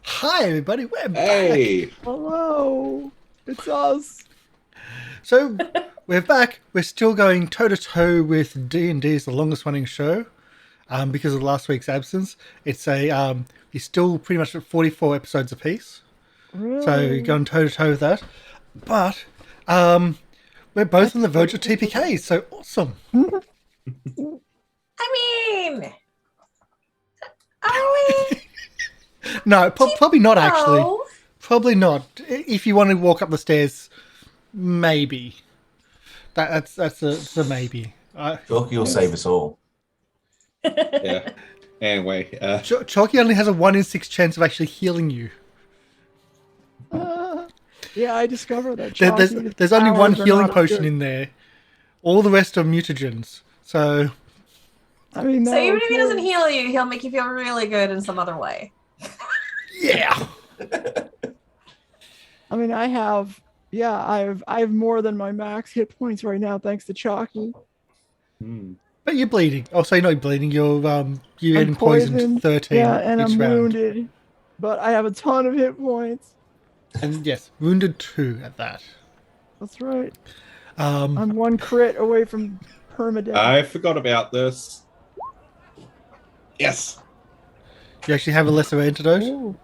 Hi everybody, we're Hey! back. Hello, it's us. So we're back. We're still going toe to toe with D&D's the longest running show. Because of last week's absence, it's you're still pretty much at 44 episodes apiece. Really? So you're going toe to toe with that. But we're both on the verge of TPK. So awesome. I mean, are we? No, probably not actually. No. Probably not. If you want to walk up the stairs, maybe. That's a maybe. Chalky will save us all. Yeah. Anyway, Chalky only has a 1 in 6 chance of actually healing you. Yeah, I discovered that. There's only one healing potion in there. All the rest are mutagens. So, I mean, So even if he doesn't heal you, he'll make you feel really good in some other way. yeah. I mean, I have more than my max hit points right now, thanks to Chalky. But you're bleeding. Oh, so you're not bleeding. You're getting poisoned 13 Yeah, and each I'm round. wounded, but I have a ton of hit points. And yes, wounded 2 at that. That's right. Um, I'm one crit away from permadeath. I forgot about this. Yes. you actually have a lesser antidote. Oh,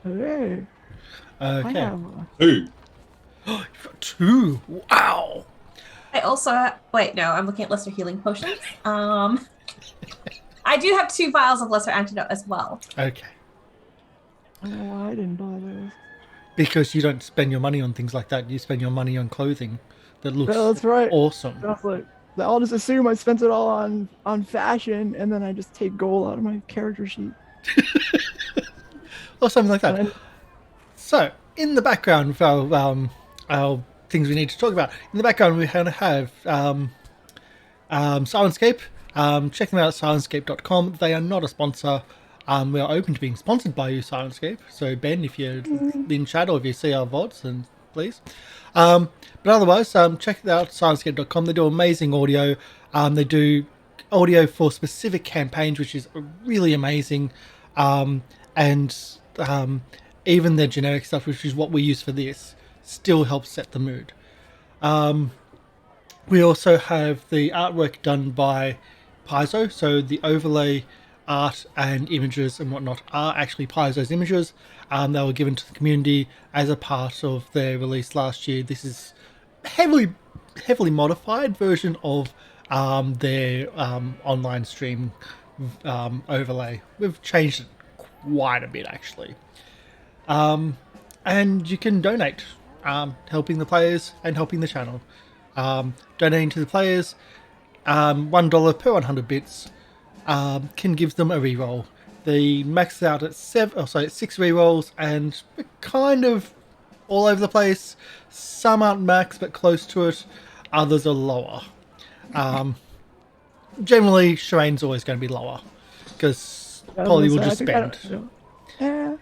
hey, I Okay. have. Who? You've got 2. Wow. I also wait. No, I'm looking at lesser healing potions. I do have 2 vials of lesser antidote as well. Okay. Oh, I didn't buy those. Because you don't spend your money on things like that. You spend your money on clothing that looks Yeah, that's right. awesome. That's like, I'll just assume I spent it all on fashion, and then I just take gold out of my character sheet. Or something like that. And So, in the background of our things we need to talk about, in the background we have Syrinscape. Check them out at syrinscape.com. They are not a sponsor. We are open to being sponsored by you, Syrinscape. So, Ben, if you're in chat or if you see our VODs, then please. But otherwise, check out syrinscape.com. They do amazing audio. They do audio for specific campaigns, which is really amazing. And even their generic stuff, which is what we use for this, still helps set the mood. We also have the artwork done by Paizo, so the overlay art and images and whatnot are actually Paizo's images. They were given to the community as a part of their release last year. This is heavily modified version of their online stream overlay. We've changed it quite a bit actually. And you can donate, helping the players and helping the channel. Donating to the players, $1 per 100 bits can give them a reroll. They max out at 6 rerolls, and we're kind of all over the place. Some aren't max, but close to it. Others are lower. Generally, Sherain's always going to be lower because Polly will just spend. Yeah.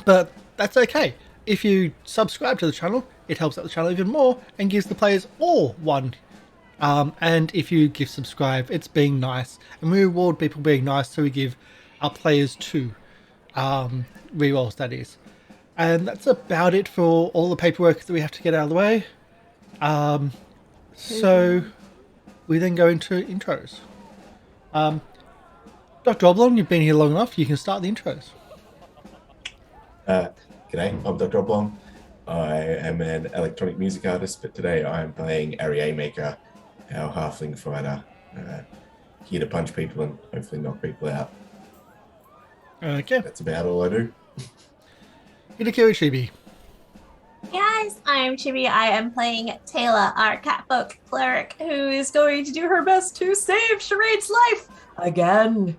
But that's okay. If you subscribe to the channel, it helps out the channel even more and gives the players all 1. And if you give subscribe, it's being nice. And we reward people being nice, so we give our players 2 rerolls, that is. And that's about it for all the paperwork that we have to get out of the way. So we then go into intros. Dr. Oblong, you've been here long enough. You can start the intros. G'day, I'm Dr. Oblong. I am an electronic music artist, but today I am playing Arry Maker, our halfling fighter, here to punch people and hopefully knock people out. Okay. That's about all I do. Hitokiri Chibi. Guys, I'm Chibi. I am playing Tayla, our catfolk cleric, who is going to do her best to save Sherain's life again.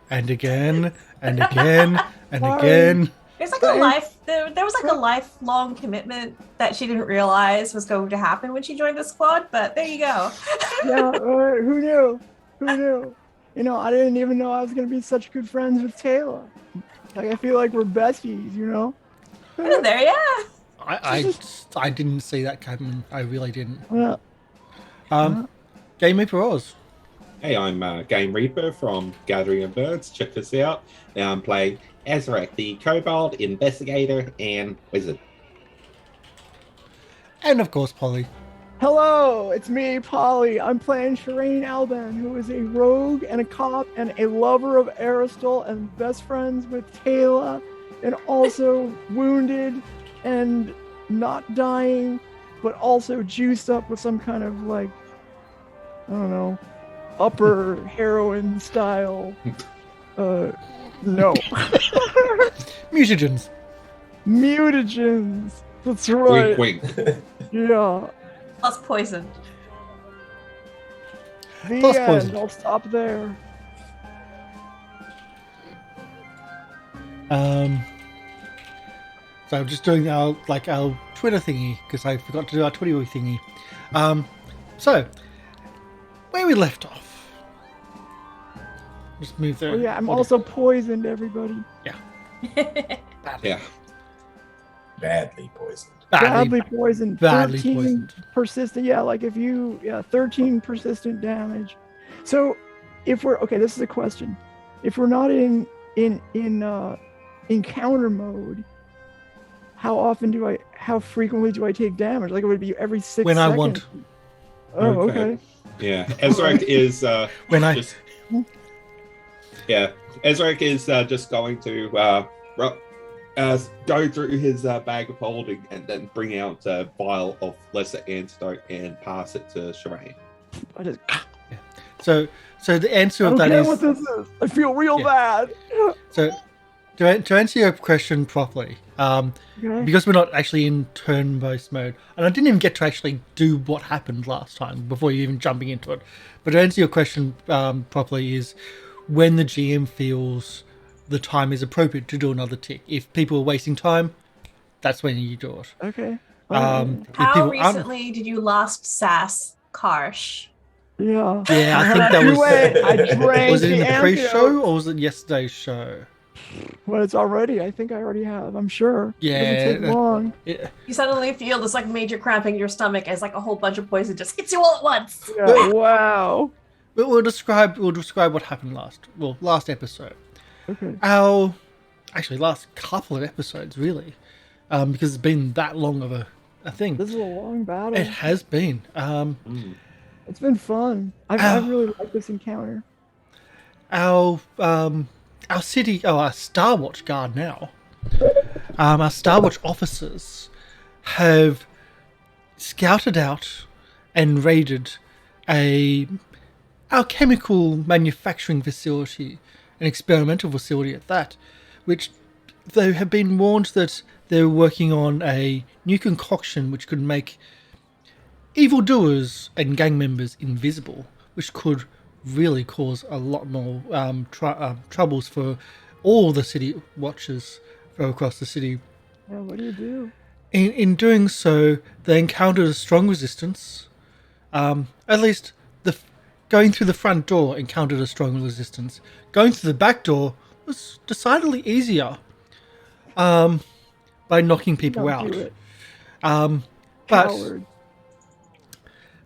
And again, and again, and again. There's like there was like a lifelong commitment that she didn't realize was going to happen when she joined the squad, but there you go. Yeah, who knew? Who knew? You know, I didn't even know I was gonna be such good friends with Tayla. Like, I feel like we're besties, you know? There, yeah. I didn't see that coming. I really didn't. Yeah. Game Reaper Oz. Hey, I'm Game Reaper from Gathering of Birds. Check this out. Now I'm playing Ezarek, the Kobold, Investigator, and Wizard. And of course, Polly. Hello, it's me, Polly. I'm playing Sherain Alban, who is a rogue and a cop and a lover of Aristotle and best friends with Tayla, and also wounded and not dying, but also juiced up with some kind of like, I don't know, upper heroin style. No. Mutagens. Mutagens. That's right. Wink, wink. Yeah. Plus poison. The Plus end. poison. I'll stop there. So I'm just doing our Twitter thingy because I forgot to do our Twitter thingy. So where we left off. Just move there. Oh yeah, I'm also poisoned, everybody. Yeah. Badly poisoned. Badly poisoned. Badly 13 poisoned. persistent. Yeah, like if you 13 persistent damage. So if we're okay, this is a question. If we're not in encounter mode, how frequently do I take damage? Like it would be every 6 When seconds. I want. Oh, okay. Yeah. Ezarek is When I just. Yeah. Ezarek is just going to go through his bag of holding and then bring out a vial of lesser antidote and pass it to Sherain. I just so the answer I of don't that care is what this is. I feel real bad. so to answer your question properly, Okay. because we're not actually in turn-based mode, and I didn't even get to actually do what happened last time before you even jumping into it. But to answer your question properly is when the GM feels the time is appropriate to do another tick. If people are wasting time, that's when you do it. Okay. If How people aren't- recently did you last sass Karsh? Yeah. Yeah, I think that was. I drank Was it in the antidote. pre-show or was it yesterday's show? Well, it's already. I think I already have. I'm sure. Yeah. It doesn't take long. Yeah. You suddenly feel this like major cramping in your stomach as like a whole bunch of poison just hits you all at once. Yeah, wow. But we'll describe what happened last episode. Okay. Last couple of episodes really, because it's been that long of a thing. This is a long battle. It has been. It's been fun. I really like this encounter. Our city, our Star Watch guard now, our Star Watch officers have scouted out and raided our chemical manufacturing facility, an experimental facility at that, which they have been warned that they're working on a new concoction which could make evildoers and gang members invisible, which could really cause a lot more troubles for all the city watchers across the city. Yeah, what do you do? In doing so, they encountered a strong resistance. At least going through the front door encountered a strong resistance. Going through the back door was decidedly easier by knocking people Don't out. do it. But Coward.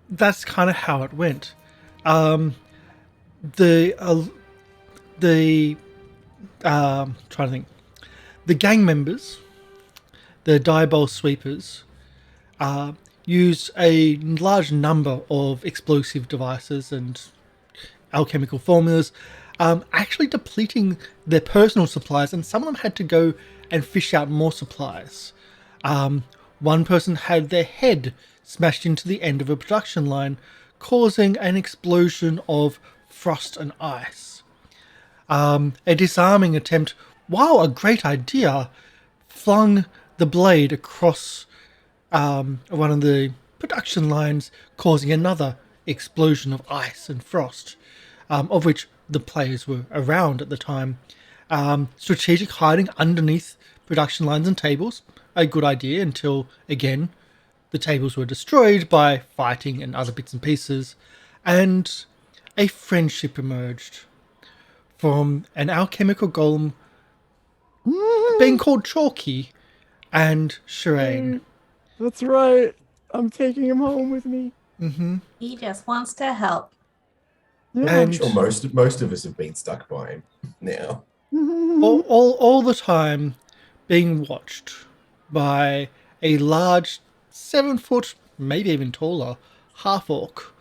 that's kind of how it went. Trying to think. The gang members, the Diabel Sweepers, used a large number of explosive devices and alchemical formulas, actually depleting their personal supplies, and some of them had to go and fish out more supplies. One person had their head smashed into the end of a production line, causing an explosion of frost and ice. A disarming attempt, wow, a great idea, flung the blade across one of the production lines, causing another explosion of ice and frost, of which the players were around at the time. Strategic hiding underneath production lines and tables, a good idea until, again, the tables were destroyed by fighting and other bits and pieces, and a friendship emerged from an alchemical golem being called Chalky and Sherain. That's right. I'm taking him home with me. Mm-hmm. He just wants to help. Yeah. I'm And sure most of us have been stuck by him now. all the time being watched by a large 7 foot, maybe even taller, half orc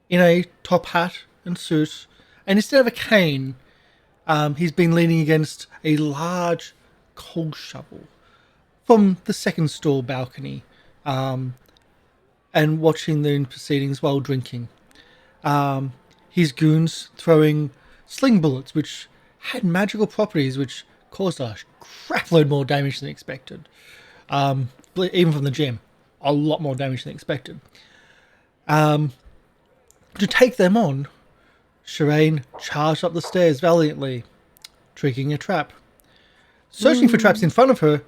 in a top hat and suit, and instead of a cane, he's been leaning against a large coal shovel from the second store balcony, and watching the proceedings while drinking. His goons throwing sling bullets, which had magical properties, which caused a crapload more damage than expected. Even from the gem, a lot more damage than expected. To take them on, Sherain charged up the stairs valiantly, triggering a trap. Searching for traps in front of her,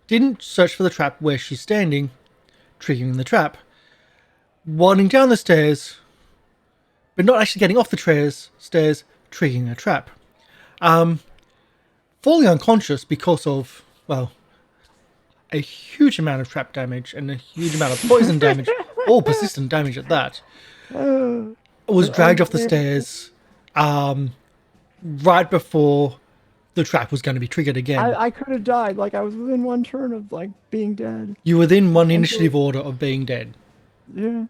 didn't search for the trap where she's standing, triggering the trap. Winding down the stairs, but not actually getting off the stairs, triggering a trap. Falling unconscious because of, well, a huge amount of trap damage and a huge amount of poison damage, all persistent damage at that. Was dragged off the stairs right before the trap was going to be triggered again. I could have died. Like, I was within one turn of, like, being dead. You were within one initiative order of being dead. Yeah.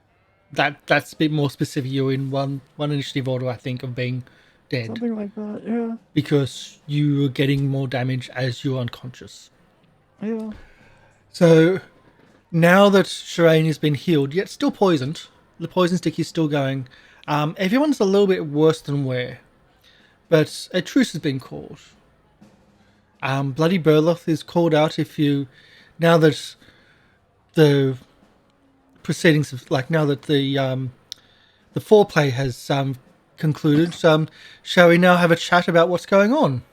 That's a bit more specific. You're in one initiative order, I think, of being dead. Something like that, yeah. Because you were getting more damage as you're unconscious. Yeah. So, now that Sherain has been healed, yet still poisoned, the poison stick is still going, everyone's a little bit worse than where. But a truce has been called. Bloody Burloth is called out now that the proceedings of, like, now that the foreplay has concluded, shall we now have a chat about what's going on?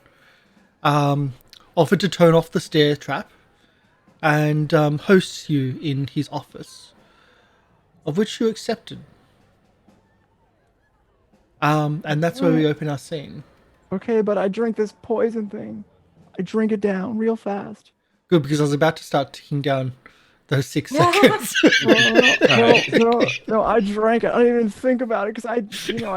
Offered to turn off the stair trap and hosts you in his office, of which you accepted. And that's where we open our scene. Okay, but I drink this poison thing. I drink it down real fast. Good, because I was about to start ticking down those 6 seconds. No, I drank it. I didn't even think about it because I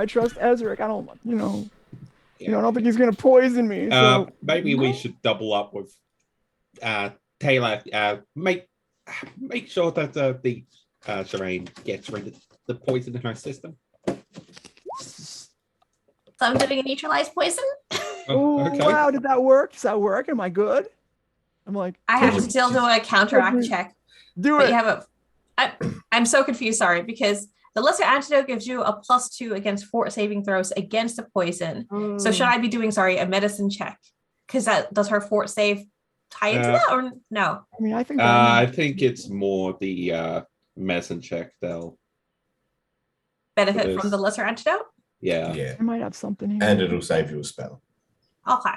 trust Ezarek. I don't, I don't think he's gonna poison me. So Maybe we should double up with Tayla. Make sure that the Sherain gets rid of the poison in her system. So I'm doing a neutralized poison. Oh, okay. wow, did that work? Does that work? Am I good? I'm like, I have to still do a counteract check. do But it. you have I'm so confused, sorry, because the lesser antidote gives you a +2 against fort saving throws against a poison. So should I be doing, a medicine check? Because that does her fort save tie into that or no? I mean, I think I think it's more the medicine check they'll Benefit from the lesser antidote? Yeah. I might have something here. And it'll save you a spell. Okay.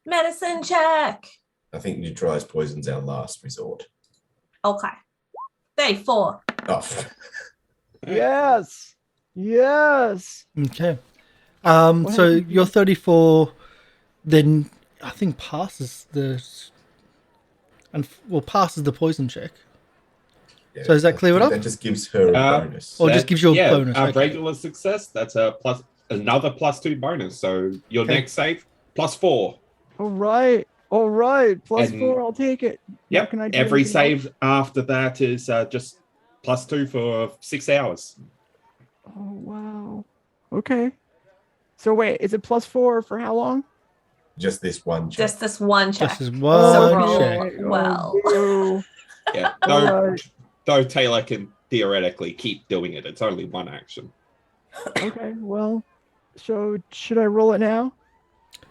Medicine check. I think neutralized poison's our last resort. Okay. 34. Oh. Yes. Okay. So your 34 then I think passes the poison check. Yeah, So does that clear it up? That just gives her a bonus. Or just gives you a bonus. Okay. Regular success, that's another +2 bonus. So your next save, +4. All right. Plus And- 4. I'll take it. Yep. What can I do Every anything save after that is just +2 for 6 hours. else? Oh wow. Okay. So wait, is it +4 for how long? Just this one check. Just this one check. Just this So one roll check. well. Oh, Yeah. Alright. Though Tayla can theoretically keep doing it. It's only one action. okay. Well, so should I roll it now?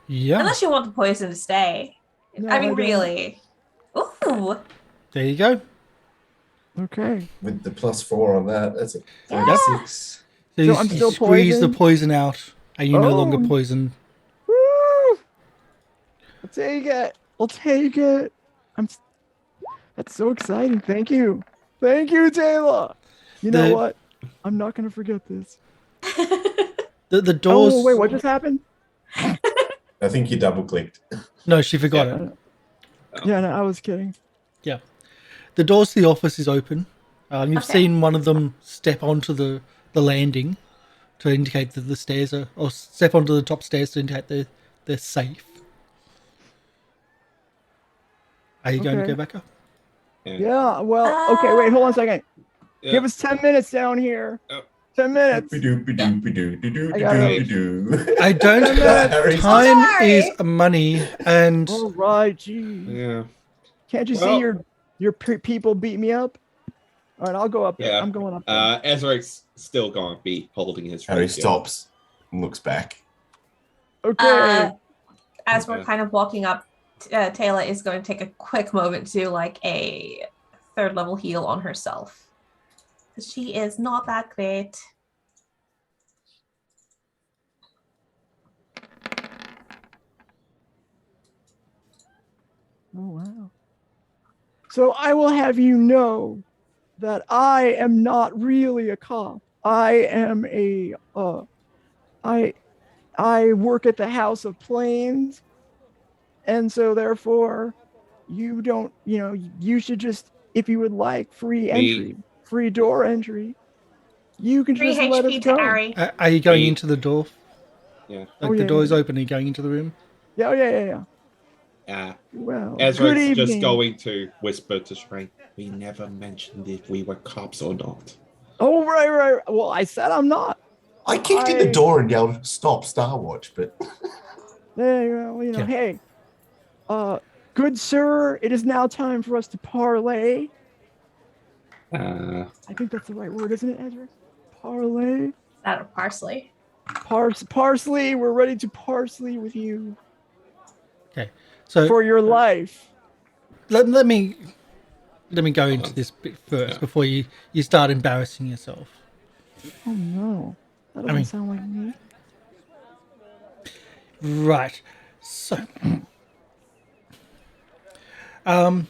Yeah. Unless you want the poison to stay. No, I mean, don't. really. Ooh. There you go. Okay. With the +4 on that, that's a Yeah. 36. So So you, I'm you still squeeze the poisoned? poison out, and you're no longer Oh. poisoned. Woo! I'll take it. That's so exciting. Thank you, Tayla. You know The- what? I'm not gonna forget this. The doors. Oh wait, what just happened? I think you double clicked. No, she forgot it. Yeah, no, I was kidding. The doors to the office is open. You've Okay. seen one of them step onto the the landing to indicate that the stairs are, or step onto the top stairs to indicate they're safe. Are you going to Okay. go back up? Yeah, well, okay, wait, hold on a second. Yeah. Give us 10 minutes down here. Oh. 10 minutes. I don't. Harry's Time sorry. is money, and All right, gee. Yeah. Can't you see your people beat me up? All right, I'll go up there. Yeah. I'm going up there. Ezarek's still going to be holding his Harry rapier. stops and looks back. Okay. As we're kind of walking up, Tayla is going to take a quick moment to do like a 3rd level heal on herself. She is not that great. Oh, wow. So I will have you know that I am not really a cop. I am I work at the House of Planes. And so therefore you don't, you should just, if you would like free entry, free door entry, you can 3 just let us HP go. to Arry. are you going into the door? Yeah. Like the door is open. Are you going into the room? Yeah. Yeah. Well, good Ezarek's evening. just going to whisper to Sherain, we never mentioned if we were cops or not. Oh, right. Well, I said I'm not. I kicked in the door and yelled, "Stop, Star Watch!" But There you go. Hey, good sir, it is now time for us to parlay. I think that's the right word, isn't it, Ezra? Parlay. Out of parsley. Parsley, we're ready to parsley with you. Okay. So for your life. Let me go into this bit first before you start embarrassing yourself. Oh no. That doesn't sound like me. Right. So a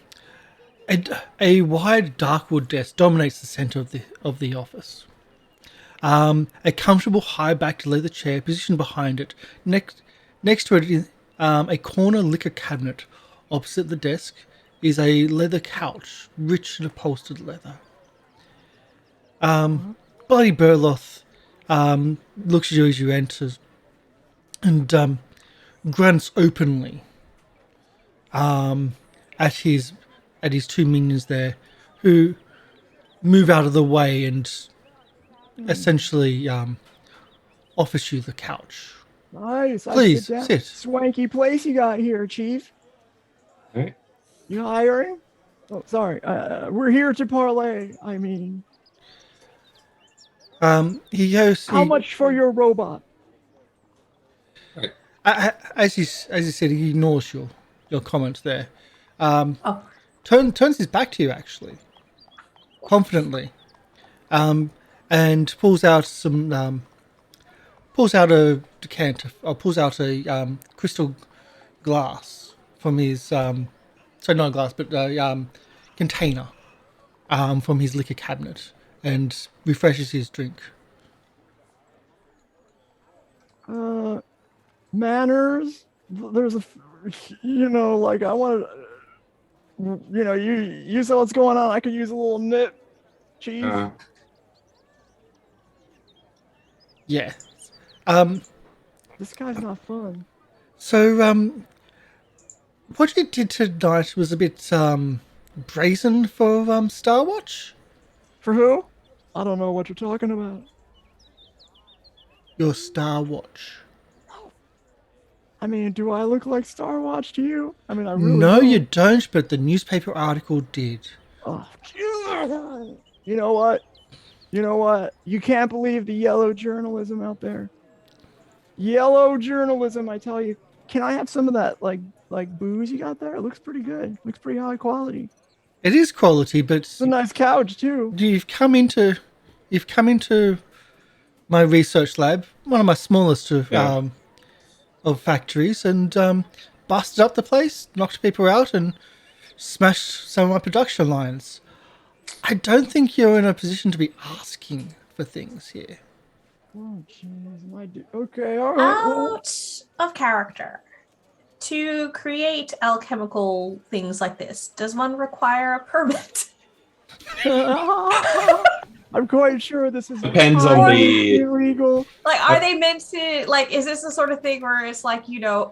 wide dark wood desk dominates the center of the office. A comfortable high-backed leather chair positioned behind it. Next to it is a corner liquor cabinet. Opposite the desk is a leather couch, rich in upholstered leather. Bloody Burloth looks at you as you enter and grunts openly at his 2 minions there, who move out of the way and essentially offers you the couch. Nice. Please sit. Swanky place you got here, Chief. Right. You hiring? Oh, sorry. We're here to parlay. I mean, He goes. How much for your robot? As he said, he ignores your comments there. Turns his back to you actually, confidently, and pulls out a decanter, or pulls out a crystal glass from his sorry, not glass, but container from his liquor cabinet, and refreshes his drink. Manners. There's I want to, you saw what's going on. I could use a little nip, Chief. Yeah. This guy's not fun. So, what you did tonight was a bit brazen for Starwatch. For who? I don't know what you're talking about. Your Starwatch. I mean, do I look like Starwatch to you? I mean, I really No, don't. you don't, but the newspaper article did. Oh, you know what? You can't believe the yellow journalism out there. Yellow journalism, I tell you. Can I have some of that, like booze you got there? It looks pretty good. Looks pretty high quality. It is quality, but it's a nice couch too. You've come into my research lab, one of my smallest of factories, and busted up the place, knocked people out, and smashed some of my production lines. I don't think you're in a position to be asking for things here. Oh, jeez, okay, all right. Out of character. To create alchemical things like this, does one require a permit? I'm quite sure this is Depends on highly the- illegal. Like, are they meant to, like, is this the sort of thing where it's like,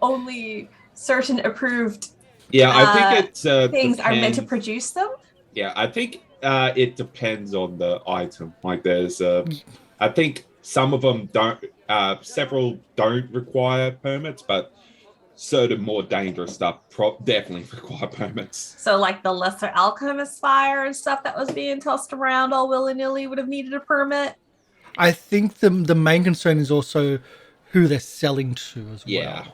only certain approved Yeah, I think it's things are meant to depends. produce them? Yeah, I think it depends on the item. Like, there's, I think some of them don't. Several don't require permits, but certain more dangerous stuff definitely require permits. So, like, the lesser alchemist fire and stuff that was being tossed around all willy-nilly would have needed a permit. I think the main concern is also who they're selling to as Yeah. well.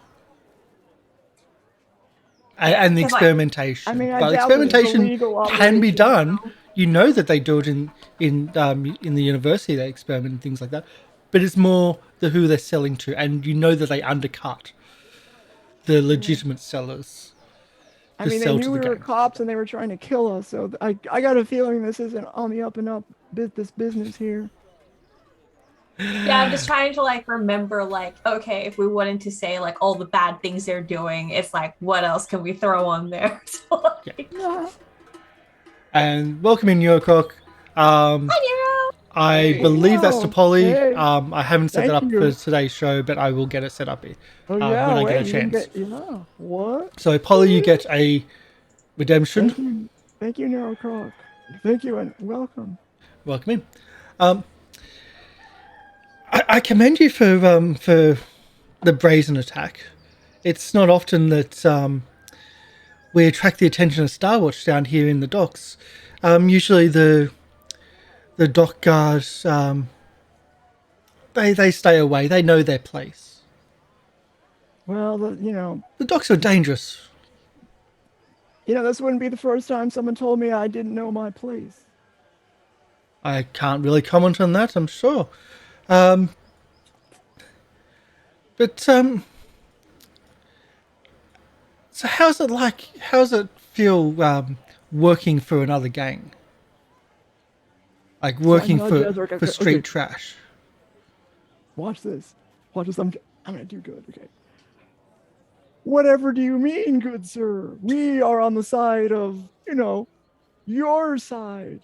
And the 'Cause, like, experimentation. I mean, I but doubt that it's experimentation illegal can be operation, done. so- You know that they do it in the university. They experiment and things like that. But it's more the who they're selling to, and you know that they undercut the legitimate sellers. I to mean, they sell knew to we the were gang. cops and they were trying to kill us. So I got a feeling this isn't on the up and up. This business here. Yeah, I'm just trying to, like, remember, like, okay, if we wanted to say, like, all the bad things they're doing, it's like, what else can we throw on there? So, like, Yeah. And welcome in, Yokok. Hi, Nero! I Hey. believe that's to Hello. Polly. Hey. I haven't set that Thank up you. for today's show, but I will get it set up here Oh when yeah. I Wait, get a you didn't chance. yeah. What? So, Polly, you get a redemption. Thank you, Nero Croc. Thank you and welcome. Welcome in. I commend you for the brazen attack. It's not often that we attract the attention of Star Watch down here in the docks. Usually the dock guards they stay away. They know their place. Well, The docks are dangerous. this wouldn't be the first time someone told me I didn't know my place. I can't really comment on that, I'm sure. But so how's it like? How's it feel working for another gang? Like working not for Ezarek, for okay, street okay. trash. Watch this. Watch this. I'm gonna do good. Okay. Whatever do you mean, good sir? We are on the side of, your side.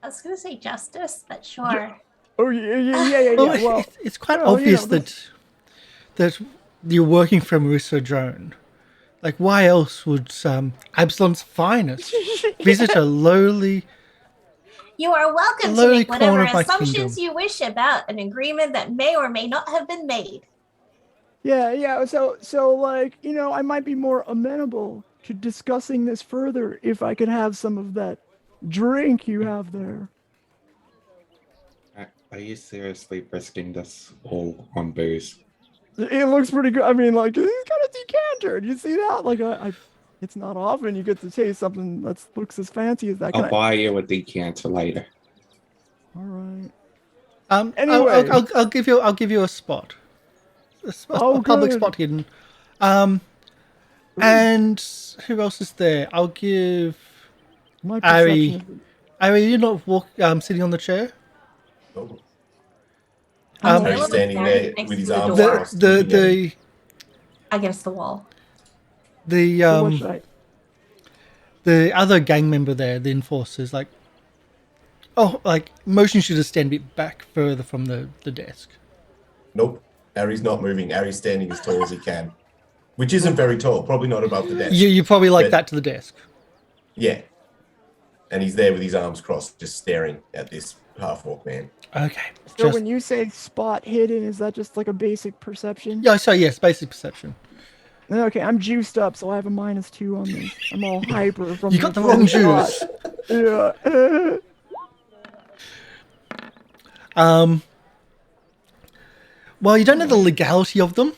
I was gonna say justice, but sure. Oh yeah. Well, Well, it's quite well, obvious that's- that you're working for Marissa Joan. Like, why else would Absalom's finest visit a lowly? You are welcome to Lowly make whatever corner of my assumptions kingdom. you wish about an agreement that may or may not have been made. Yeah. So like, I might be more amenable to discussing this further if I could have some of that drink you have there. Are you seriously risking this all on booze? It looks pretty good. I mean, like, he's got a decanter. Do you see that? Like, it's not often you get to taste something that looks as fancy as that. I'll buy you a decanter later. All right. Anyway, I'll give you a spot. A public good. spot hidden. And who else is there? I'll give My Arry. perception. Arry, you're not sitting on the chair. Oh. Um, So he's standing there Next with his to the arms door. crossed. The looking at him. Against the wall. So what should I? the other gang member there, the enforcer's like, motions you to stand a bit back further from the desk. Nope. Arry's not moving. Arry's standing as tall as he can, which isn't very tall. Probably not above the desk. You probably like But- that to the desk. Yeah. And he's there with his arms crossed, just staring at this half-orc man. Okay. So when you say spot hidden, is that just like a basic perception? Yeah, so yes, basic perception. Okay, I'm juiced up, so I have a -2 on this. I'm all hyper from. You got the wrong shot. juice. Yeah. Well, you don't know the legality of them.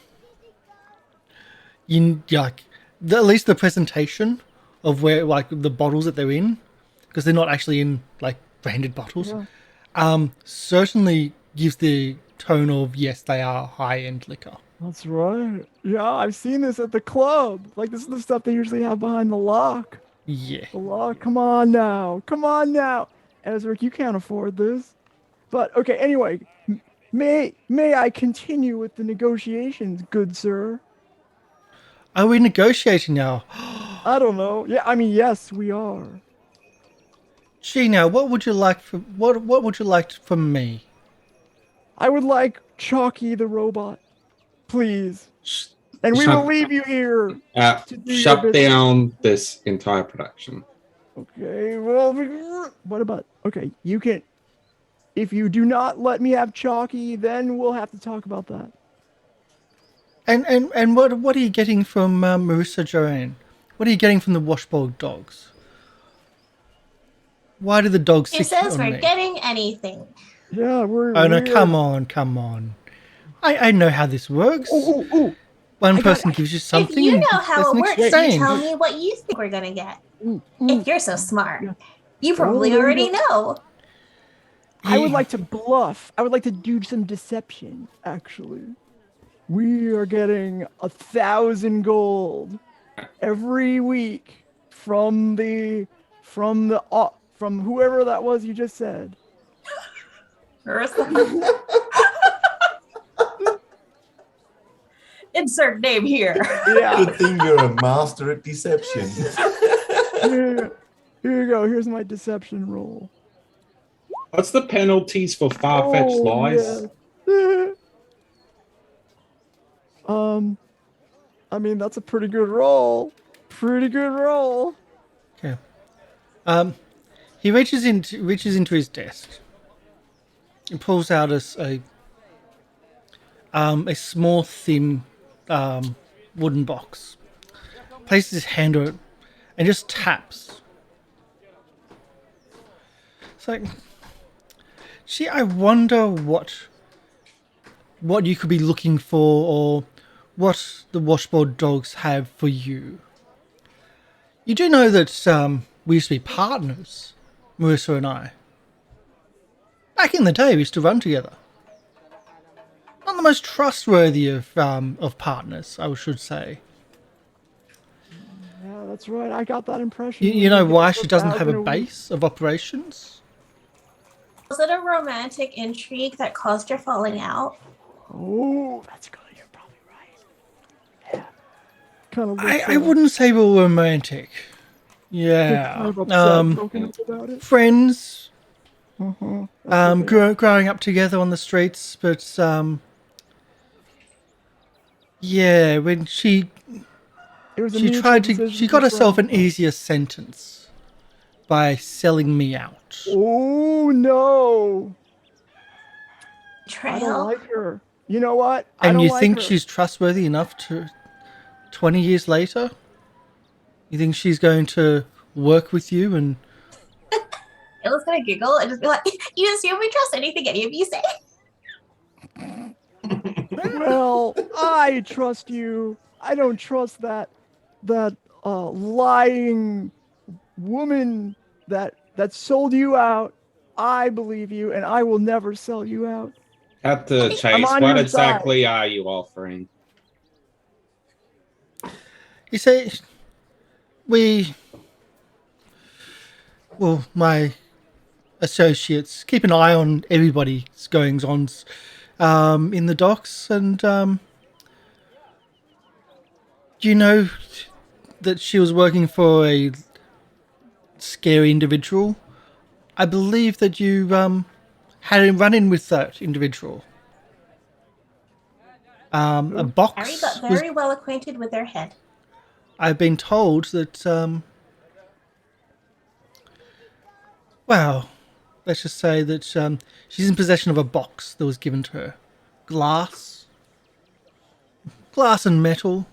At least the presentation of where, like, the bottles that they're in, because they're not actually in, like, branded bottles. Yeah. Certainly gives the tone of, yes, they are high-end liquor. That's right. Yeah, I've seen this at the club. Like, this is the stuff they usually have behind the lock. Yeah. The lock. Come on now. Ezarek, you can't afford this. But okay, anyway, may I continue with the negotiations, good sir? Are we negotiating now? I don't know. Yeah, I mean, yes, we are. Gina, what would you like from me? I would like Chalky the robot, please. And we will leave you here to do your Shut business. down this entire production. Okay, well, what about... Okay, you can... If you do not let me have Chalky, then we'll have to talk about that. And what are you getting from Marissa Joanne? What are you getting from the Washbowl dogs? Why do the dogs Who stick says on we're me? getting anything? Yeah, we're... Oh no, come on. I know how this works. Oh. One person gives you something. If you and know how there's it an works, you exchange. tell me what you think we're gonna get. If you're so smart, Yeah. you probably there you already go. know. I would like to bluff. I would like to do some deception, actually. We are getting 1,000 gold every week from whoever that was you just said. Insert name here. Yeah. Good thing you're a master at deception. Here you go. Here's my deception roll. What's the penalties for far-fetched lies? Yeah. I mean, that's a pretty good roll. Okay. He reaches into his desk and pulls out a small, thin, wooden box. Places his hand on it and just taps. It's like, gee, I wonder what you could be looking for, or what the Washboard dogs have for you. You do know that we used to be partners, Marissa and I. Back in the day, we used to run together. Not the most trustworthy of partners, I should say. Yeah, that's right. I got that impression. You know why she doesn't have a base of operations? Was it a romantic intrigue that caused your falling out? Oh, that's good. You're probably right. Yeah. Kind of. I wouldn't say we're romantic. Yeah. Kind of upset, broken up about it. Friends. Okay. Growing up together on the streets, but yeah, when she got herself an easier sentence by selling me out. Oh no! I Trail. don't like her. You know what? And you think she's trustworthy enough to, 20 years later, you think she's going to work with you and... Ayla's gonna giggle and just be like, you assume we trust anything any of you say? Well, I trust you. I don't trust that lying woman that sold you out. I believe you, and I will never sell you out. Cut to the chase. on What your exactly are you offering? You see, my associates keep an eye on everybody's goings-ons in the docks, and do you know that she was working for a scary individual? I believe that you had a run-in with that individual. A box. Arry got very well acquainted with their head. I've been told that, well, let's just say that she's in possession of a box that was given to her. Glass and metal.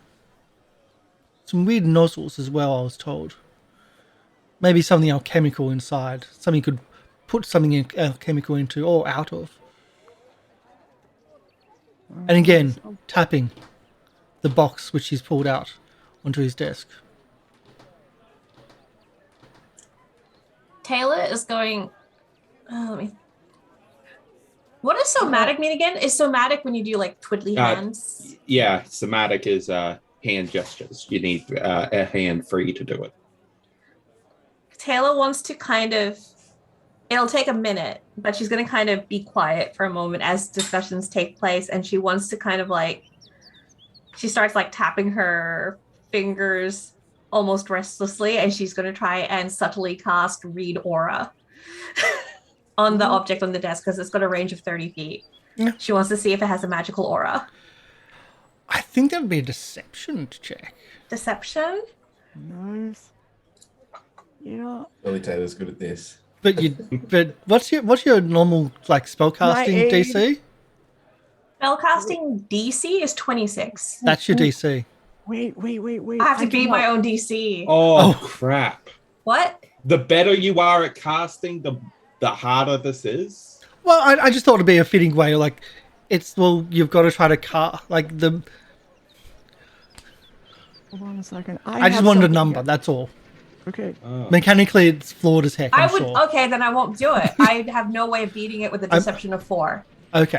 Some weird nozzles as well, I was told. Maybe something alchemical inside. Something you could put something alchemical into or out of. And again, tapping the box which he's pulled out onto his desk. Tayla is going. What does somatic mean again? Is somatic when you do like twiddly hands? Yeah, somatic is hand gestures. You need a hand free to do it. Tayla wants to kind of. It'll take a minute, but she's going to kind of be quiet for a moment as discussions take place, and she wants to kind of like. She starts like tapping her fingers almost restlessly, and she's going to try and subtly cast Read Aura on the object on the desk because it's got a range of 30 feet. Yeah. She wants to see if it has a magical aura. I think that would be a deception check. Deception? Nice. Yeah. Billy Taylor's good at this. But what's your normal like spellcasting aid. DC? Spellcasting DC is 26. That's your DC. Wait. I have to beat my own. own DC. Oh, crap. What? The better you are at casting, the harder this is. Well, I just thought it'd be a fitting way. Like, you've got to try to cast like the. Hold on a second. I just wanted a number. That's all. Okay. Mechanically, it's flawed as heck. I'm sure. Okay, then I won't do it. I have no way of beating it with a deception of 4. Okay.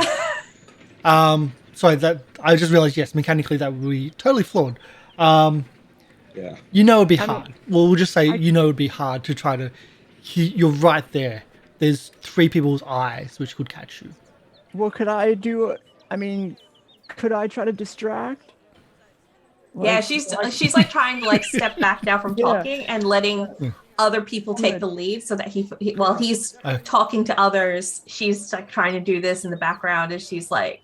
Sorry, that I just realized. Yes, mechanically that would be totally flawed. Yeah. You know it'd be hard. Well, we'll just say it'd be hard to try to. You're right there. There's 3 people's eyes which could catch you. Well, could I do? Could I try to distract? Yeah, she's like trying to like step back now from talking and letting other people take the lead so that while he's talking to others, she's like trying to do this in the background and she's like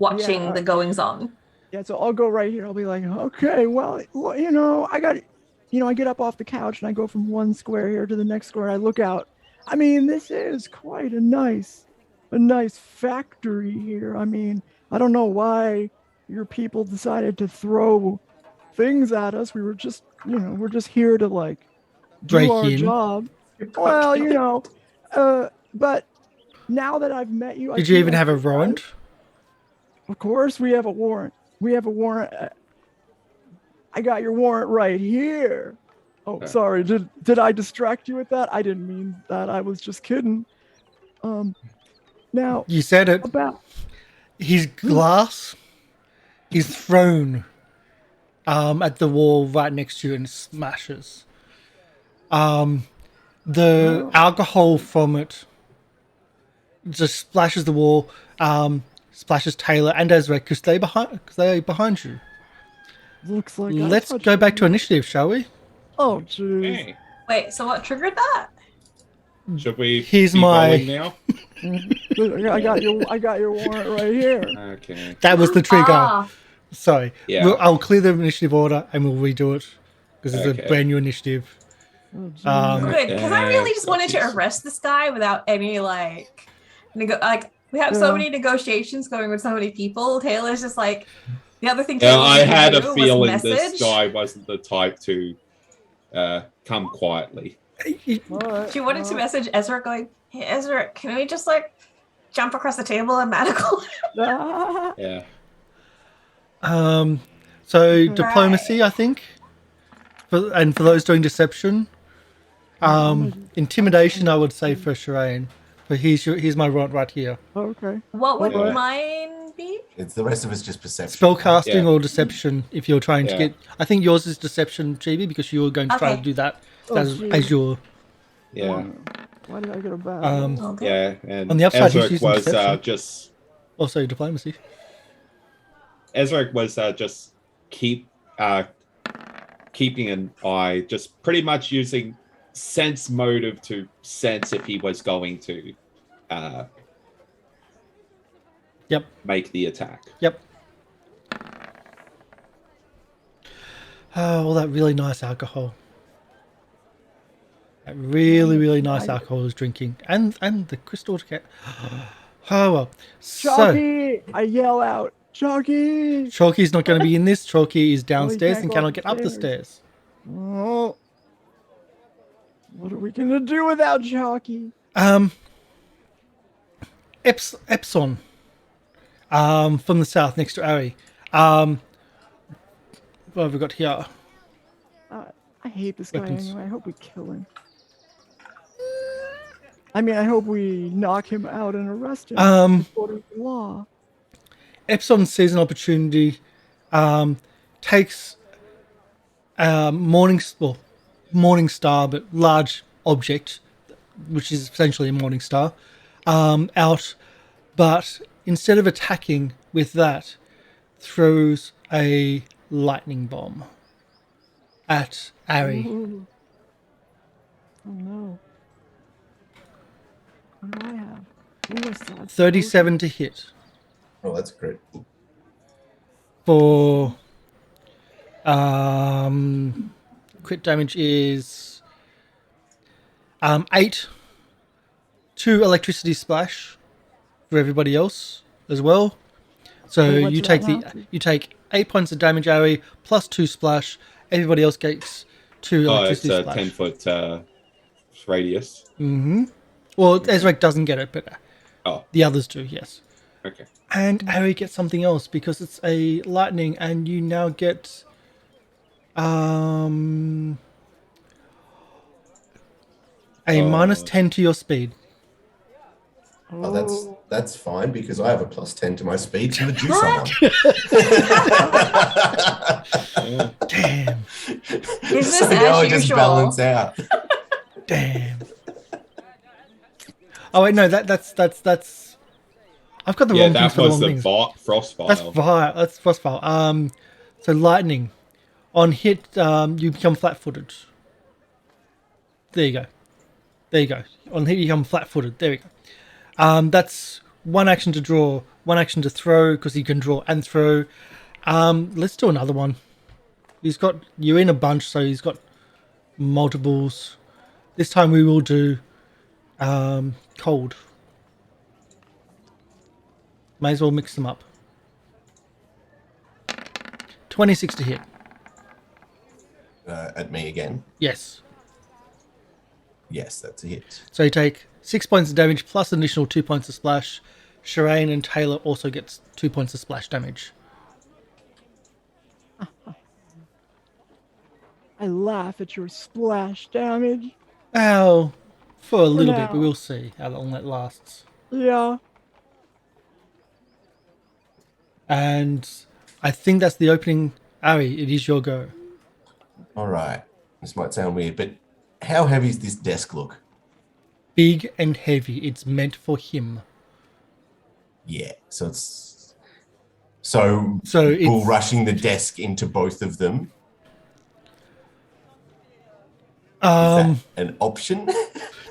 watching the goings on. Yeah, so I'll go right here. I'll be like, okay, well, I get up off the couch and I go from one square here to the next square. I look out. I mean, this is quite a nice factory here. I mean, I don't know why your people decided to throw things at us. We were just, we're just here to like do our job. Well, but now that I've met you, did you even have a warrant? Of course, we have a warrant. We have a warrant. I got your warrant right here. Oh, sorry. Did I distract you with that? I didn't mean that. I was just kidding. Now you said it. About his glass is thrown at the wall right next to you and smashes. The alcohol from it just splashes the wall, splashes Tayla and Ezarek because they're behind you. Looks like. Let's go back to initiative, shall we? Oh, jeez. Hey, Wait, so what triggered that? should we Here's be my- rolling now? I got your warrant right here. Okay. That was the trigger. Ah, Sorry. Yeah. I'll clear the initiative order and we'll redo it because it's Okay. a brand new initiative. Oh, jeez. good, because I really just wanted to Jeez. arrest this guy without any like we have so many negotiations going with so many people. Taylor's just like the other thing. Yeah, Taylor I was had gonna a do was feeling message. this guy wasn't the type to come quietly. Alright, She wanted to message Ezra going, "Hey Ezra, can we just like jump across the table and medical?" Ah, Yeah. So diplomacy, I think, for those doing deception, intimidation, I would say for Sherain. But here's my warrant right here. okay. What would What? mine be? It's the rest of us just perception. Spellcasting Yeah. or deception, if you're trying to Yeah. get. I think yours is deception, Chibi, because you were going to try Okay. to do that Oh, as geez. your. Yeah. Why did I get a bad? Okay. Yeah. And On the upside, he's Ezarek using was deception. just Also diplomacy. Ezarek was just keeping an eye, just pretty much using sense motive to sense if he was going to Yep. make the attack. Yep. Oh, all that really nice alcohol. That really nice alcohol is drinking, and the crystal cat. Oh well. So Chalky! I yell out, Chalky! Chalky's not going to be in this. Chalky is downstairs can't and go cannot get up the upstairs. stairs. Oh, what are we gonna do without Chalky? Epson. From the south next to Arry. What have we got here? I hate this guy Weapons. anyway. I hope we kill him. I mean, I hope we knock him out and arrest him. According to law. Epson sees an opportunity, takes morning star, but large object, which is essentially a morning star, out, but instead of attacking with that, throws a lightning bomb. at Arry. Ooh. Oh no. What do I have? Ooh, I still have 37 to hit. Oh, that's great. For crit damage is 8. 2 electricity splash for everybody else as well. So Wait, what you did take that have? you take 8 points of damage, Arry, plus 2 splash. Everybody else gets 2 Oh, it's electricity a splash. 10-foot radius. Mm-hmm. Well, Ezarek doesn't get it, but Oh, the others do, yes. okay. And Arry gets something else because it's a lightning, and you now get a minus 10 to your speed. Oh, that's fine because I have a plus 10 to my speed to the juice What? on. Damn. Is So this now I as just usual? balance out. Damn. Oh wait, no, that's. I've got the Yeah, wrong things that for the was wrong the things. frost That's vial. fire. That's frostfire. So lightning, on hit, you become flat-footed. There you go. There you go. On hit, you become flat-footed. There we go. That's one action to draw, one action to throw because you can draw and throw. Let's do another one. You're in a bunch, so he's got multiples. This time we will do cold. May as well mix them up. 26 to hit. At me again. Yes. Yes, that's a hit. So you take 6 points of damage plus an additional 2 points of splash. Sherain and Tayla also gets 2 points of splash damage. I laugh at your splash damage. Ow. For a little bit, now. but we'll see how long that lasts. Yeah. And I think that's the opening. Arry, it is your go. All right. This might sound weird, but how heavy does this desk look? Big and heavy. It's meant for him. Yeah. So it's So bull it's rushing the desk into both of them. Is that an option?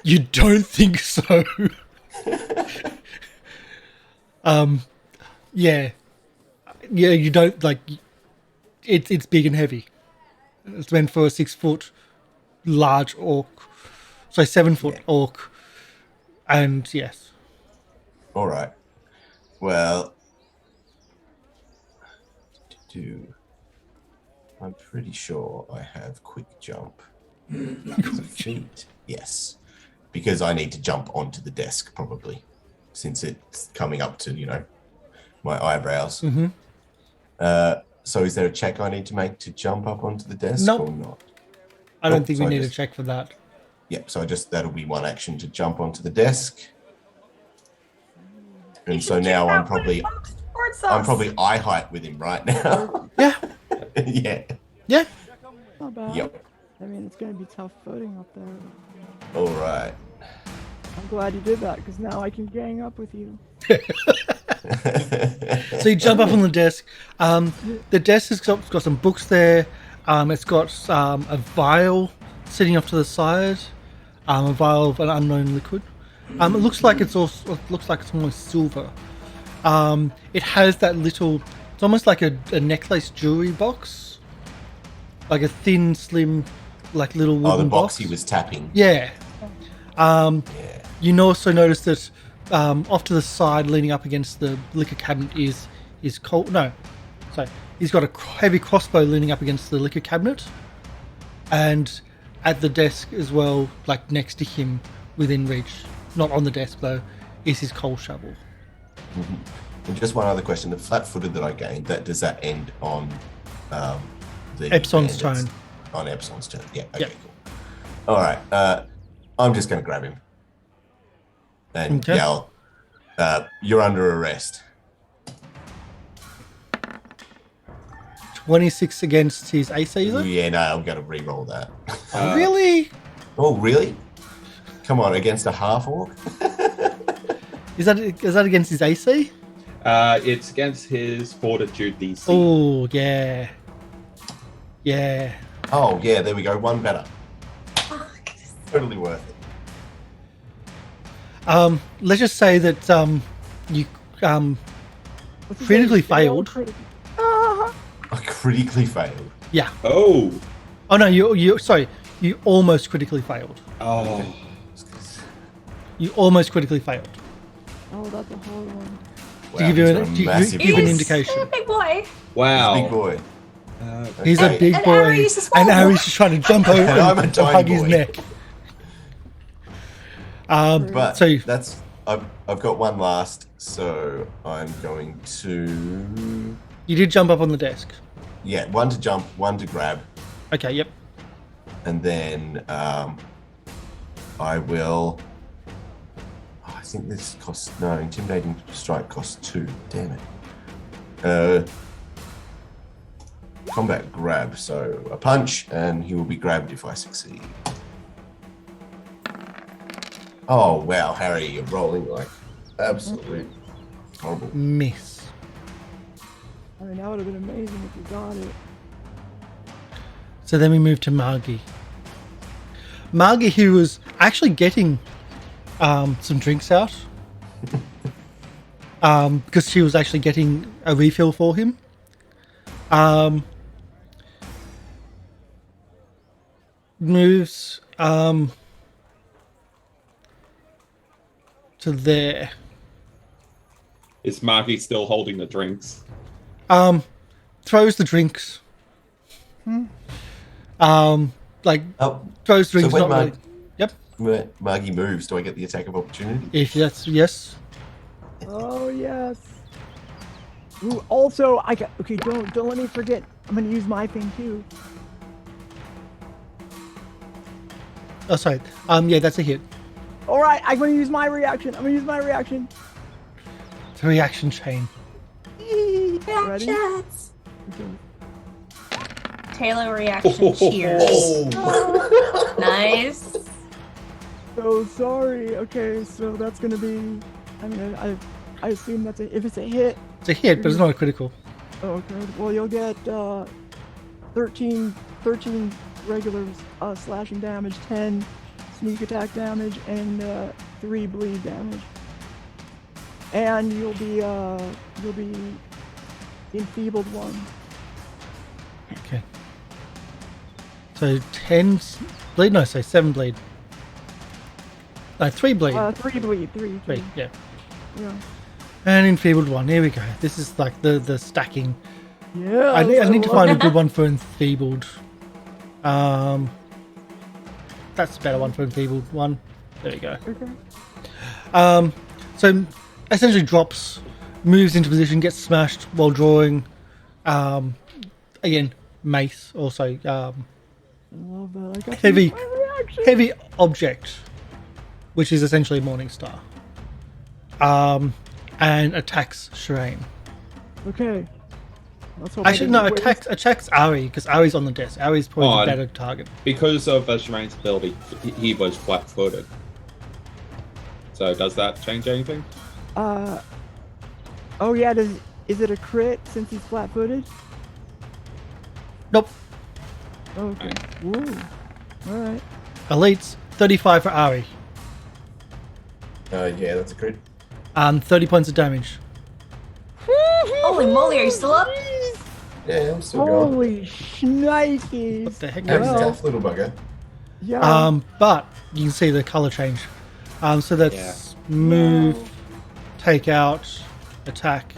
you don't think so. Yeah. Yeah, you don't like it's big and heavy. It's meant for a 6 foot large orc. So 7 foot Yeah. orc. And yes. All right. Well, I'm pretty sure I have quick jump. As a feat. Yes. Because I need to jump onto the desk probably, since it's coming up to, my eyebrows. Mm-hmm. So is there a check I need to make to jump up onto the desk Nope. or not? I don't Nope, think so we I need just- a check for that. Yep, so that'll be one action to jump onto the desk. And so now I'm probably eye height with him right now. Yeah. Yeah. Yeah. Not bad. Yep. I mean, it's going to be tough footing up there. All right. I'm glad you did that because now I can gang up with you. So you jump up on the desk. The desk has got some books there. It's got a vial sitting off to the side. A vial of an unknown liquid. It looks like it's almost silver. It has that little. It's almost like a necklace jewelry box, like a thin, slim, like little wooden Oh, the box box. he was tapping. Yeah. Yeah. You also notice that off to the side, leaning up against the liquor cabinet, is cold. No, sorry, he's got a heavy crossbow leaning up against the liquor cabinet, and at the desk as well, like next to him, within reach, not on the desk though, is his coal shovel. And just one other question: the flat-footed that I gained, does that end on the Epson's bandits? turn. On Epson's turn. Yeah. Okay. Yep. Cool. All right. I'm just going to grab him and Okay. yell, "You're under arrest." 26 against his AC, is it? Yeah. No, I'm going to re-roll that. Really? Oh, really? Come on, against a half orc? Is that against his AC? It's against his fortitude DC. Oh yeah, yeah. Oh, yeah, there we go. One better. Oh, Totally worth it. Let's just say that you What's his critically name? failed. Ah! I critically failed. Yeah. Oh. Oh no, you almost critically failed. Oh. You almost critically failed. Oh, that's a hard one. To give you he's an- a to give- massive give an boy. indication. He's a big boy. Wow. He's a big boy. He's a Okay. big And boy, Arry's a small and boy. Arry's just trying to jump over And I'm a and tiny hug his boy. neck. But So- that's I've got one last, so I'm going to You did jump up on the desk. one to jump, one to grab, Okay, yep. and then I will. Oh, I think this costs intimidating strike costs 2. Damn it. Combat grab, so a punch, and he will be grabbed if I succeed. Oh wow, Harry, you're rolling like absolutely horrible. Miss. I mean, that would have been amazing if you got it. So then we move to Margie. Margie, who was actually getting some drinks out, because she was actually getting a refill for him. Moves to there. Is Marky still holding the drinks? Throws the drinks. Like Oh, throws drinks. when Not really. Yep. when Margie moves, do I get the attack of opportunity? If that's yes. Oh yes. Ooh, also, I got. Okay, don't let me forget. I'm gonna use my thing too. Oh, sorry. Yeah, that's a hit. All right, I'm gonna use my reaction. It's a reaction chain. Ready? Reactions. Okay. Taylor reaction. Cheers. Nice. So sorry. Okay, so that's gonna be. I assume that's if it's a hit. It's a hit, but it's not a critical. Oh, okay. Well, you'll get 13 regular slashing damage, 10 sneak attack damage, and 3 bleed damage. And you'll be enfeebled 1. Okay. So 10 bleed. No, so 7 bleed. 3 bleed. 3 bleed. 3. 3. Yeah. Yeah. And enfeebled 1. Here we go. This is like the stacking. Yeah. I need to find a good one for enfeebled. That's a better one for enfeebled 1. There we go. Okay. So essentially drops, moves into position, gets smashed while drawing. Again, mace also. I love that. I got to Heavy- use my reaction. Heavy object, which is essentially Morningstar. And attacks Sherain. Okay. Let's hope I Actually, didn't no, waste- attacks Arry, because Arry's on the desk. Arry's probably On. the better target. Because of Sherain's ability, he was flat-footed. So does that change anything? Oh yeah. Is it a crit since he's flat-footed? Nope. Okay. Woo. All right. Elites, 35 for Arry. Yeah, that's a crit. 30 points of damage. Holy moly, are you still up? Yeah, I'm still going. Holy shnikes. What the heck Harry's is a that? tough little bugger. Yeah. But you can see the color change. So that's Yeah. move, take out, attack.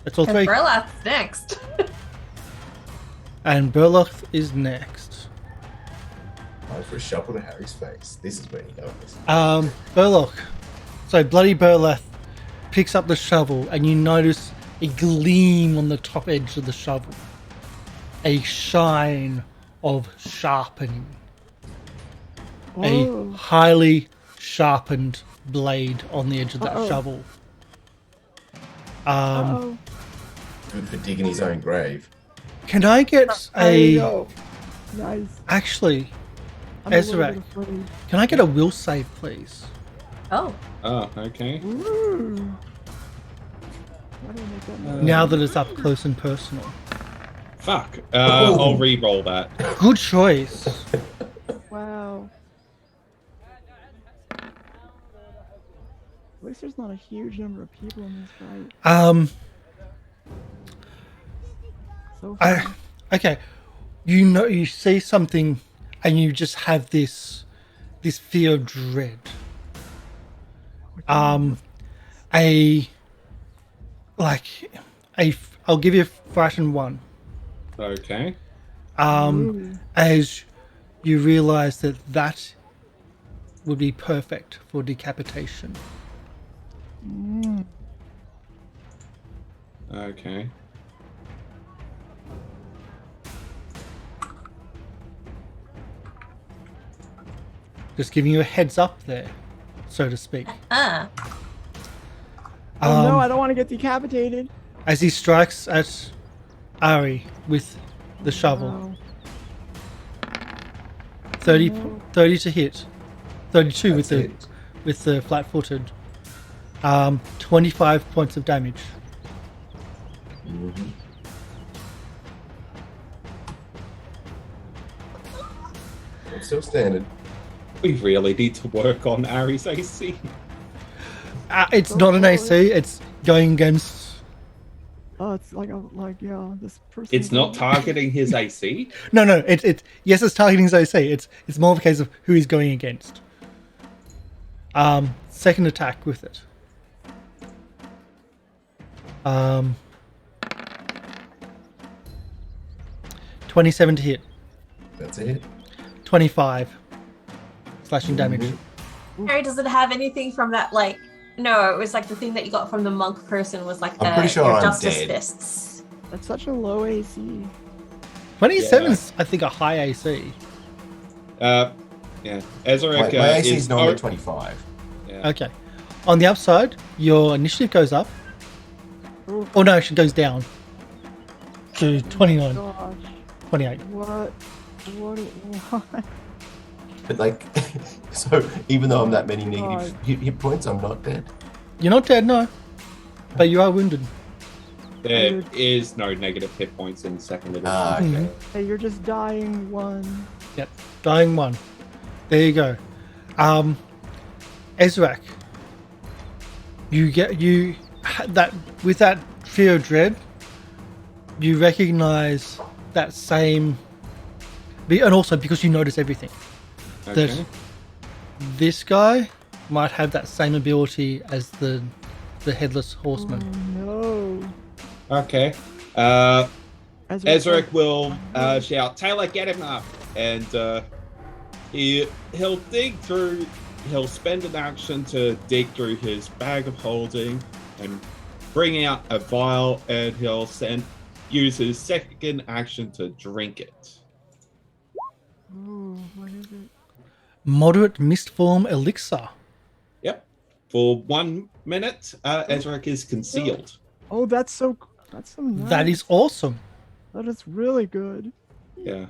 That's all And 3. Burlath's next. And Burlock is next. Time for a shovel to Harry's face. This is where he goes. Burlock. So Bloody Burlath picks up the shovel, and you notice a gleam on the top edge of the shovel. A shine of sharpening. A Whoa. highly sharpened blade on the edge of that Uh-oh. shovel. Uh-oh. Good for digging his own grave. Can I get There you a... go. Nice. Actually, I'm a little Ezarek, bit afraid. can I get a will save, please? Oh. Oh, okay. Ooh. Why do I make that noise? Now that it's up close and personal. Fuck. I'll re-roll that. Good choice. Wow. At least there's not a huge number of people in this fight. So far. Okay. You see something, and you just have this fear of dread. I'll give you a frightened 1. Okay. As you realize that would be perfect for decapitation. Okay. Just giving you a heads up there, so to speak. Oh no, I don't want to get decapitated. As he strikes at Arry with the shovel. Wow. 30 to hit. 32 That's it. with the flat-footed. 25 points of damage. Mhm. I'm still standing. We really need to work on Arry's AC. It's not an AC. It's going against. Oh, it's this person. It's not targeting his AC. No. Yes, it's targeting his AC. It's more of a case of who he's going against. Second attack with it. 27 to hit. That's a hit. 25 slashing damage. Harry, does it have anything from that, like... No, it was like the thing that you got from the monk person was like I'm pretty sure your I'm justice dead. fists. That's such a low AC. 27's, I think, a high AC. Yeah. Ezarek My AC is is normally 25. Yeah. Okay. On the upside, your initiative goes up. Oh no, it goes down to 29, Gosh, 28. what? But like, so even though I'm that many negative hit points, I'm not dead. You're not dead, no, but you are wounded. There is no negative hit points in second edition. Okay. Hey, you're just dying 1. Yep, dying 1. There you go. Ezarek, that with that fear of dread, you recognize that same, and also because you notice everything. Okay. That this guy might have that same ability as the headless horseman. No. Okay. Ezarek will shout, "Tayla, get him up!" And he'll dig through. He'll spend an action to dig through his bag of holding and bring out a vial, and he'll use his second action to drink it. Ooh, what is it? Moderate mist form elixir. Yep. For 1 minute, Ezarek is concealed. Oh, that's so nice. That is awesome. That is really good. Yeah.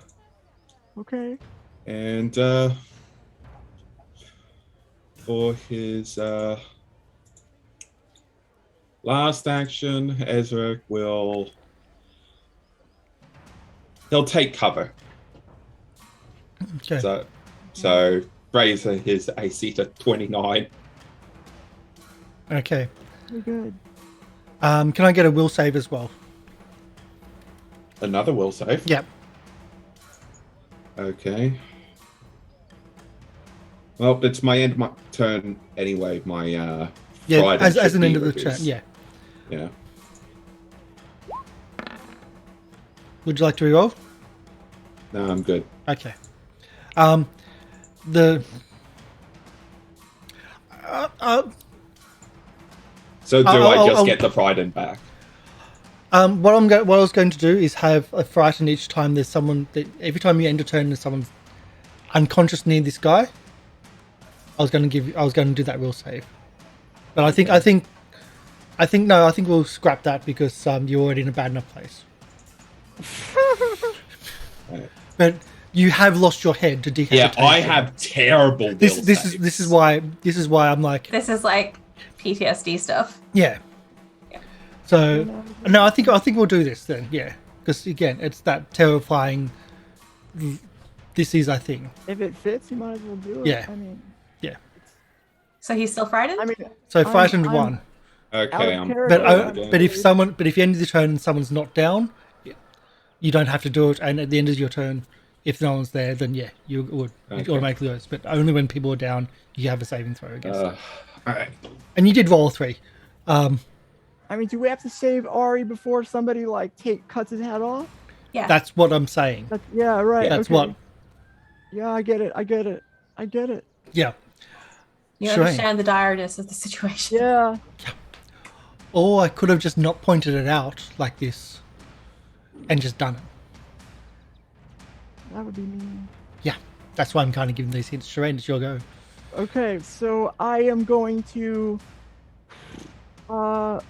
Okay. And for his last action, Ezarek he'll take cover. Okay. So raise his AC to 29. Okay. Very good. Can I get a will save as well? Another will save. Yep. Okay. Well, it's my end of my turn anyway. My Yeah, Friday as should an be end of the reduced. turn. Yeah. Yeah. Would you like to reroll? No, I'm good. Okay. So do I just I'll- get the Friday back? What I was going to do is have a frighten each time there's someone. Every time you end a turn, there's someone unconscious near this guy. I was going to do that real save, but I think we'll scrap that because you're already in a bad enough place. Right. But you have lost your head to decapitation. Yeah, I have terrible will This saves. is why I'm like, This is like PTSD stuff. yeah. Yeah. So no, I think we'll do this then. Yeah. because again, it's that terrifying. This is a thing. If it fits, you might as well do it. Yeah. I mean, So he's still frightened? I mean, So I'm- frightened I'm one. out Okay, of I'm. character. But if you end the turn and someone's not down, you don't have to do it. And at the end of your turn, if no one's there, then yeah, you would it Okay. automatically goes. But only when people are down, you have a saving throw, I guess. All right. And you did roll a 3. I mean, do we have to save Arry before somebody like cuts his head off? Yeah. That's what I'm saying. Yeah, right. That's okay. what. Yeah, I get it. Yeah. You Sherain. understand the direness of the situation. Yeah. Or I could have just not pointed it out like this, and just done it. That would be mean. Yeah. That's why I'm kind of giving these hints. Sherain, it's your go. Okay, so I am going to. So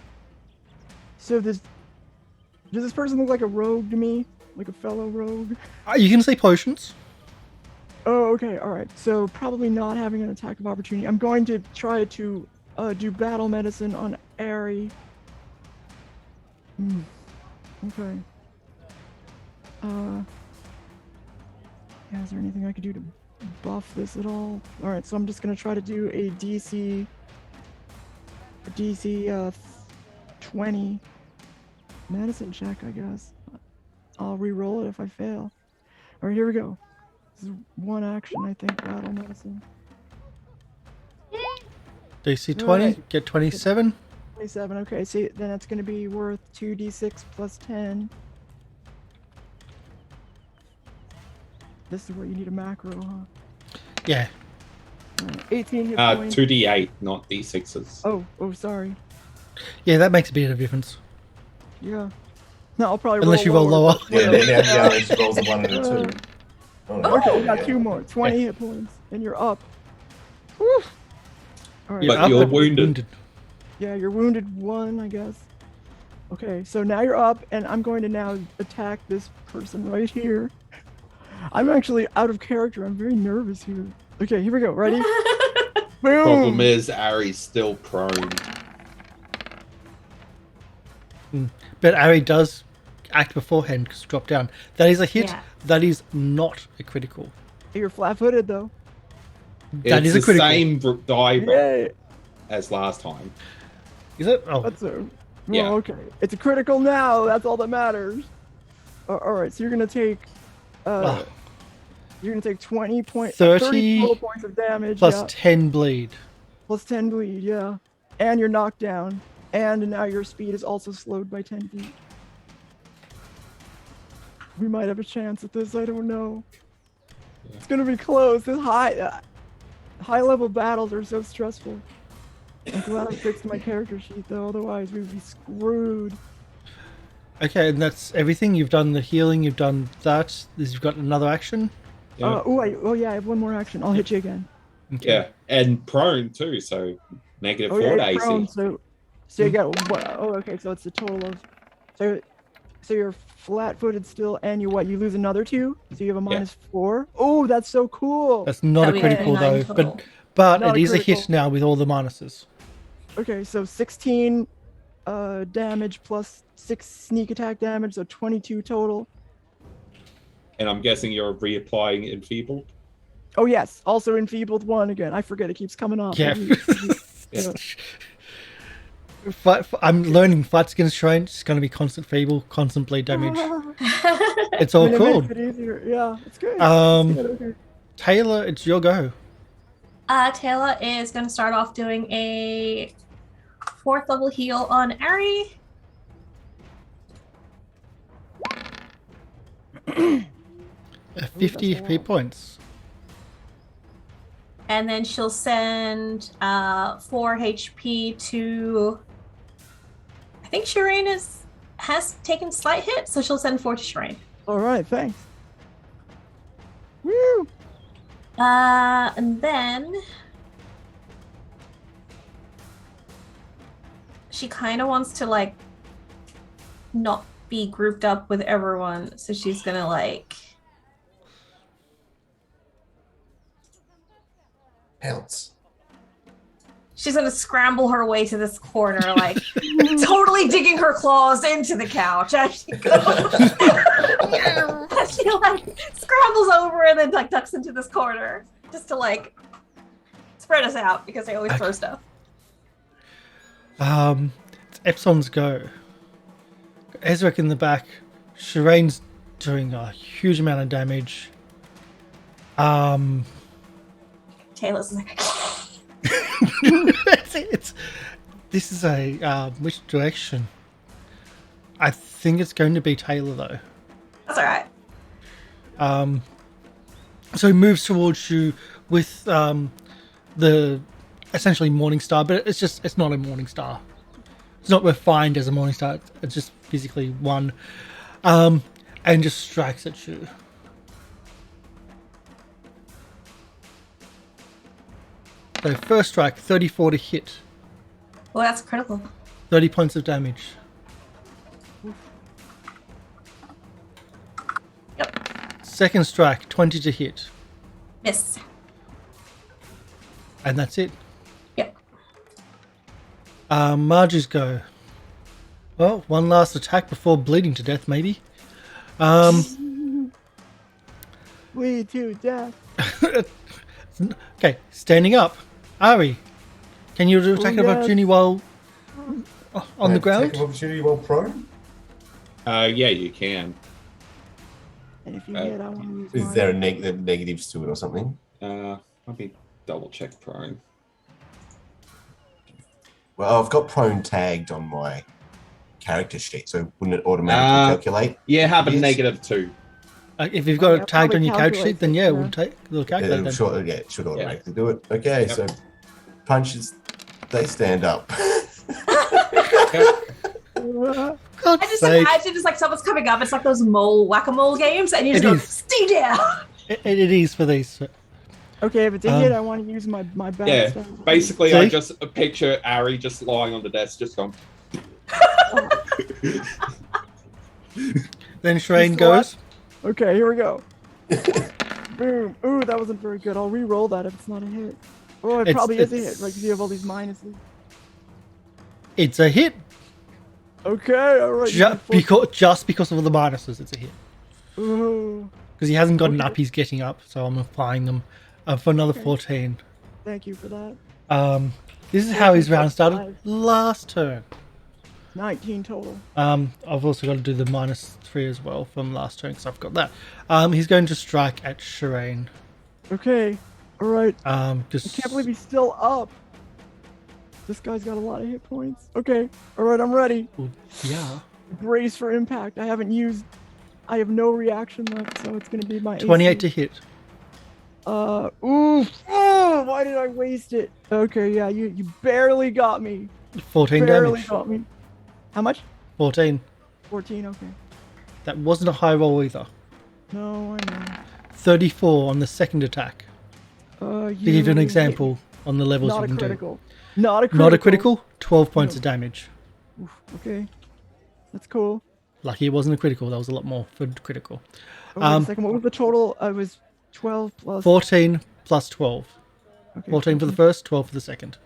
does this person look like a rogue to me? Like a fellow rogue? You can say potions. Oh, okay, alright. So probably not having an attack of opportunity. I'm going to try to do battle medicine on Arry. Okay. Yeah, is there anything I could do to buff this at all? Alright, so I'm just gonna try to do a DC 20 medicine check, I guess. I'll re-roll it if I fail. Alright, here we go. This is one action, I think, battle medicine. DC 20, Right. get 27. 27, okay, so then that's gonna be worth 2d6 plus 10. This is where you need a macro, huh? Yeah. 18 hit points. 2d8, not d6s. Oh, sorry. Yeah, that makes a bit of a difference. Yeah. No, I'll probably Unless you roll lower. Yeah, now she rolls a 1 and a 2. Oh, no. Okay, we got 2 more. 20 hit points, and you're up. Whew. All right. You're But up you're and wounded. Yeah, you're wounded 1, I guess. Okay, so now you're up, and I'm going to now attack this person right here. I'm actually out of character. I'm very nervous here. Okay, here we go. Ready? Boom! Problem is, Arry's still prone. But Arry does act beforehand because drop down. That is a hit. Yeah. That is not a critical. You're flat-footed though. That It's is a the critical. same die roll Yay! as last time. Is it? Oh, That's a. Yeah. Well, okay. It's a critical now. That's all that matters. All right. So you're gonna take. Ah. You're gonna take 30 30 total points of damage. plus yeah. 10 bleed. Plus 10 bleed. Yeah. And you're knocked down. And now your speed is also slowed by 10 feet. We might have a chance at this. I don't know. It's gonna be close. This high level battles are so stressful. I'm glad I fixed my character sheet though. Otherwise we'd be screwed. Okay, and that's everything. You've done the healing. You've done that. You've got another action. Yeah. Oh yeah, I have one more action. I'll hit you again. Okay. Yeah, and prone too, so negative 4 to yeah, AC. prone, so you got what? Oh, okay. So it's a total of so you're flat-footed still, and you lose another 2, so you have a -4. Oh, that's so cool. That's not So a we had critical 9 though. total. But Not it a is a hit critical. now with all the minuses. Okay, so 16 damage plus 6 sneak attack damage, so 22 total. And I'm guessing you're reapplying enfeebled. Oh yes, also enfeebled 1 again. I forget, it keeps coming up. Yeah. Yeah. I'm learning fights against Sherain. It's going to be constant feeble, constant bleed damage. It's I all mean, it cool. makes it easier. Yeah, it's good. Um, It's good, okay. Tayla, it's your go. Tayla is going to start off doing a 4th level heal on Arry. Uh, 50 HP points. And then she'll send 4 HP to. I think Sherain has taken slight hit, so she'll send 4 to Sherain. All right, thanks. Woo! And then she kind of wants to like not be grouped up with everyone, so she's gonna like Pounce. she's gonna scramble her way to this corner, like totally digging her claws into the couch as she goes. As she like scrambles over and then like ducks into this corner just to like spread us out because they always throw stuff. It's Epson's go. Ezarek in the back. Sherain's doing a huge amount of damage. Tayla's like, this is a which direction? I think it's going to be Tayla though. that's all right. So he moves towards you with the essentially Morning Star, but it's not a Morning Star. It's not refined as a Morning Star. It's just physically one, and just strikes at you. So first strike, 34 to hit. Well, that's critical. 30 points of damage. Yep. Second strike, 20 to hit. Miss. And that's it. Yep. Marge's go. Well, one last attack before bleeding to death, maybe. Bleed to death. Okay, standing up. Arry, can you do attack of yes. opportunity while on the ground? Take opportunity while prone? Yeah, you can. And if you hit, I want to use Is mine. there a negatives to it or something? Let me double check prone. Well, I've got prone tagged on my character sheet, so wouldn't it automatically calculate? Yeah, have a Yes. -2. If you've got Yeah, it tagged on probably your character sheet, calculates then it, yeah, yeah. it'll calculate then. It should automatically do it. Okay, Yep. so punches, they stand up. God's I just sake. imagine it's like someone's coming up. It's like those whack-a-mole games, and you just It go, is. stay down. It is for these. Okay, if it's a hit, I want to use my bad Yeah, stuff. basically, I See? just picture Arry just lying on the desk, just going. Then Sherain Just goes. Okay, here we go. Boom. Ooh, that wasn't very good. I'll re-roll that if it's not a hit. Oh, it It's- probably is a it's- hit, right? Because you have all these minuses. It's a hit. Okay, all right. Just because of the minuses, it's a hit. Ooh, Because he hasn't gotten Okay. up, he's getting up, so I'm applying them for another 14. thank you for that. This is how his round 5. started last turn. 19 total. I've also got to do the -3 as well from last turn because I've got that. He's going to strike at Sherain. Okay, all right. I Just can't believe he's still up. This guy's got a lot of hit points. Okay, all right, I'm ready. yeah. Brace for impact. I have no reaction left, so it's gonna be my 28 to AC. hit. Oof. Oh, why did I waste it? Okay, yeah, you barely got me. 14 Barely damage. got me. How much? 14. 14, okay. That wasn't a high roll either. No, I know. 34 on the second attack. To give you an example on the levels Not you a can critical. do. Not a critical. Not a critical, 12 points No. of damage. Oof, okay. That's cool. Lucky it wasn't a critical, that was a lot more for critical. Oh, wait a second. What was the total? I was 12 plus. 14 plus 12. Okay, 14 for the first, 12 for the second.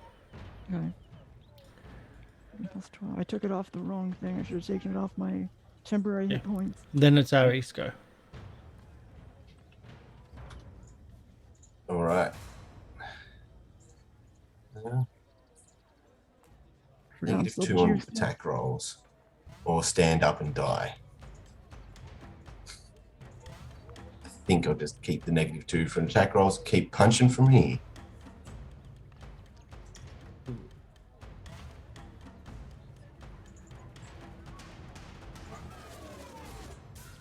Okay. Plus 12. I took it off the wrong thing. I should have taken it off my temporary hit points. Then it's Arry's go. All right. Forgot I'm Negative still 2 on juiced. attack rolls, or stand up and die. I think I'll just keep the -2 for attack rolls. Keep punching from here.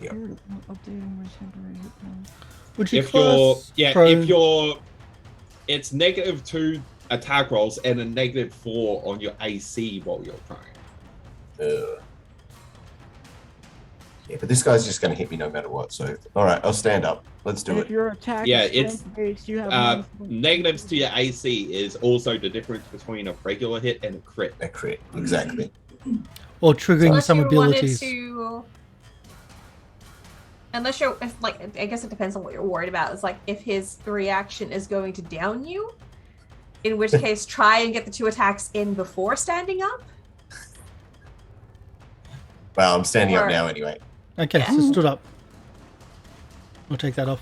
Yep. Scared of not updating my temporary hit points. Would you If you're, class yeah, prone- if you're, it's -2 attack rolls and a -4 on your AC while you're prone. Yeah, but this guy's just going to hit me no matter what. So, all right, I'll stand up. Let's do And it. if your attack Yeah, is it's, strength-based, you have negatives to your AC is also the difference between a regular hit and a crit. A crit, exactly. or triggering Unless some you abilities. wanted to, unless you're, if, like, I guess it depends on what you're worried about. It's like if his reaction is going to down you, In which case, try and get the 2 attacks in before standing up. Well, I'm standing up Or- now anyway. Okay, Yeah. so stood up. We'll take that off.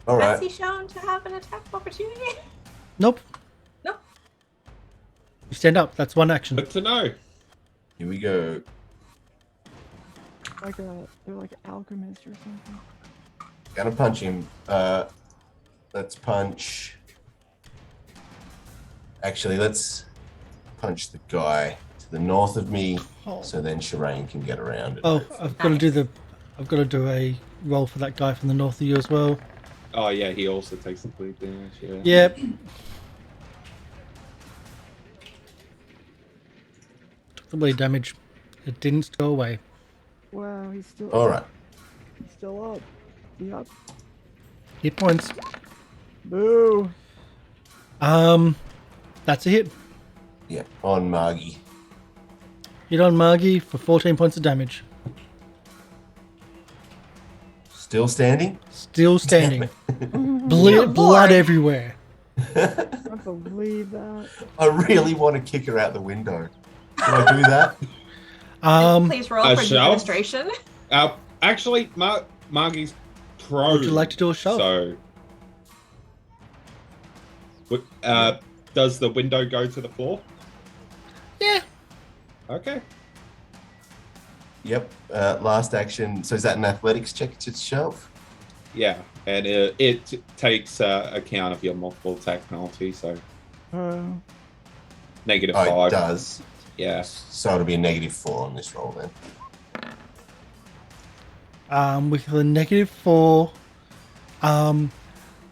All Has right. he shown to have an attack opportunity? Nope. Nope. You stand up. That's one action. Good to know. Here we go. They're like an alchemist or something. Gonna punch him. Let's punch. Actually, let's punch the guy to the north of me, so then Sherain can get around. Oh, I've got to do a roll for that guy from the north of you as well. Oh yeah, he also takes the bleed damage. Yeah. Yep. Took the bleed damage. It didn't go away. Wow, he's still. All right. He's still up. He up. Hit points. Boo. That's a hit. Yep. On Margie. Hit on Margie for 14 points of damage. Still standing. Still standing. Good Blood lord. everywhere. I can't believe that. I really want to kick her out the window. Can I do that? Please roll A for shove? administration. Actually, Margie's prone. Would you like to do a shove? So, does the window go to the floor? Yeah. Okay. Yep. Last action. So is that an athletics check to shove? Yeah, and it takes account of your multiple attack penalty, so negative Oh, 5. it does. Yeah. So it'll be a -4 on this roll then. With a -4,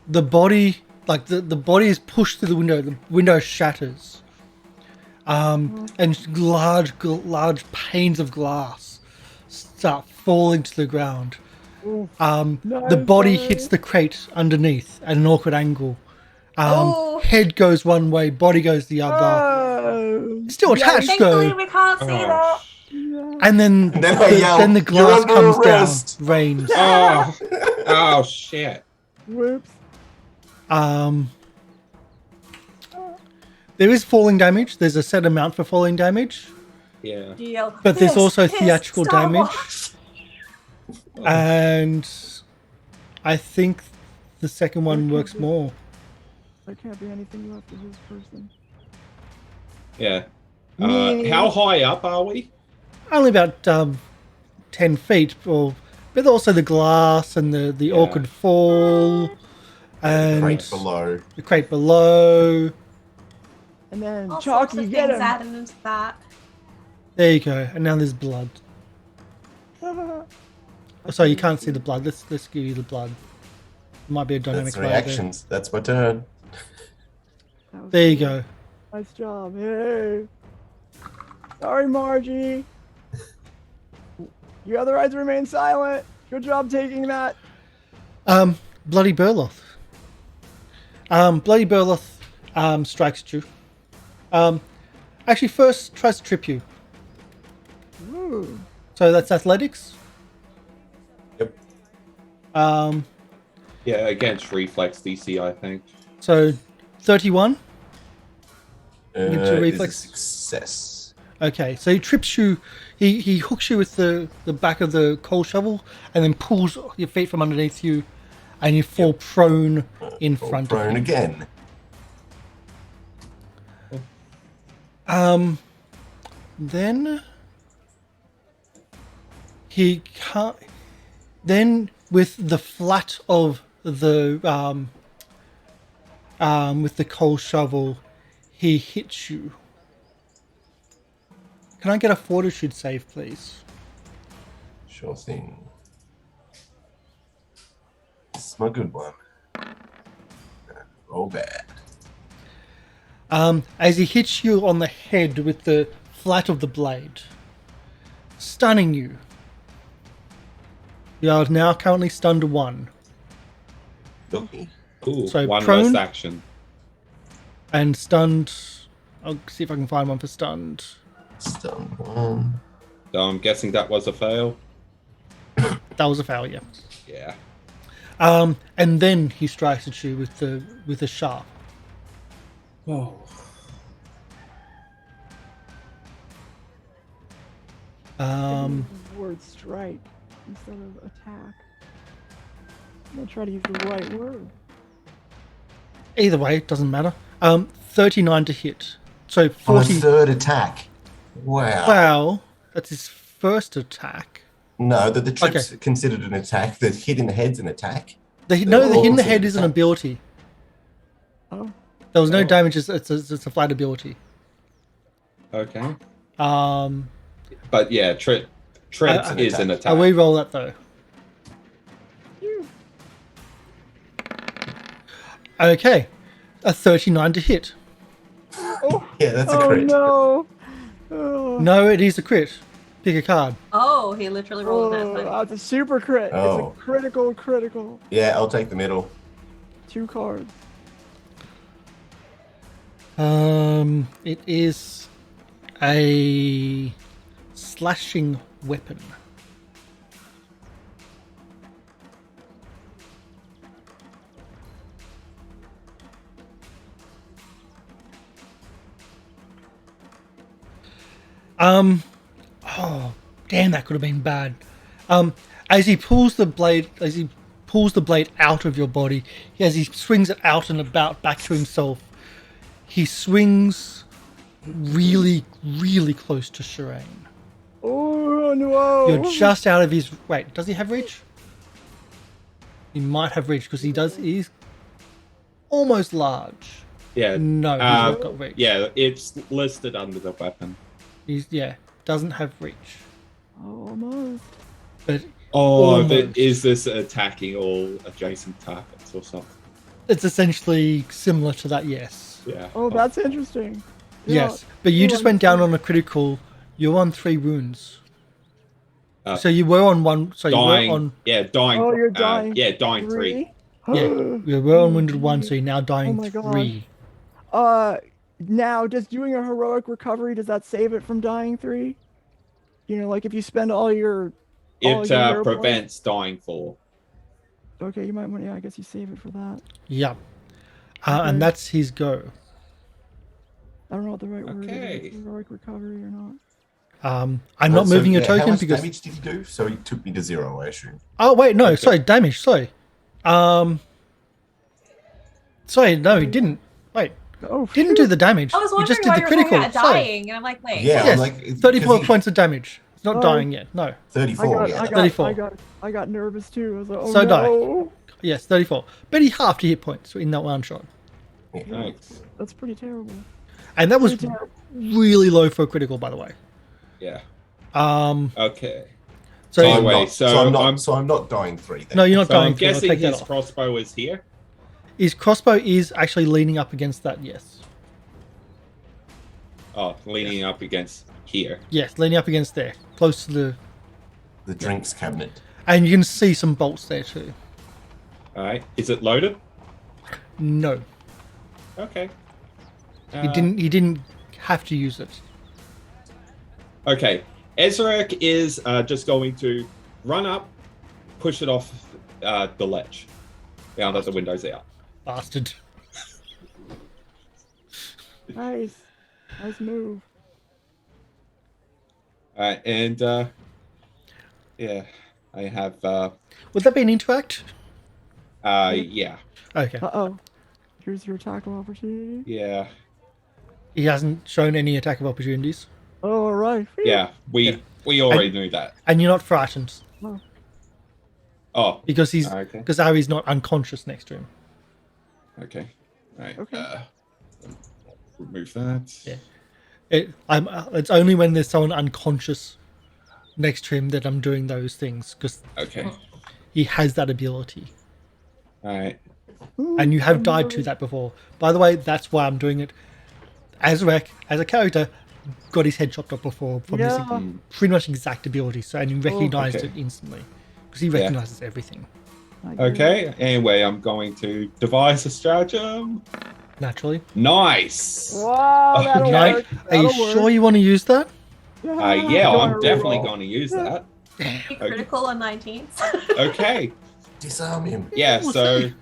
the body, like the body is pushed through the window. The window shatters, and large panes of glass start falling to the ground. The body hits the crate underneath at an awkward angle. Head goes one way, body goes the other. Still attached Thankfully, though, we can't see that. and then then I yell, then the glass "You're under comes arrest!" down, rains. Oh shit. Whoops. There is falling damage. There's a set amount for falling damage, Yeah. Yell, but there's "Piss, also piss, theatrical Star damage, Wars." and I think the second one works more. There can't be anything left of this person. Yeah. How high up are we? Only about 10 feet, but also the glass and the awkward fall, and Right below. the crate below. And then All sorts Chalky, of get things him. added into that. There you go. And now there's blood. So you can't see the blood. Let's give you the blood. Might be a dynamic That's layer there. reactions. That's my turn. That was There you cool. go. Nice job. Hey. Sorry, Margie. You otherwise remain silent. Good job taking that. Bloody Burloth. Bloody Burloth strikes at you. Actually, first tries to trip you. Ooh. So that's athletics. Yep. Yeah, against reflex DC, I think. So 31. Into Is a reflex. success. Okay, so he trips you. He hooks you with the back of the coal shovel and then pulls your feet from underneath you, and you fall prone in Fall front prone of him. again. Then he can't. Then with the flat of the with the coal shovel, he hits you. Can I get a fortitude save, please? Sure thing. This is my good one. Roll bad. As he hits you on the head with the flat of the blade, stunning you. You are now currently stunned to 1. Okay. Ooh, So one prone? less action. And stunned. I'll see if I can find one for stunned. Stun 1. So I'm guessing that was a fail. That was a failure. Yeah. And then he strikes at you with the sharp. Oh. The word strike instead of attack. I'm gonna try to use the right word. Either way, it doesn't matter. 39 to hit. So On a 40. third attack. Wow. Wow, that's his first attack. No, the trip's considered an attack. The hit in the head's an attack. The hit in the head is an ability. Oh. There was no damage. It's a flat ability. Okay. But yeah, trip is an attack. I'll re-roll that though. Okay, a 39 to hit. Oh. Yeah, that's a crit. Oh no! No, it is a crit. Pick a card. Oh, he literally rolled that. It's a super crit. Oh. It's a critical. Yeah, I'll take the middle. 2 cards. It is a slashing weapon. Oh, damn, that could have been bad. As he pulls the blade out of your body, as he swings it out and about back to himself, he swings really, really close to Sherain. Oh no! You're just out of his... Wait, does he have reach? He might have reach because he's almost large. Yeah. No, he's not got reach. Yeah, it's listed under the weapon. Doesn't have reach. Almost. But but is this attacking all adjacent targets or something? it's essentially similar to that, yes. Yeah. Oh, that's interesting. Yeah. Yes, but you just went down on a critical. You're on 3 wounds. So you were on 1. So dying, you were on. Yeah, dying. Oh, you're dying. Yeah, dying 3. Yeah, you were on wounded 1, so you're now dying Oh my 3. Now, does doing a heroic recovery, does that save it from dying 3? You know, like if you spend all your... It prevents dying 4. Okay, you might want to... Yeah, I guess you save it for that. Yeah. And that's his go. I don't know what the right word Okay. is. Heroic recovery or not. I'm not moving your How token much because... damage did he do? So he took me to 0, I assume. Oh, wait, no, sorry, damage, sorry. Sorry, no, he didn't. Wait, Oh, didn't do the damage. I was He wondering just did why the you were talking critical. about Sorry. dying, and I'm like, wait. Yeah, Yes, I'm like... 34 'cause points of damage. It's not Oh. dying yet, no. 34, yeah. 34. I got nervous too. I was like, oh So no. Yes, 34. But he halved your hit points in that one shot. Nice. That's pretty terrible. And that was Pretty terrible. really low for a critical, by the way. Yeah. Um, Okay. so Anyway, I'm not dying 3 then. no, you're not So dying. I'm for it. I'll guessing take that his off. crossbow is here. His crossbow is actually leaning up against that, yes. Oh, leaning up against here. Yes, leaning up against there, close to the... The drinks cabinet. And you can see some bolts there too. All right. Is it loaded? No, Okay. he didn't have to use it. Okay. Ezarek is just going to run up, push it off the ledge. Now that the window's out. Bastard. Nice. Nice move. All right, and yeah, I have Would that be an interact? yeah, Okay. Uh-oh. Here's your tackle opportunity. yeah, He hasn't shown any attack of opportunities. Oh, all right. yeah. We already knew that. And you're not frightened. Oh, Because okay. because Arry's not unconscious next to him. Okay. All right. Okay. Remove that. Yeah. It's only when there's someone unconscious next to him that I'm doing those things, because Okay. he has that ability. All right. And you have died to that before. By the way, that's why I'm doing it. Ezarek, as a character, got his head chopped off before from this pretty much exact ability, so and he recognized okay. it instantly. Because he recognizes everything. Okay. Anyway, I'm going to devise a stratagem. Naturally. Nice. Wow, that'll Right? work. Are you That'll sure work. you want to use that? Yeah, I'm definitely going to use that. Be critical on 19th. Okay. Disarm him. Yeah, we'll so see.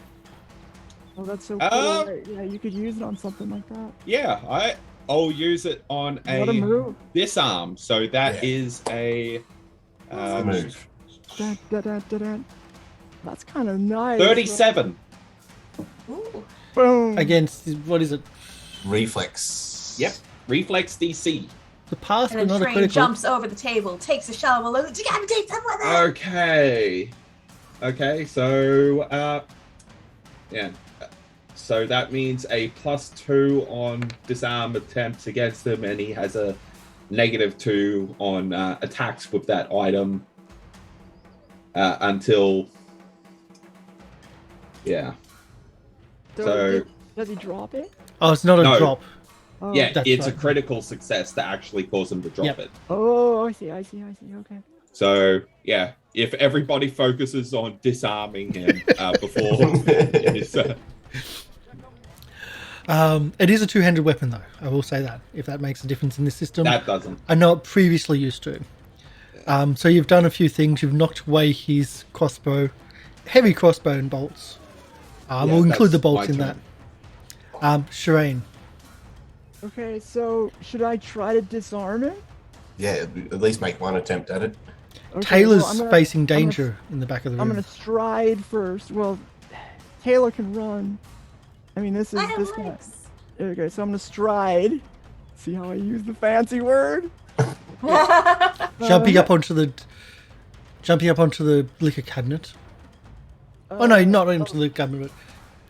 Oh, that's so cool. Right? Yeah, you could use it on something like that. yeah, I'll use it on What a move. disarm. So that Yeah. is a Move. Dun, dun, dun, dun, dun. That's kind of nice. 37. Ooh. Boom. Against, what is it? Reflex. Yep. Reflex DC. The pass, And but then not a Sherain critical. jumps over the table, takes a shell, and goes, decapitate someone there! Okay. Okay, so yeah. So that means a +2 on disarm attempts against him, and he has a -2 on attacks with that item until yeah. So does he drop it? Oh, it's not a No. drop. Oh. yeah, That's it's right. a critical success to actually cause him to drop Yep. it. Oh, I see. Okay. So yeah, if everybody focuses on disarming him before his, It is a two-handed weapon, though. I will say that, if that makes a difference in this system. that doesn't. I know it previously used to. So you've done a few things. You've knocked away his crossbow, heavy crossbow and bolts. We'll include the that's bolts my in turn. that. Sherain. Okay, so should I try to disarm him? Yeah, at least make one attempt at it. Okay, Taylor's well, I'm gonna- facing I'm gonna- danger in the back of the I'm room. gonna stride first. Well, Taylor can run. I mean, this is I have this guy. legs. Okay, so I'm gonna stride. See how I use the fancy word? Jumping up onto the liquor cabinet. Oh no, not into the cabinet,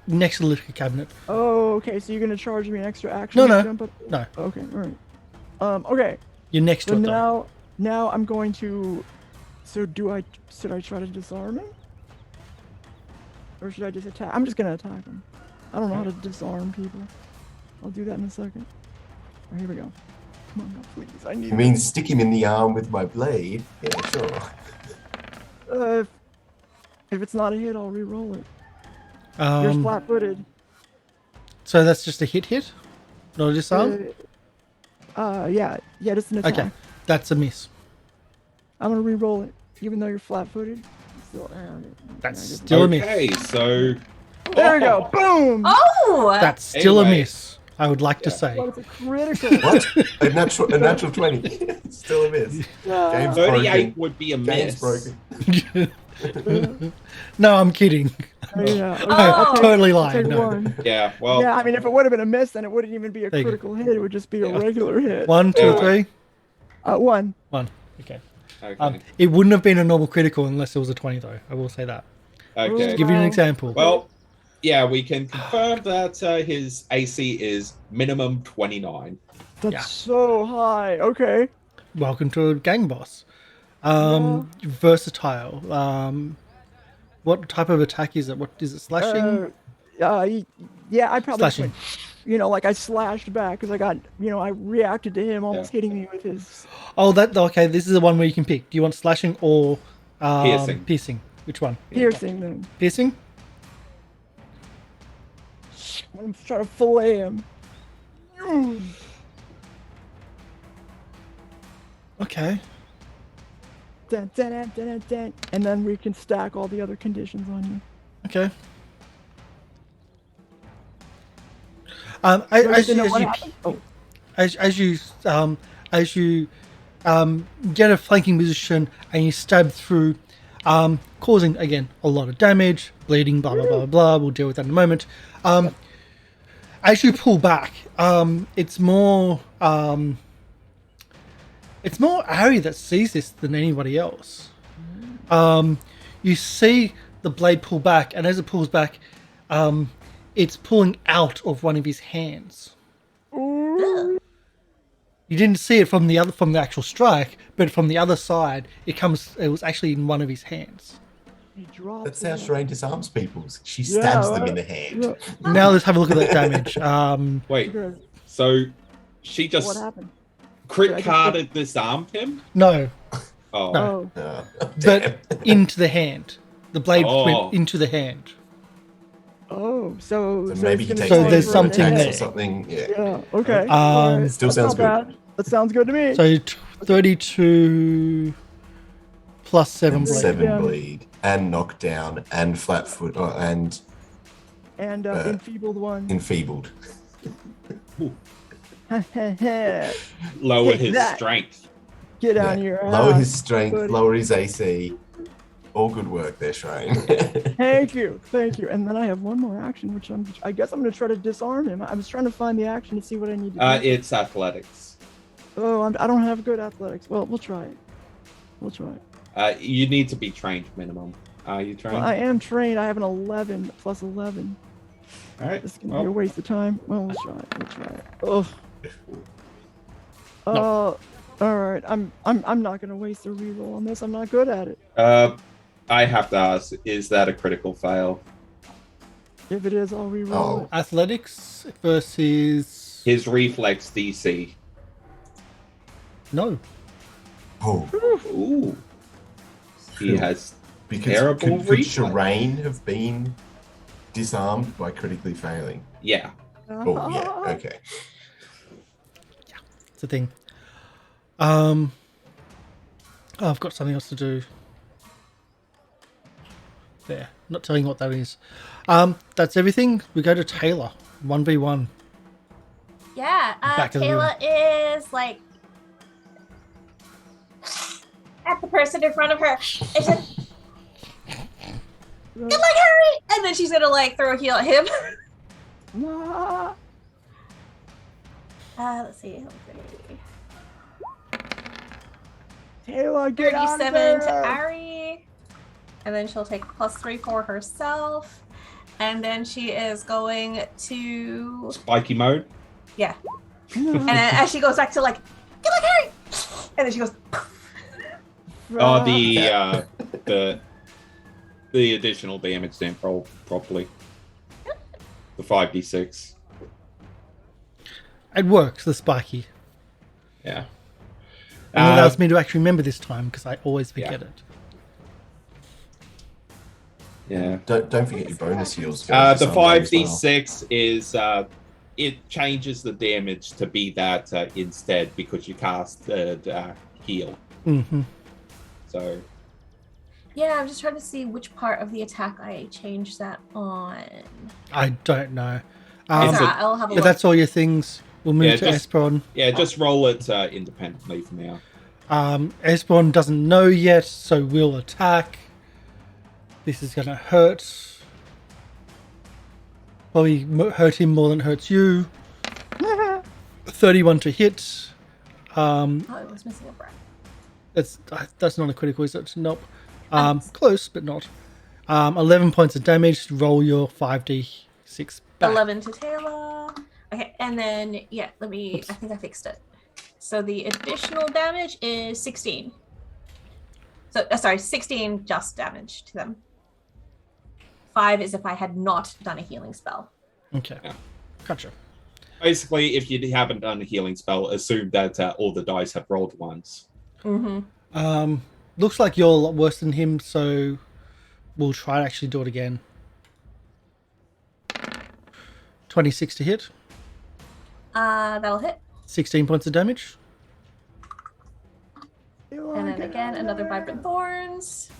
but next to the liquor cabinet. Oh, okay. So you're gonna charge me an extra action? No, to no. jump up? No, Okay, all right. Okay. you're next to So it though. now I'm going to. So should I try to disarm him? Or should I just attack? I'm just gonna attack him. I don't know how to disarm people. I'll do that in a second. Oh, here we go. Come on, now, please. I need. You mean stick him in the arm with my blade? Yeah, sure. If it's not a hit, I'll re-roll it. You're flat-footed. So that's just a hit, not a disarm. Yeah, just an attack. Okay, that's a miss. I'm gonna re-roll it, even though you're flat-footed. Still, That's still a miss. Okay, so there we go. Boom. Oh! That's still a Anyway. miss. I would like to say. Well, it's a critical. What? A natural 20. Still a miss. Game's 38 broken. would be a Game's miss. broken. No, I'm kidding. Yeah. Okay, Oh. I'll take- Totally I'll lying. take No. one. Yeah, well, Yeah, I mean, if it would have been a miss, then it wouldn't even be a There you go. critical hit. It would just be a Yeah. regular hit. 1, 2, Yeah. 3. One. 1. Okay. okay. It wouldn't have been a normal critical unless it was a 20, though. I will say that. Okay. Give you an Wow. example. Well, yeah, we can confirm that his AC is minimum 29. That's Yeah. so high. Okay. Welcome to a gang boss. Versatile. What type of attack is it? What is it? Slashing? Yeah, I probably Slashing. went, like I slashed back because I got, I reacted to him almost hitting me with his. Oh, that okay. This is the one where you can pick. Do you want slashing or Piercing. Piercing. Which one? Piercing then. Piercing. I'm trying to fillet him. Okay. Dun, dun, dun, dun, dun, dun. And then we can stack all the other conditions on you. Okay. You As want to you, know as what you, happened? Oh, as you get a flanking position and you stab through, causing again a lot of damage, bleeding, blah blah blah blah. We'll deal with that in a moment. As you pull back, it's more Arry that sees this than anybody else. You see the blade pull back, and as it pulls back, it's pulling out of one of his hands. You didn't see it from the actual strike, but from the other side, it was actually in one of his hands. he dropped. That's how it. Sherain disarms people. She stabs them in the hand. Yeah. Now let's have a look at that damage. Wait, Okay. so she What just happened? crit carded disarmed him? No, Oh, No. Oh, but into the hand. The blade Oh. went into the hand. so maybe it's he gonna takes So stay there's for a something minute. there. or something. Yeah. Yeah. Okay. Um, Alright, Still that's sounds not bad. That sounds good to me. So 32 plus 7 blade. 7 Yeah. bleed. and knockdown and flat-foot and enfeebled one. enfeebled. Lower Take his that. strength. Get on your ass. Lower his strength, buddy. lower his AC. All good work there, Sherain. Thank you. And then I have one more action, which I guess I'm going to try to disarm him. I was trying to find the action to see what I need to do. It's athletics. Oh, I don't have good athletics. Well, we'll try it. You need to be trained minimum. Are you trained? Well, I am trained. I have an 11 plus 11. All right. This is going to be a waste of time. Well, we'll try it. Oh. All right. I'm not going to waste a reroll on this. I'm not good at it. I have to ask, is that a critical fail? If it is, I'll reroll it. Athletics versus... His reflex DC. No. Oh, Ooh. He has because terrible could reflex. Sherain have been disarmed by critically failing? Yeah. Oh, yeah, okay. It's a thing. Oh, I've got something else to do. There. Not telling you what that is. That's everything. We go to Tayla. 1v1. Yeah, Back of the room. Tayla is like at the person in front of her. It's just, good luck, Harry! And then she's gonna like throw a heal at him. Ah. Let's see. Taylor, get out of 37 there. to Arry. And then she'll take +3 for herself. And then she is going to... Spiky mode. Yeah. And then as she goes back to like, get like Harry! And then she goes... Oh, the additional damage then properly. The 5d6. It works, the spiky. Yeah. And it allows me to actually remember this time because I always forget it. Yeah. Don't forget your bonus heals. The 5d6 is it changes the damage to be that instead because you cast the heal. Mm-hmm. So Yeah, I'm just trying to see which part of the attack I changed that on. I don't know. That's all right, I'll have a But look. that's all your things. We'll move to Esperon. Yeah, just roll it independently for now. Esperon doesn't know yet, so we'll attack. This is going to hurt. Probably hurt him more than it hurts you. 31 to hit. Oh, it was missing a breath. That's not a critical, is it? Nope. Close, but not. 11 points of damage. Roll your 5d6 back. 11 to Tayla. Okay, and then, yeah, I think I fixed it. So the additional damage is 16. So, sorry, 16 just damage to them. 5 is if I had not done a healing spell. Okay. Yeah. Gotcha. Basically, if you haven't done a healing spell, assume that all the dice have rolled once. Mm-hmm. Looks like you're a lot worse than him, so we'll try to actually do it again. 26 to hit. That'll hit. 16 points of damage. And then again, another Vibrant Thorns.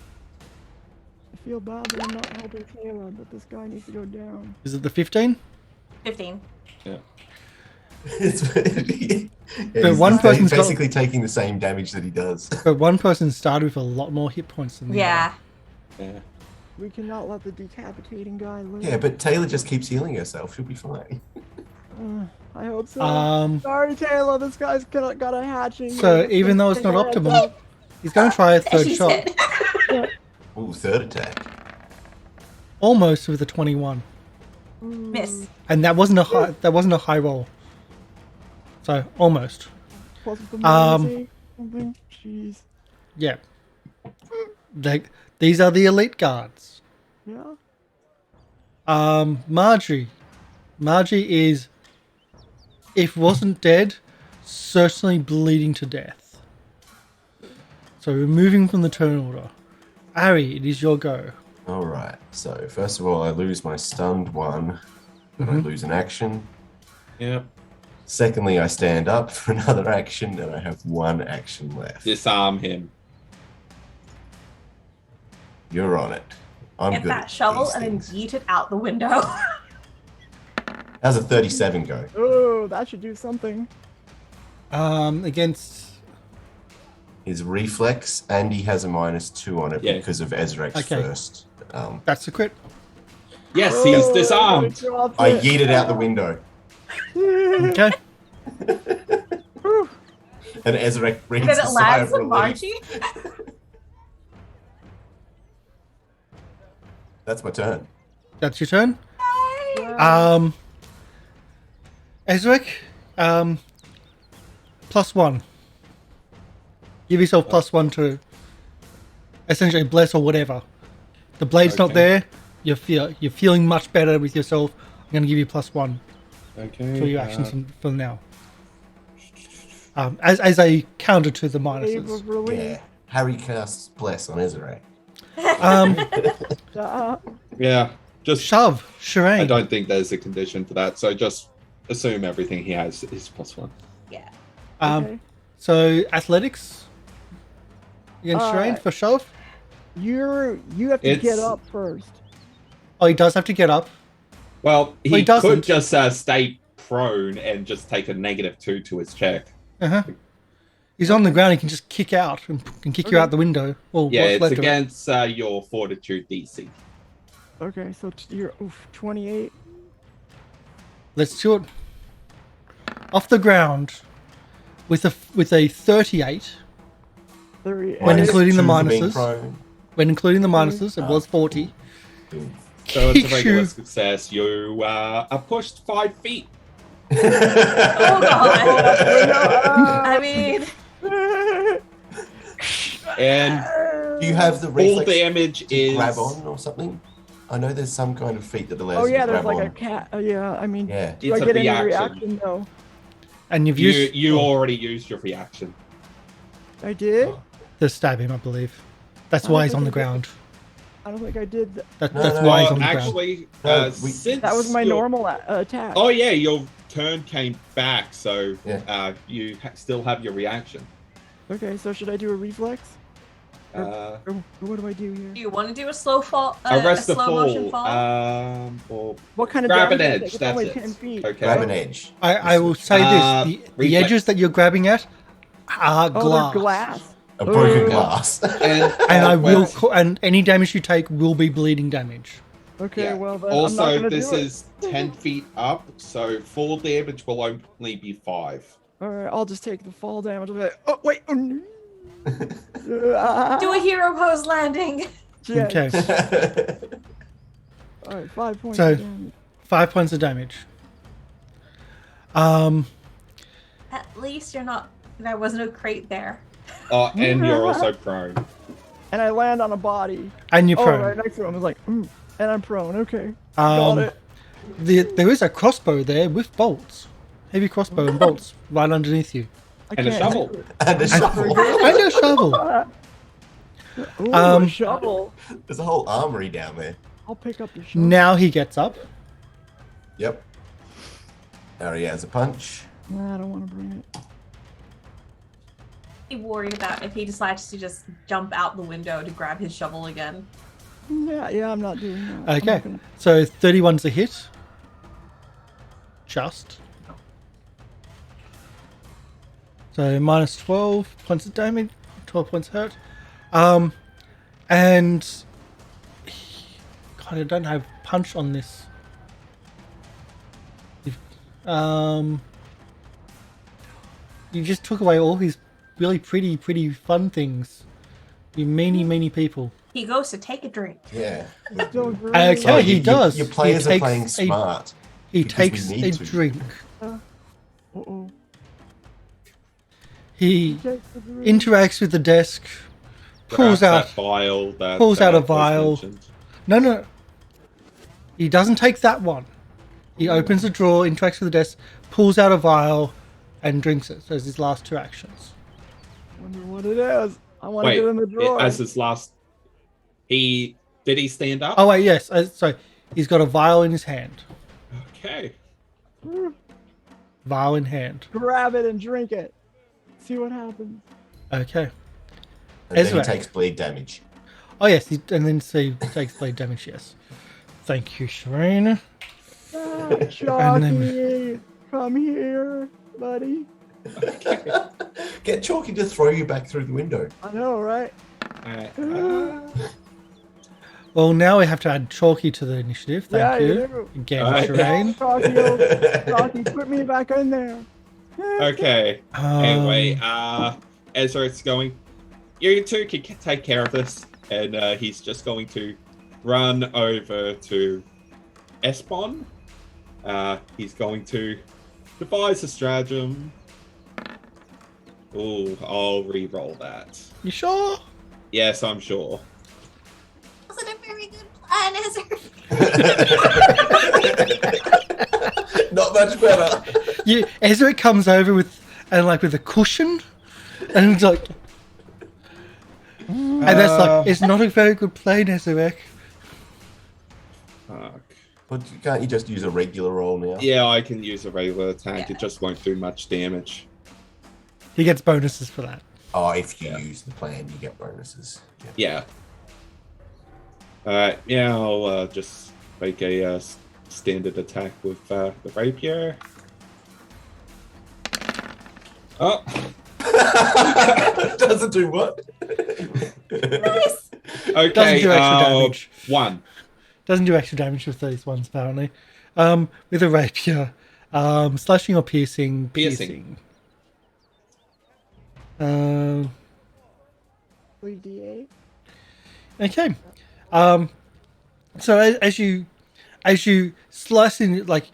I feel bad that I'm not helping Taylor, but this guy needs to go down. Is it the 15? 15. Yeah. But one person's basically taking the same damage that he does. But one person started with a lot more hit points than the Yeah. Yeah. We cannot let the decapitating guy live. Yeah, but Taylor just keeps healing herself. She'll be fine. I hope so. other. Sorry, Taylor. This guy's got a hatching. So even though it's not optimal, he's going to try a third She's shot. hit. Ooh, third attack. Almost with a 21. Miss. And that wasn't a high roll. So almost. Plus with the minus 8, something. Jeez. Yeah. These are the elite guards. Yeah. Margie. Margie is, if wasn't dead, certainly bleeding to death. So we're moving from the turn order. Arry, it is your go. Alright, so first of all, I lose my stunned one, and I lose an action. Yeah. Secondly, I stand up for another action, and I have one action left. Disarm him. You're on it. I'm Get good that at shovel these and then things. yeet it out the window. How's a 37 go? Oh, that should do something. Against. His reflex, and he has a -2 on it Yeah. because of Ezarek's Okay. first. That's a crit. Yes, Oh, he's disarmed. dropped I it. yeeted out the window, Okay. and Ezarek breathes Did a it sigh land of some relief. Margie? That's my turn. That's your turn. Yeah. Ezarek, +1. Give yourself +1 to essentially bless or whatever. The blade's not Okay. there. You're feeling much better with yourself. I'm going to give you +1 Okay. for your actions from now. As a counter to the Wave minuses. of relief. Yeah. Harry casts bless on Ezarek. Yeah, just Shove, Sherain. I don't think there's a condition for that, so just assume everything he has is +1. Yeah. Okay. So athletics against Uh, Sherain for shove. You have to It's- get up first. Oh, he does have to get up. Well, he he doesn't. could just stay prone and just take a -2 to his check. He's on the ground. He can just kick out and can kick you out the window. Well, Yeah, what's it's left of it. against your fortitude DC. Okay, so you're 28. Let's do it. Off the ground with a 38. 30. When including the -2 for being minuses. prone. When including the minuses, it was 40. So it's a Kicks regular you. success. You are pushed 5 feet. Oh god. I mean, And Do you have the full reflex damage to is grab on or something? I know there's some kind of feat that allows Oh you yeah, to there's grab like on. a cat. Yeah, I mean, Yeah. do It's I a get any reaction. reaction though? And you've used you already used your reaction. I did. to stab him, I believe. That's I why don't he's on the think I did. ground. I don't think I did. That's No, why he's Well, on the ground. actually, No, since That was my your- normal attack. Oh yeah, your turn came back, so Yeah. you still have your reaction. Okay, so should I do a reflex? Uh, Or what do I do here? do you want to do a slow fall? arrest a the slow motion fall. fall? Or What kind of grab an damage? edge. It's That's only it. 10 feet. Okay. Grab an edge. I will say this: the reflex. edges that you're grabbing at are Oh, glass, they're glass. A broken Oh. glass. And, and I will, well, and any damage you take will be bleeding damage. Okay, yeah. well then I'm not Also, gonna this do it. is 10 feet up, so full damage will only be 5. All right, I'll just take the fall damage. I'll be like, oh wait. Oh, no. Do a hero pose landing. Yeah. Okay, All right, 5 points. So- of damage. 5 points of damage. At least you're not. There was no crate there. Oh, and you're also prone. And I land on a body. And you're Oh, prone. right next to him. I was like, and I'm prone. Okay, got it. There is a crossbow there with bolts, heavy crossbow and bolts right underneath you, I And a can't shovel. do it. And a shovel. and a shovel. Ooh, Um, a shovel. There's a whole armory down there. I'll pick up the shovel. Now he gets up. Yep. Harry has a punch. Nah, I don't want to bring it. Be worried about if he decides to just jump out the window to grab his shovel again. Yeah, I'm not doing that. I'm Okay, not gonna- so 31's a hit. Just. So minus 12 points of damage, 12 points hurt. And God, I don't have punch on this. You just took away all his really pretty fun things. You meanie people. He goes to take a drink. Yeah. Don't bring Okay, it. Sorry, he does. Your players He are playing takes a- smart. He Because we takes need a to. drink. Uh-oh. He Take the drink. interacts with the desk, pulls Grabs out. that vial. That, pulls out a was vial. mentioned. No. He doesn't take that one. He opens the drawer, interacts with the desk, pulls out a vial, and drinks it. So it's his last 2 actions. Wonder what it is. I want to Wait, get in the drawer. as his last. Did he stand up? Oh wait, yes. So he's got a vial in his hand. Okay. Vial in hand. Grab it and drink it. See what happens. Okay. And then he Ezra. takes bleed damage. Oh yes, and then see takes blade damage. Yes. Thank you, Sherain. Chalky, come here, buddy. Get Chalky to throw you back through the window. I know, right? Well, now we have to add Chalky to the initiative. Thank you. do. Again, Alright. Sherain. Chalky, put me back in there. Okay. Anyway, Ezarek's going. You two can take care of this, and he's just going to run over to Espon. He's going to devise a stratagem. Oh, I'll re-roll that. You sure? Yes, I'm sure. Wasn't a very good plan, Ezarek. Not much better. Ezra comes over with a cushion, and it's like, and that's like, it's not a very good plane, Ezra. Fuck. But can't you just use a regular roll now? Yeah, I can use a regular attack. Yeah. It just won't do much damage. He gets bonuses for that. Oh, if you use the plan, you get bonuses. Yeah. Alright, yeah, I'll just make a standard attack with the rapier. Oh! Doesn't do what? Nice. Okay, Doesn't do extra damage. 1. Doesn't do extra damage with these ones, apparently. With a rapier. Slashing or piercing? Piercing. 3d8. Okay. So as you slice in, like,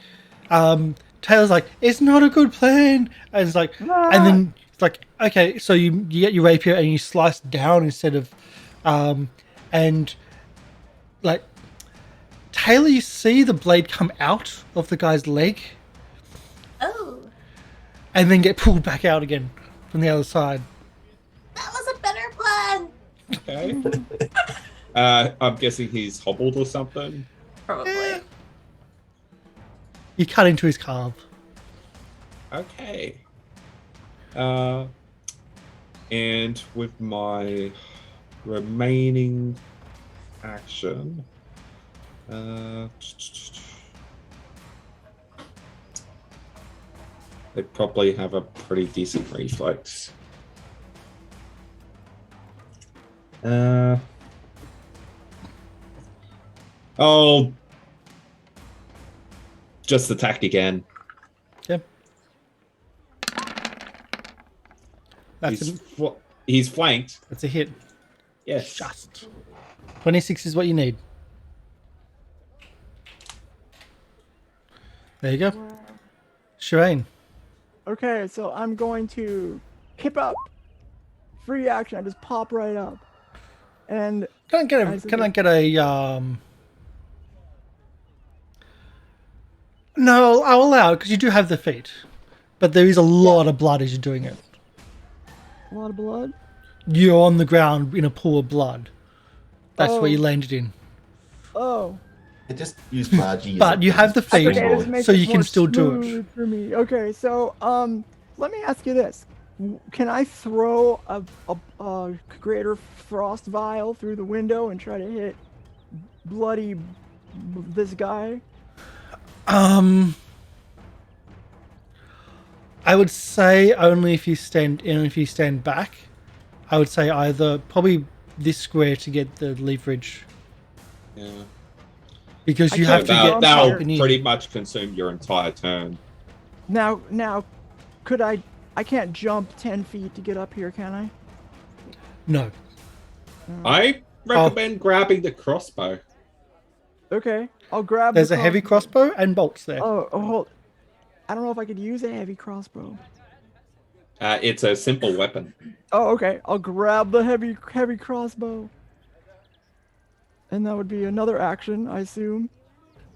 Taylor's like, it's not a good plan, and it's like, and then it's like, okay, so you get your rapier and you slice down instead of, and like, Taylor, you see the blade come out of the guy's leg, Oh, and then get pulled back out again from the other side. that was a better plan. Okay. I'm guessing he's hobbled or something. Probably. Yeah. You cut into his calf. Okay. And with my remaining action, they probably have a pretty decent reflex. Oh, just attack again. Yeah. That's He's flanked. that's a hit. Yes. Just 26 is what you need. There you go. Sherain. Okay, so I'm going to hip up. Free action. I just pop right up. And Can I get a No, I'll allow it because you do have the feet. But there is a lot of blood as you're doing it. a lot of blood. You're on the ground in a pool of blood. That's Oh. where you landed in. Oh. I just use Margie. as But a- you have the as a feet, Okay, springboard. this makes so it you can more still do it. smooth for me. Okay, so let me ask you this: can I throw a greater frost vial through the window and try to hit this guy? I would say only if you stand back. I would say either probably this square to get the leverage Yeah. because you I have to can't get jump That'll up and in. pretty much consume your entire turn. Now, could I can't jump 10 feet to get up here, can I? No. I recommend grabbing the crossbow. Okay, I'll grab. There's the a heavy crossbow and bolts there. Oh, hold. I don't know if I could use a heavy crossbow. It's a simple weapon. Oh, okay. I'll grab the heavy crossbow. And that would be another action, I assume.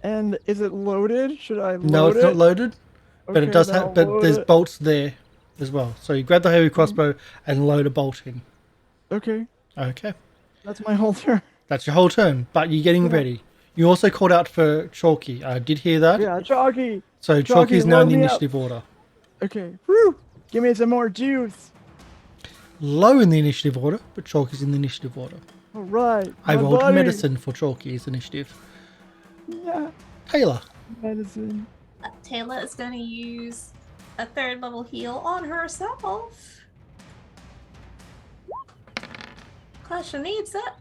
And is it loaded? Should I load it? No, it's not loaded, but it Okay, does then have. I'll But load there's it. bolts there as well. So you grab the heavy crossbow and load a bolt in. Okay, Okay, that's my whole turn. that's your whole turn. But you're getting ready. You also called out for Chalky. I did hear that. Yeah, Chalky. So Chalky, Chalky is now in the load me up. initiative order. Okay. Woo! Give me some more juice. Low in the initiative order, but Chalky's in the initiative order. All right. I my rolled buddy. medicine for Chalky's initiative. Yeah. Tayla. Medicine. Tayla is going to use a 3rd level heal on herself. Cause she needs it.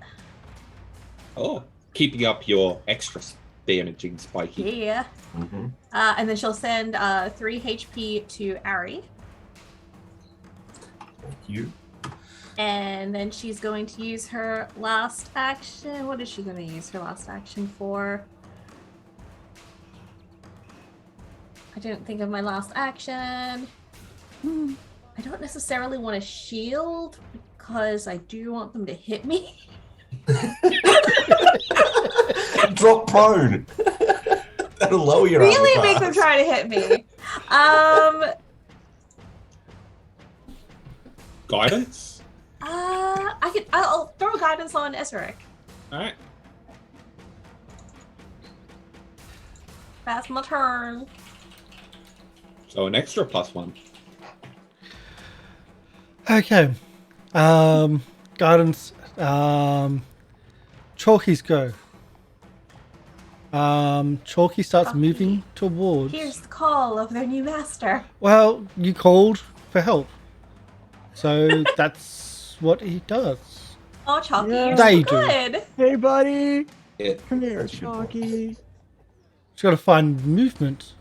Oh, keeping up your extra damaging spiky. Yeah. Mm-hmm. And then she'll send 3 HP to Arry. Thank you. And then she's going to use her last action. What is she going to use her last action for? I didn't think of my last action. I don't necessarily want to shield because I do want them to hit me. Drop prone. That'll lower your armor Really make them class. try to hit me. Guidance? I'll throw guidance on Ezarek. Alright. That's my turn. So an extra +1. Okay. Guidance. Chalky's go. Chalky starts Chalky. moving towards. Here's the call of their new master. Well, you called for help. So that's what he does. Oh, Chalky, Yeah. you're They so do. good. Hey, buddy. Yeah, Come here, that's a good point. Chalky. He's got to find movement.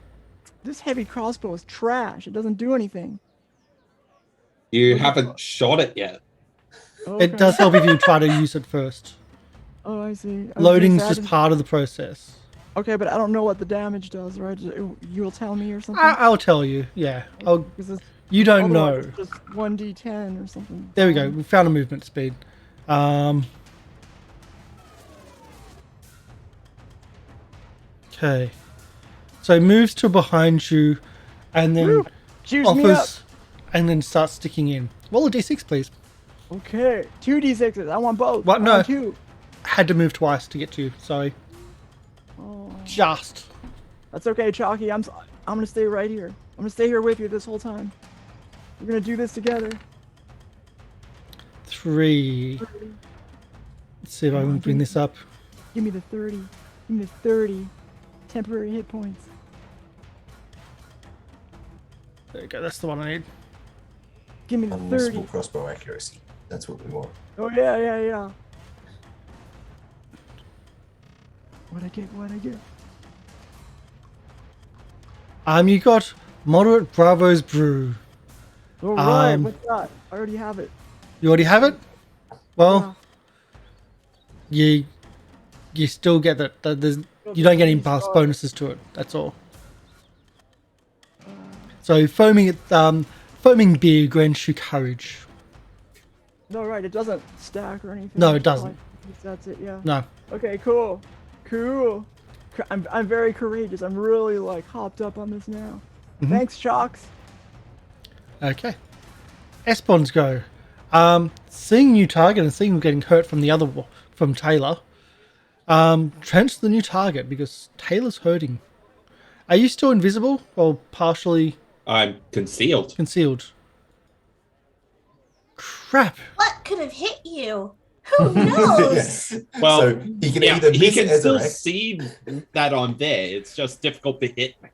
This heavy crossbow is trash. It doesn't do anything. You haven't shot it yet. Okay. It does help if you try to use it first. Oh, I see. I was gonna Loading's say, I just didn't- part of the process. Okay, but I don't know what the damage does, right? You'll tell me or something? I'll tell you. Yeah. Because it's- You don't otherwise know. it's just 1d10 or something. There we go. We found a movement speed. Okay. So it moves to behind you, and then Woo! Cheers me up. offers, and then starts sticking in. Roll a d6, please. Okay, 2d6s. I want both. What? I No. want 2. Had to move twice to get to you. Sorry. Oh, Just. that's okay, Chalky. I'm gonna stay right here. I'm gonna stay here with you this whole time. We're gonna do this together. 3. Let's see if I can bring this up. Give me the 30. Give me the 30 temporary hit points. There you go. That's the one I need. Give me the 30. Unmissable crossbow accuracy. That's what we want. Oh yeah, yeah, yeah. What'd I get? What'd I get? You got Moderate Bravo's Brew. All right, Um, what's that? I already have it. You already have it? Well, you still get that. You don't get any bonuses to it. That's all. So foaming beer grants you courage. No, right, it doesn't stack or anything. No, it doesn't. That's it, yeah. No. Okay, cool. Cool. I'm very courageous. I'm really like hopped up on this now. Mhm. Thanks, Shocks. Okay. Espons go. Seeing new target and seeing him getting hurt from the other from Tayla. Trench the new target because Taylor's hurting. Are you still invisible or partially I'm concealed. concealed? Crap. What could have hit you? Who knows? Well, so he can Yeah, either he miss can still Ezarek. see that I'm there. It's just difficult to hit me.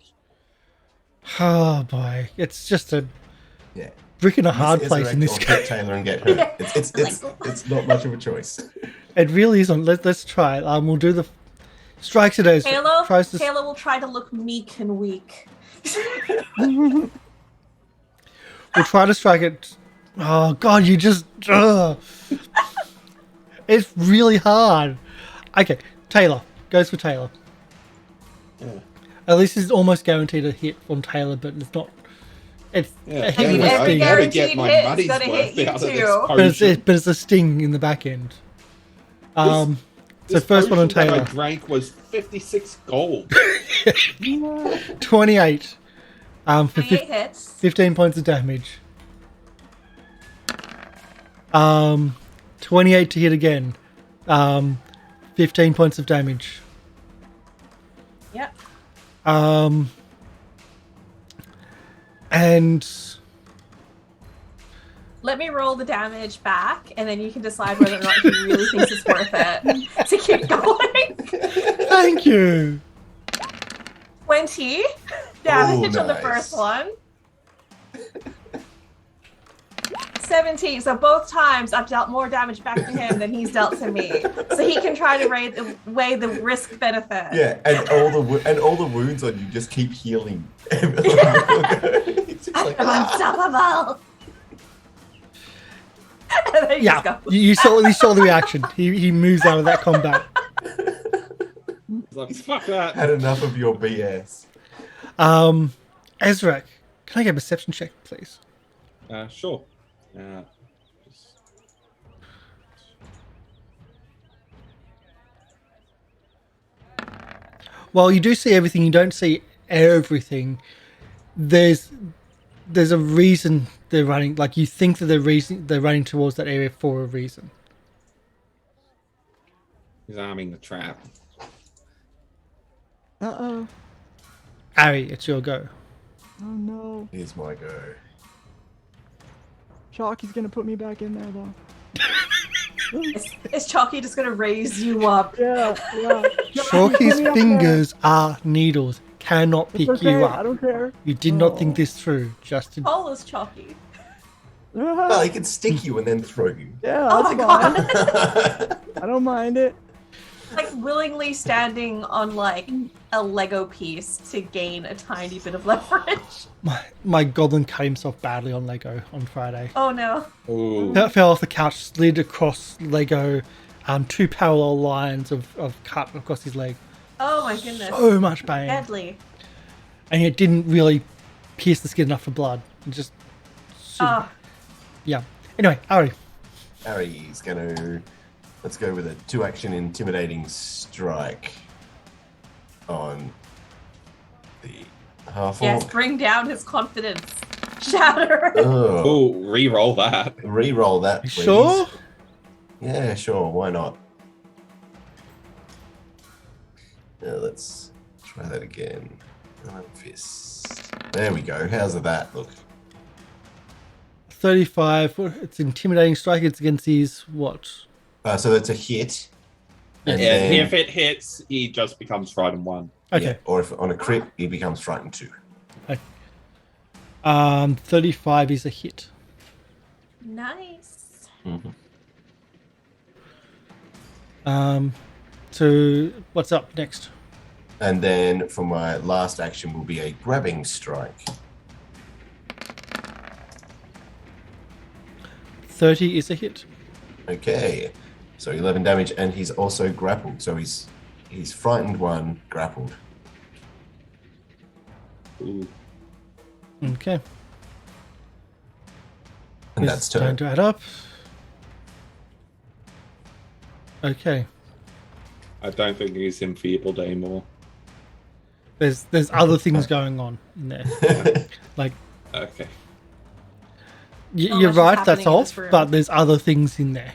Oh boy. It's just a Yeah. brick in a hard Miss place in Ezarek this or game. hit Taylor and get hurt. It's not much of a choice. It really isn't. Let's try it. We'll do the strikes today. Taylor Tries to will try to look meek and weak. We'll try to strike it. Oh god, you just. Ugh. It's really hard. Okay, Taylor goes for Taylor. Yeah. At least it's almost guaranteed a hit from Taylor, but it's not. It's Yeah, a hit mean, with a every sting, guarantee- gotta get my hit is money's gonna worth hit you out of this too. but it's potion. a sting in the back end. So This first one on potion that I Taylor, drank was 56 gold. 28. For 28 hits. 15 points of damage. 28 to hit again. 15 points of damage. Yep. And Let me roll the damage back, and then you can decide whether or not he really thinks it's worth it to keep going. Thank you. 20 damage on the nice. first one. 17. So both times I've dealt more damage back to him than he's dealt to me. So he can try to weigh the risk benefit. Yeah, and all the wounds on you just keep healing. It's just like, I'm unstoppable. And then you just Yeah, go. you saw the reaction. He moves out of that combat. Like, fuck that. had enough of your BS. Ezarek, can I get a perception check, please? Sure. Well, you do see everything. You don't see everything. There's a reason they're running. Like, you think that they're running towards that area for a reason. He's arming the trap. Uh-oh. Arry, it's your go. Oh, no. Here's my go. Chalky's gonna put me back in there, though. Is Chalky just going to raise you up? Yeah. Chalky's fingers are needles. Cannot pick It's okay, you I up. don't care. You did not think this through, Justin. Paul is Chalky. Well, he can stick you and then throw you. Yeah, Oh that's my fine. god. I don't mind it. Like willingly standing on like a Lego piece to gain a tiny bit of leverage. My goblin cut himself badly on Lego on Friday. Oh no. Ooh. Fell off the couch, slid across Lego, 2 parallel lines of cut across his leg. Oh my goodness. So much pain. Deadly. And it didn't really pierce the skin enough for blood. It just... Oh, Yeah. Anyway, Arry. Harry's gonna... Let's go with a 2-action intimidating strike on the half-orc. yes, bring down his confidence. Shatter. Oh, Ooh, re-roll that. re-roll that, You please. sure? Yeah, sure. Why not? Let's try that again. Iron Fist. There we go. How's that look? 35. It's intimidating strike. It's against his what? So that's a hit. And Yeah, then- if it hits, he just becomes frightened 1. Okay. Yeah, or if on a crit, he becomes frightened 2. 35 is a hit. Nice. So what's up next? And then for my last action will be a grabbing strike. 30 is a hit. Okay. So 11 damage, and he's also grappled. So he's frightened 1, grappled. Ooh. Okay. And It's that's time turn. to add up. Okay. I don't think he's enfeebled anymore. There's other things going on in there. Like Okay. Not you're much is right, that's happening in off, this room. but there's other things in there.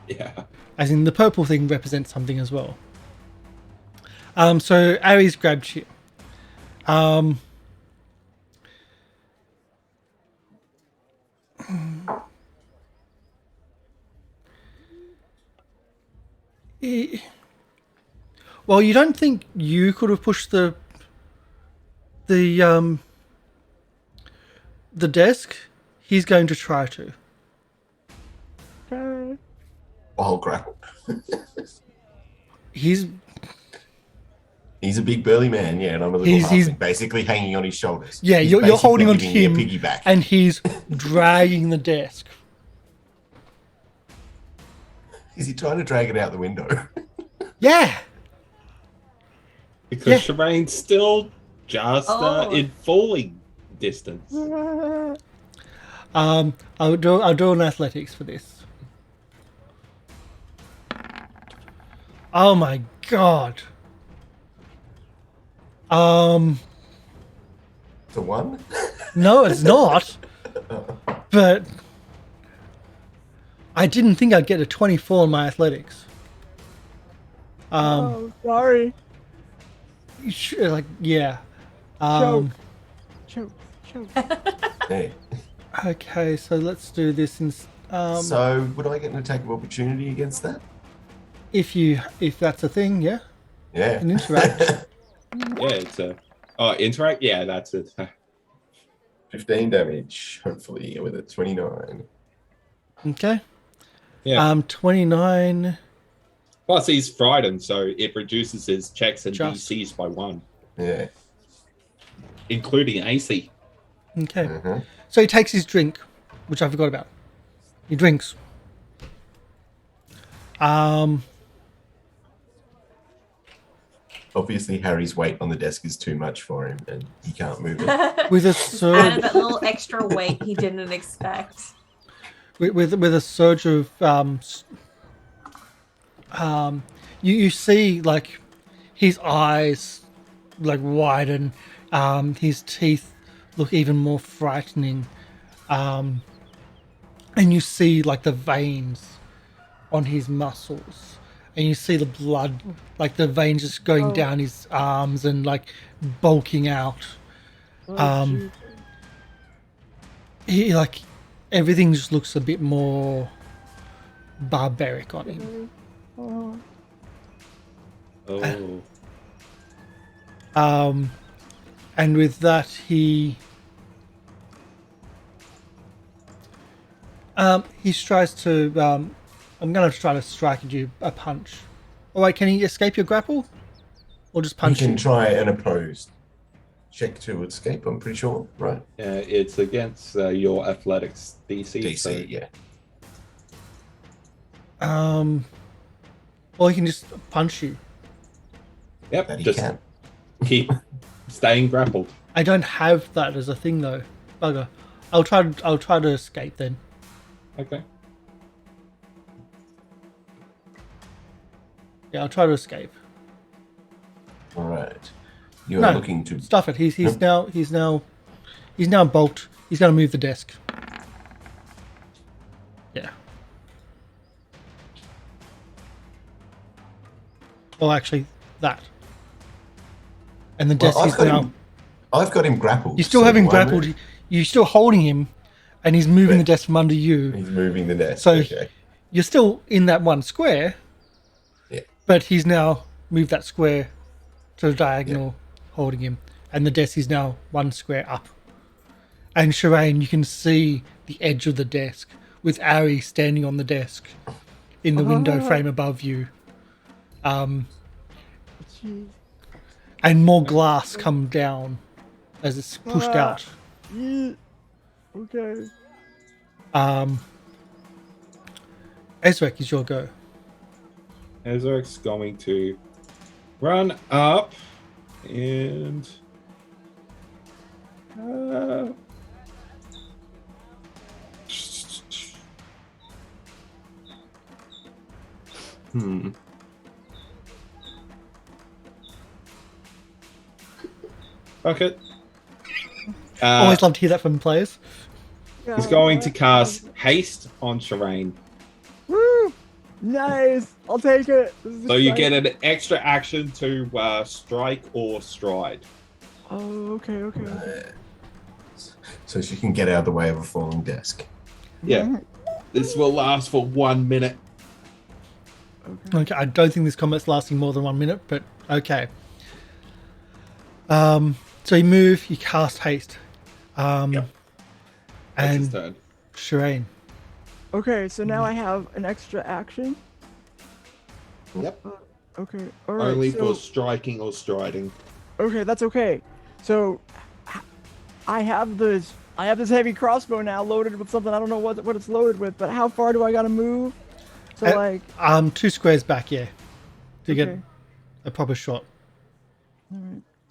Yeah. As in the purple thing represents something as well. So Arry's grabbed you. Well, you don't think you could have pushed the desk? He's going to try to. Okay. While grappled. He's He's a big burly man, yeah, and I'm a little He's- halfling, basically hanging on his shoulders. yeah, He's you're basically holding on to giving me him, a piggyback. and he's dragging the desk. Is he trying to drag it out the window? Yeah. Because Yeah. Sherain's still just Oh. in falling distance. I'll do an athletics for this. Oh my god. The one? No, it's not. But I didn't think I'd get a 24 in my athletics. Oh, sorry. Like, yeah. Choke. Choke. Hey. Okay, so let's do this in. So would I get an attack of opportunity against that? If that's a thing, yeah. Yeah. An interact. Yeah, it's a. Oh, interact. Yeah, that's it. 15 damage, hopefully, with a 29. Okay. Yeah. 29. Plus, he's frightened, so it reduces his checks and Just. DCs by 1, Yeah. including AC. Okay. Uh-huh. So he takes his drink, which I forgot about. He drinks. Obviously, Harry's weight on the desk is too much for him, and he can't move it. With a Added surge, that little extra weight he didn't expect. with a surge of you see like his eyes like widen, his teeth look even more frightening, and you see like the veins on his muscles, and you see the blood, like the veins just going down his arms and like bulking out. Shoot. He like everything just looks a bit more barbaric on him. Oh. Oh. And with that, he tries to. I'm gonna try to strike at you a punch. Oh wait, can he escape your grapple, or just He punch can you? try an opposed check to escape, I'm pretty sure, right? It's against your athletics DC. DC, so yeah. Or he can just punch you. Yep. That he Just can. keep staying grappled. I don't have that as a thing though. Bugger. I'll try to escape then. Okay. Yeah, I'll try to escape. All right. You are No, looking to... stuff it. He's Yep. now bulked. He's gonna move the desk. Yeah. Or actually, that. And the Well, desk is now. I've got him grappled. You still so have him do I grappled. move? You're still holding him, and he's moving Right. the desk from under you. He's moving the desk. So Okay. you're still in that one square. Yeah. But he's now moved that square to the diagonal, holding him, and the desk is now one square up. And Sherain, you can see the edge of the desk with Arry standing on the desk in the window frame above you. Jeez. And more glass come down as it's pushed out. Yeah. Okay. Ezarek, is your go. Ezarek's going to run up and fuck it. Always love to hear that from players. He's going to cast haste on Sherain. Woo! Nice. I'll take it. This is So you exciting. get an extra action to strike or stride. Oh, okay. So she can get out of the way of a falling desk. Yeah. This will last for 1 minute. Okay, I don't think this combat's lasting more than 1 minute, but okay. So you move, you cast haste. Yep. That's his And turn. Sherain. Okay, so now I have an extra action. Yep. Okay. All right. Only so, for striking or striding. okay, that's okay. So I have this heavy crossbow now loaded with something. I don't know what it's loaded with, but how far do I gotta move? So like 2 squares back, yeah. To get Okay. a proper shot.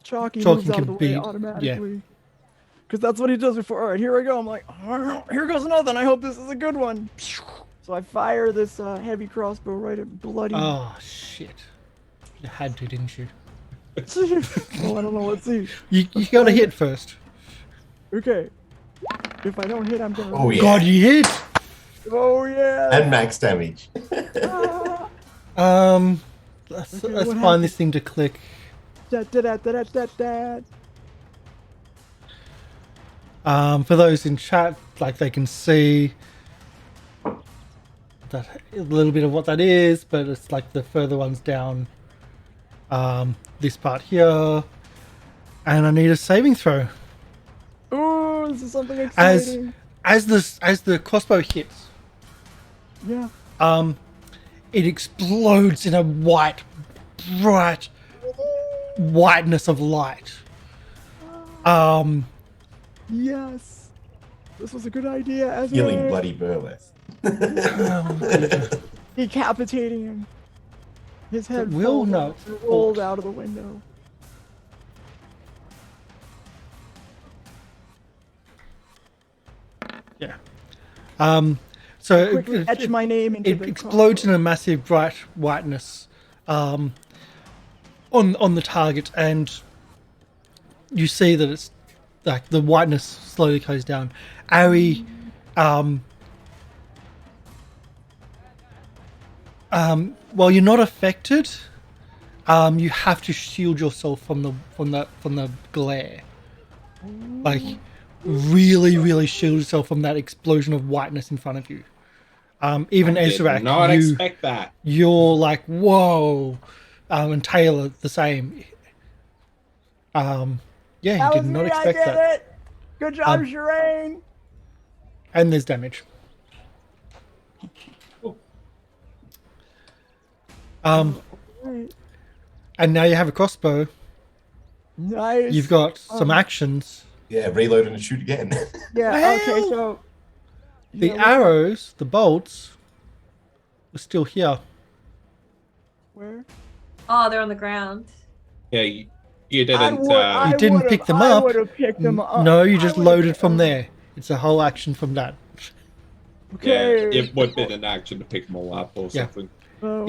Chalky Chalky moves out can of the way be- automatically. Because that's what he does before. All right, here I go. I'm like, here goes nothing. I hope this is a good one. So I fire this heavy crossbow right at bloody. Oh, shit. You had to, didn't you? Oh, I don't know. Let's see. You gotta hit first. Okay. If I don't hit, I'm gonna. Oh, yeah. God, you hit! Oh yeah. And max damage. Let's Okay, what find happened? this thing to click. Da, da, da, da, da, da, da. For those in chat, like they can see that a little bit of what that is, but it's like the further ones down. This part here, and I need a saving throw. Ooh, this is something exciting. As the crossbow hits, Yeah. it explodes in a bright whiteness of light. Yes. This was a good idea, Ezra. Feeling bloody burlesque. Decapitating him. His head Will falls not off and rolled out of the window. Yeah. So Quickly etch my name into it the explodes in crossbow. a massive bright whiteness on the target, and you see that it's like the whiteness slowly goes down. Arry, well, you're not affected. You have to shield yourself from the glare. Like, really shield yourself from that explosion of whiteness in front of you. Even I did Ezarek, not expect that. you're like, whoa. And Tayla, the same. Yeah, you That did was not me, expect I did that. it! Good job, Sherain! And there's damage. Right. And now you have a crossbow. Nice. You've got some actions. Yeah, reload and shoot again. Yeah, okay, Well, so... The Yeah, arrows, the bolts, are still here. Where? Oh, they're on the ground. Yeah, you didn't. You didn't pick them I up. would have picked them up. No, you I just would've loaded picked from them there. It's a whole action from that. Okay. Yeah, it would have been an action to pick them all up or Yeah. something.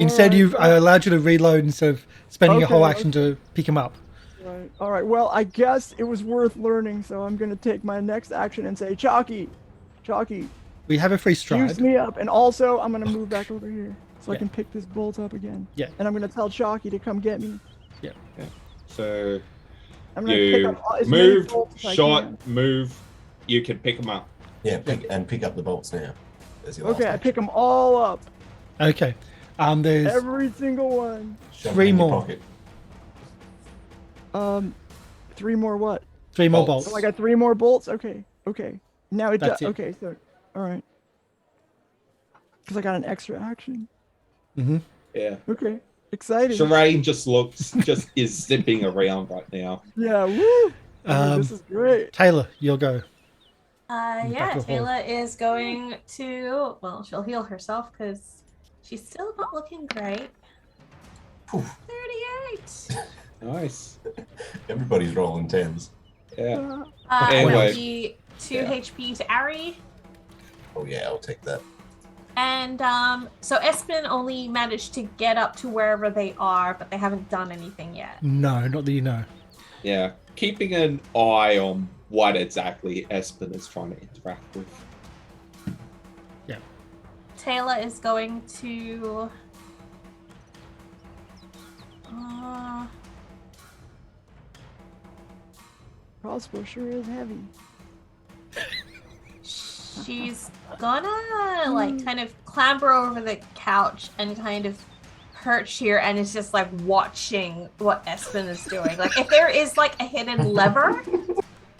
Instead, I allowed you to reload instead of spending a whole Okay, action to pick them up. Right. All right. Well, I guess it was worth learning, so I'm gonna take my next action and say, Chalky, We have a free stride. use me up, and also I'm gonna move back over here so I Yeah. can pick this bolt up again. Yeah. And I'm gonna tell Chalky to come get me. Yeah. So I'm gonna pick you up as many moved, bolts as I shot, can. move. You can pick them up. Yeah, pick up the bolts now. There's your last Okay, I action. pick them all up, Okay. There's every single one. Shove 3 them in your more. pocket. 3 more what? 3 more bolts. bolts. So I got 3 more bolts. Okay. Now it That's does. it. Okay, so all right. Because I got an extra action. Yeah. Okay, excited. Sherain just is zipping around right now. Yeah, woo! Um, This is great. Taylor, you'll go. Yeah, to hold. Tayla is going to, well, she'll heal herself because she's still not looking great. Phew. 38. Nice. Everybody's rolling 10s. Yeah. And Anyway. that'll be 2 Yeah. HP to Arry. Oh yeah, I'll take that. And so Espen only managed to get up to wherever they are, but they haven't done anything yet. No, not that you know. Yeah. Keeping an eye on what exactly Espen is trying to interact with. Tayla is going to. Crossbow sure is heavy. She's gonna like kind of clamber over the couch and kind of perch here and is just like watching what Espen is doing. Like if there is like a hidden lever,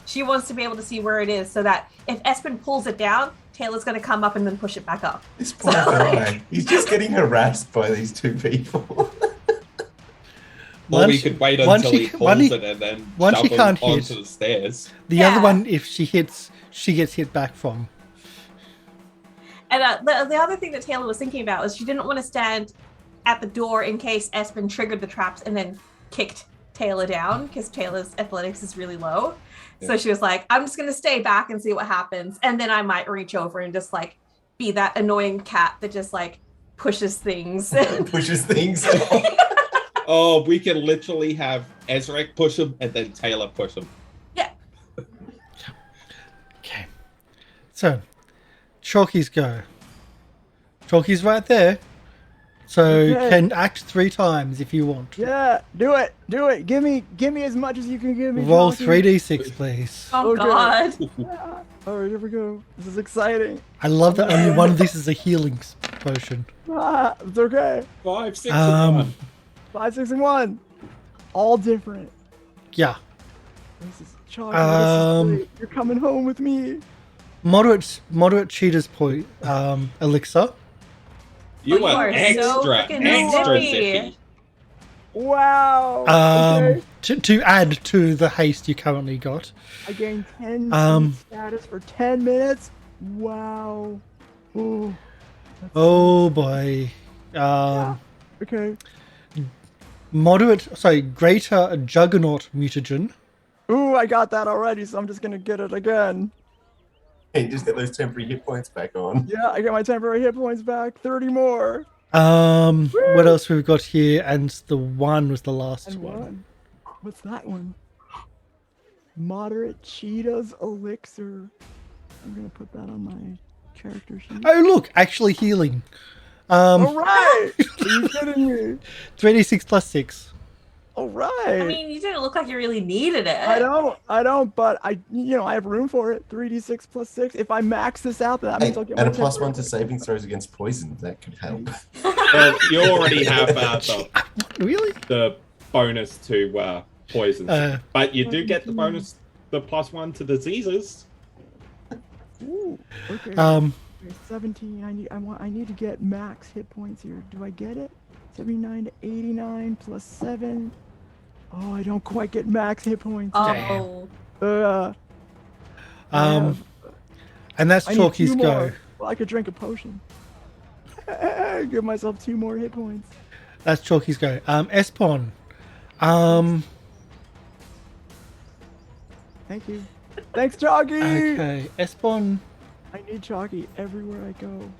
she wants to be able to see where it is so that if Espen pulls it down, Taylor's gonna come up and then push it back up. This poor guy. He's just getting harassed by these 2 people. Or Once- we could wait once until she- he pulls once he- it and then once shove he him can't onto hit. the stairs. The Yeah. other one, if she hits, she gets hit back from. And the other thing that Taylor was thinking about is she didn't want to stand at the door in case Espen triggered the traps and then kicked Taylor down because Taylor's athletics is really low. So she was like, I'm just going to stay back and see what happens. And then I might reach over and just like be that annoying cat that just like pushes things. Pushes things. Oh, we can literally have Ezarek push him and then Taylor push him. Yeah. Okay. So, Chalky's go. Chalky's right there. So you Okay. can act 3 times if you want. Yeah, do it. Give me as much as you can give me. Roll Johnson. 3d6, please. Oh Okay. God. All right, here we go. This is exciting. I love that only one of this is a healing potion. It's okay. 5, 6, Um, and 1. 5, 6, and 1. All different. Yeah. This is Chalky. This is great. You're coming home with me. Moderate cheater's point elixir. You you are are so extra, freaking extra zippy. zippy. Wow. Okay. To add to the haste you currently got. I gained 10 status for 10 minutes. Wow. Ooh. Oh boy. Okay. Greater juggernaut mutagen. Ooh, I got that already, so I'm just gonna get it again. Hey, just get those temporary hit points back on. Yeah, I got my temporary hit points back. 30 more. What else we've got here? And the 1 was the last And one. 1. What's that one? Moderate Cheetah's Elixir. I'm gonna put that on my character sheet. Oh look, actually healing. Alright! Are you kidding me? 3d6 plus 6. Alright! I mean, you didn't look like you really needed it. I don't, but I have room for it. 3d6 plus 6. If I max this out, that means I'll get And my a +1 temporary- to saving throws against poison. That could help. Well, you already have Really? the bonus to poison, but you do get the bonus, the +1 to diseases. Ooh, okay. Um, Okay, 17. I need to get max hit points here. Do I get it? 79 to 89 plus 7. Oh, I don't quite get max hit points. Oh. and that's I need Chalky's 2 go. more. Well, I could drink a potion. Give myself 2 more hit points. That's Chalky's go. Espon. Thank you. Thanks, Chalky. Okay, Espon. I need Chalky everywhere I go.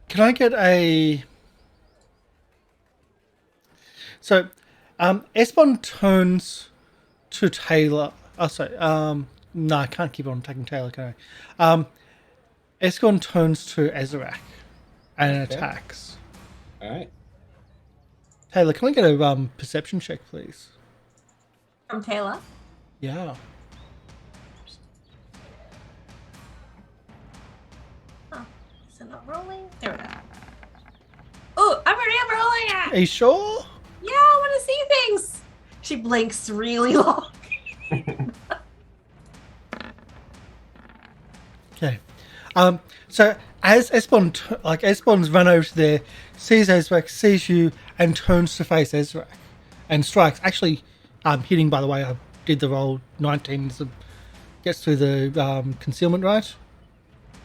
Can I get a... So, Espon turns to Tayla. Oh, sorry. No, I can't keep on attacking Tayla, can I? Espon turns to Ezarek and attacks. Alright. Tayla, can I get a perception check, please? From Tayla. Yeah. Oh, is it not rolling? There we go. Oh, I'm rolling it. Are you sure? Yeah, I want to see things. She blinks really long. Okay. So as Espon's run over to there, sees Ezarek, sees you, and turns to face Ezarek, and strikes. Actually, hitting. By the way, I did the roll. 19 gets through the concealment, right?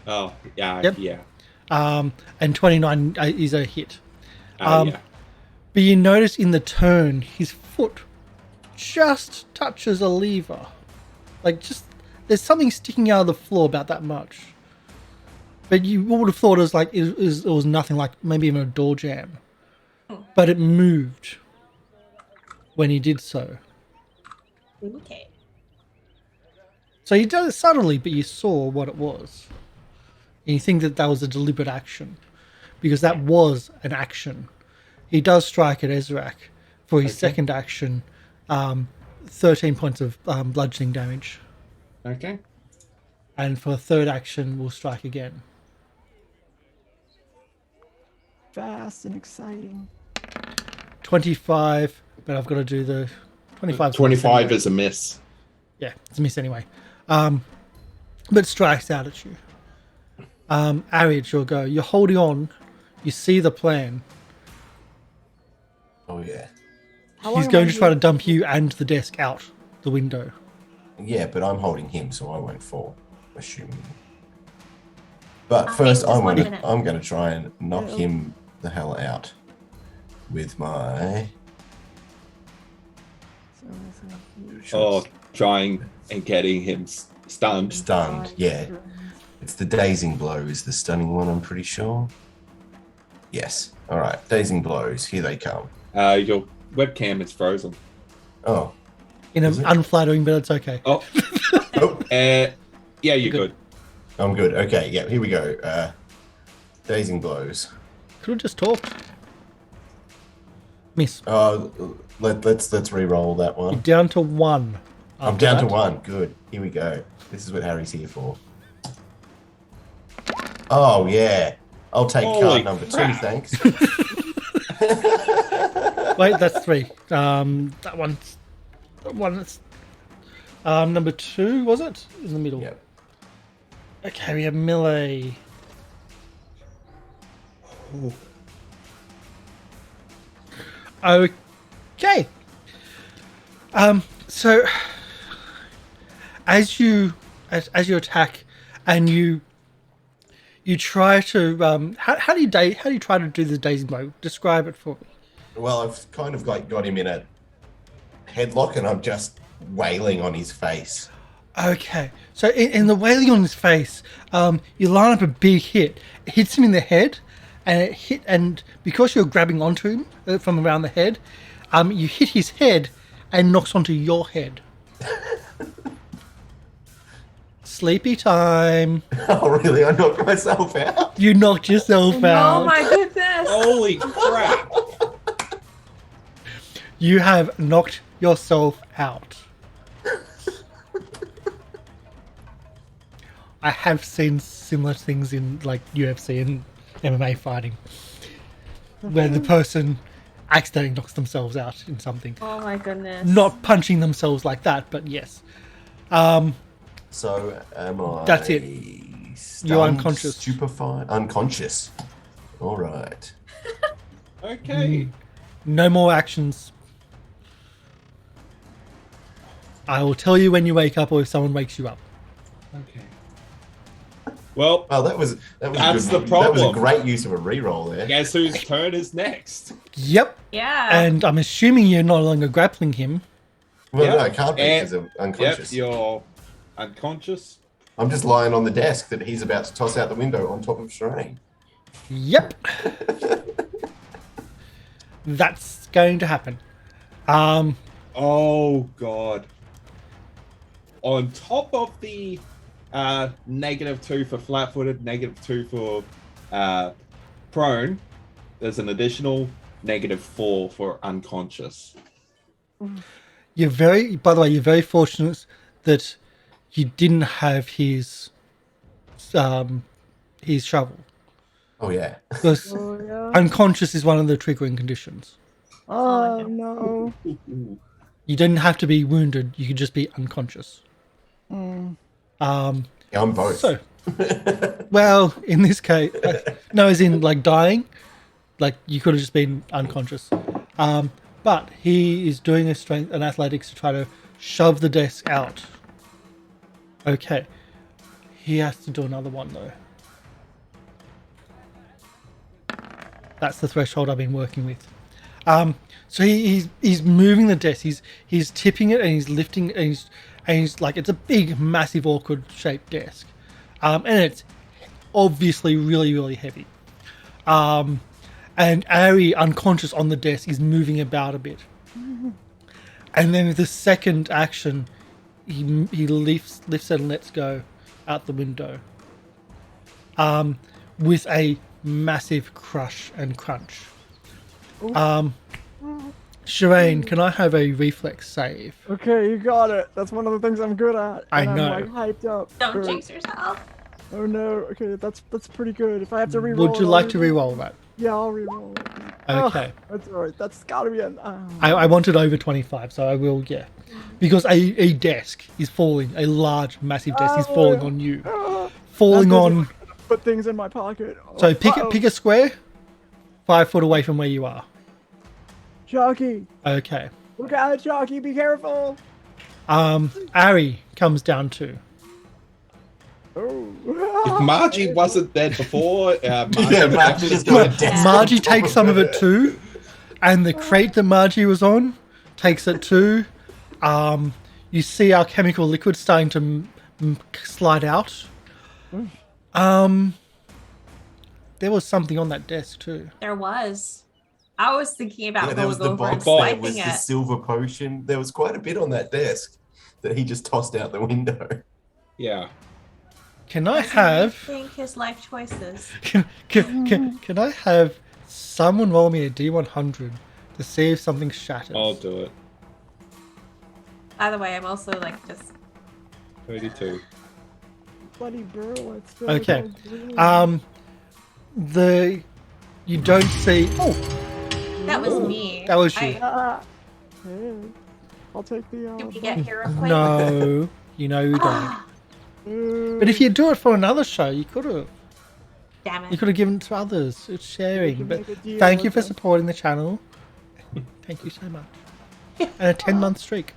Oh, yeah, Yep. yeah. And 29 is a hit. Yeah. But you notice in the turn, his foot just touches a lever. Like, just, there's something sticking out of the floor about that much. But you would have thought it was nothing, like maybe even a door jam. But it moved when he did so. Okay. So he does it subtly, but you saw what it was. And you think that was a deliberate action. Because that was an action. He does strike at Ezarek for his second action, 13 points of bludgeoning damage. Okay. And for a third action, we'll strike again. Fast and exciting. 25, but I've got to do the 25. 25 is a miss. Yeah, it's a miss anyway. But strikes out at you. Arry, it's your go. You're holding on. You see the plan. Oh, yeah. He's going to try to dump you and the desk out the window. Yeah, but I'm holding him, so I won't fall, assuming. But I first, think just 1 I'm minute. going to try and knock him the hell out with my... Oh, trying and getting him stunned. Stunned, yeah. It's the dazing blow is the stunning one, I'm pretty sure. Yes. All right, dazing blows. Here they come. Your webcam is frozen. Oh. In an Is it? unflattering, but it's okay. Oh, Oh, yeah, you're Good. good. I'm good. Okay, yeah, here we go. Dazing blows. Could have just talked. Miss. Let's re-roll that You're one. down to 1. I'm down to 1. Good. Here we go. This is what Harry's here for. Oh yeah. I'll take Holy card number crap. 2, thanks. Wait, that's 3. That one's number 2, was it? In the middle. Yep. Okay, we have melee. Okay. So as you attack and you try to how do you try to do the dazing blow? Describe it for me. Well, I've kind of like got him in a headlock, and I'm just wailing on his face. Okay, so in the wailing on his face, you line up a big hit. It hits him in the head, and because you're grabbing onto him from around the head, you hit his head and knocks onto your head. Sleepy time. Oh, really? I knocked myself out? You knocked yourself out. Oh my goodness. Holy crap! You have knocked yourself out. I have seen similar things in like UFC and MMA fighting, where the person accidentally knocks themselves out in something. Oh my goodness. Not punching themselves like that, but yes. So am I? That's it. Stunned, You're unconscious. Stupefied? Unconscious. All right. Okay. No more actions. I will tell you when you wake up or if someone wakes you up. Okay. Well, Oh, that was That's a the good, That was a problem. great use of a re-roll there. guess whose turn is next? Yep. Yeah. And I'm assuming you're no longer grappling him. Well, Yep. no, it can't be because I'm Yep, unconscious. you're unconscious. I'm just lying on the desk that he's about to toss out the window on top of Sherain. Yep. That's going to happen. Oh god. On top of the -2 for flat-footed, -2 for prone, there's an additional -4 for unconscious. By the way, you're very fortunate that you didn't have his shovel. Oh yeah. Because Oh, yeah. unconscious is one of the triggering conditions. Oh, no. Ooh. You didn't have to be wounded, you could just be unconscious. Mm. Yeah, I'm both. So, well, in this case, no, as in like dying, like you could have just been unconscious. But he is doing an athletics to try to shove the desk out. Okay, he has to do another one though. That's the threshold I've been working with. So he's moving the desk. He's tipping it and he's lifting it and he's like, it's a big, massive, awkward shaped desk, and it's obviously really, really heavy. And Arry, unconscious on the desk, is moving about a bit. And then with the second action, he lifts it and lets go out the window. With a massive crush and crunch. Sherain, can I have a reflex save? Okay, you got it. That's one of the things I'm good at. I and know. I'm like hyped up. Don't Great. jinx yourself. Oh no. Okay, that's pretty good. If I have to re-roll, Would you like to re-roll that? Yeah, I'll re-roll it. Okay. Oh, that's alright. That's gotta be an. I wanted over 25, so I will, yeah. Because a desk is falling, a large, massive desk is falling on you. Falling That on... doesn't Put things in my pocket. So pick a square, 5 foot away from where you are. Chalky. Okay. Look out, Chalky. Be careful. Arry comes down too. Oh. If Margie wasn't there before, Margie Yeah, would Margie actually- just got a desk. Margie takes some of it too, and the crate that Margie was on takes it too. You see our chemical liquid starting to slide out. There was something on that desk too. There was. I was thinking about Yeah, there was going the over and box, there swiping was the it. silver potion. There was quite a bit on that desk that he just tossed out the window. Yeah. Can I Does he have rethink his life choices? can I have someone roll me a D100 to see if something shatters? I'll do it. By the way, I'm also like just 32. Bloody burl. It's still Okay. all You don't see. Oh, that was me. that was you. Hey, I'll take the. Did we get hero point? No, you don't. But if you do it for another show, you could have. Damn You it. could have given it to others. It's sharing. can But make a deal thank you with for them. supporting the channel. Thank you so much. And a 10-month streak.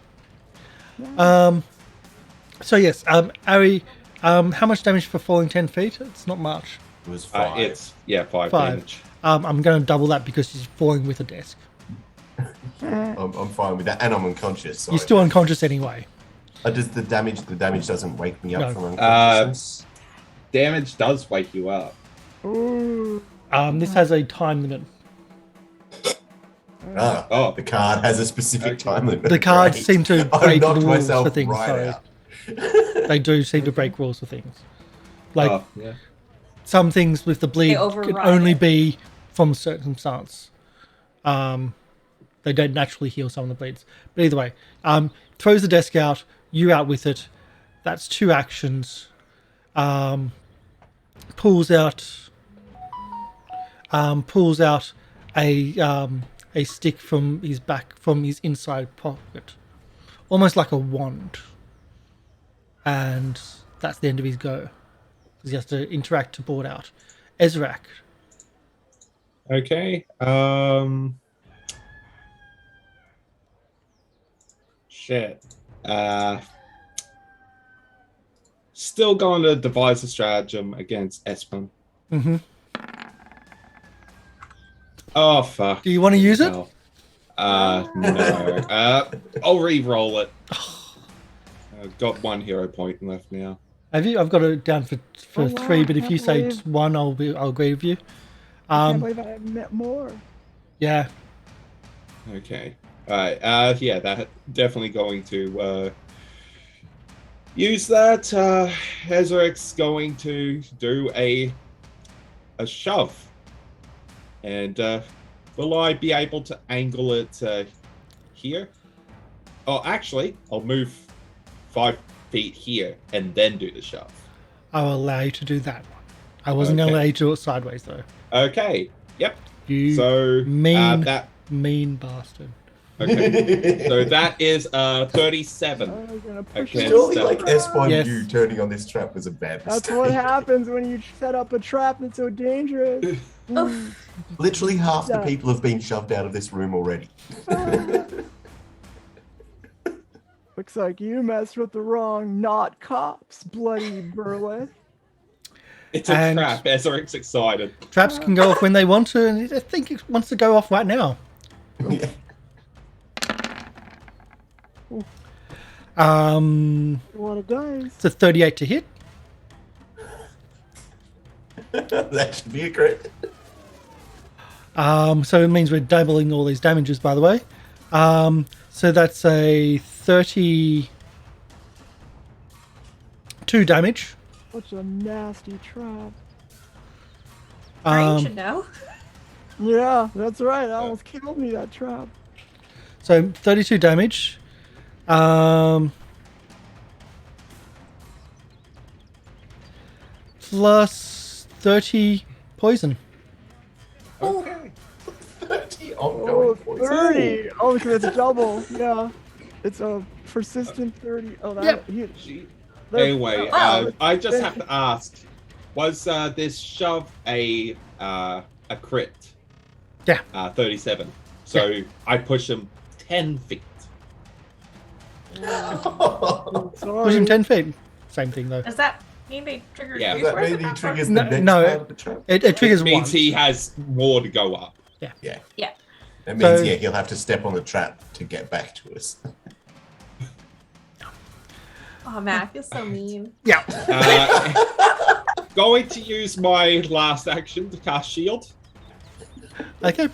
So yes, Arry, how much damage for falling 10 feet? It's not much. It was 5. It's 5 5. damage. I'm going to double that because she's falling with a desk. I'm fine with that, and I'm unconscious. So You're still unconscious anyway. does the damage doesn't wake me up No. from unconsciousness? Damage does wake you up. Ooh. This has a time limit. Oh. The card has a specific Okay. time limit. The cards Great. seem to I break knocked rules myself for things. right Sorry. out. They do seem to break rules for things. Like Oh, yeah. some things with the bleed They can override only it. be from circumstance. They don't naturally heal some of the bleeds. But either way, throws the desk out, you out with it. That's 2 actions. Pulls out a stick from his inside pocket, almost like a wand. And that's the end of his go, because he has to interact to board out. Ezarek. Okay. Shit. Still going to devise a stratagem against Espen. Mm-hmm. Oh fuck. Do you want to use it? No. No. I'll re-roll it. I've got 1 hero point left now. Have you? I've got it down for Oh, wow, 3, but if can't you say believe- 1, I'll agree with you. I can't believe I haven't met more. Yeah. Okay. Alright. Yeah, that definitely going to use that. Ezarek's going to do a shove. And will I be able to angle it here? Oh, actually, I'll move 5 feet here and then do the shove. I'll allow you to do that one. I wasn't going to Okay. allow you to do it sideways though. Okay. Yep. You So mean that. mean bastard. Okay. So that is 37. I'm gonna push Okay. it. Surely, like S1, Yes. you turning on this trap was a bad mistake. That's what happens when you set up a trap that's so dangerous. Oof. Literally half the Yeah. people have been shoved out of this room already. Looks like you messed with the wrong not cops, bloody burleth. It's a And- trap. Ezarek's excited. Traps can go off when they want to, and I think it wants to go off right now. Yeah. You want to dice? It's a 38 to hit. That should be a crit. So it means we're doubling all these damages, by the way. So that's a 32 damage. Such a nasty trap. Frank should know. Yeah, that's right. That almost killed me, that trap. So 32 damage. Plus 30 poison. Okay. 30 Oh, ongoing poison. 30. Oh, because it's double. Yeah. It's a persistent 30. Oh, that. Yep. Anyway, Oh. I just have to ask: was this shove a crit? Yeah. 37. So I push him 10 feet. Sorry. Push him 10 feet. Same thing, though. Does that mean they trigger Yeah. three Does that worth mean of he that triggers one? the No, next no, part of the trap? It triggers It means 1. he has more to go up. Yeah. Yeah. That means, So- yeah, he'll have to step on the trap to get back to us. Oh man, I feel so mean. Yeah. Going to use my last action to cast shield. Okay.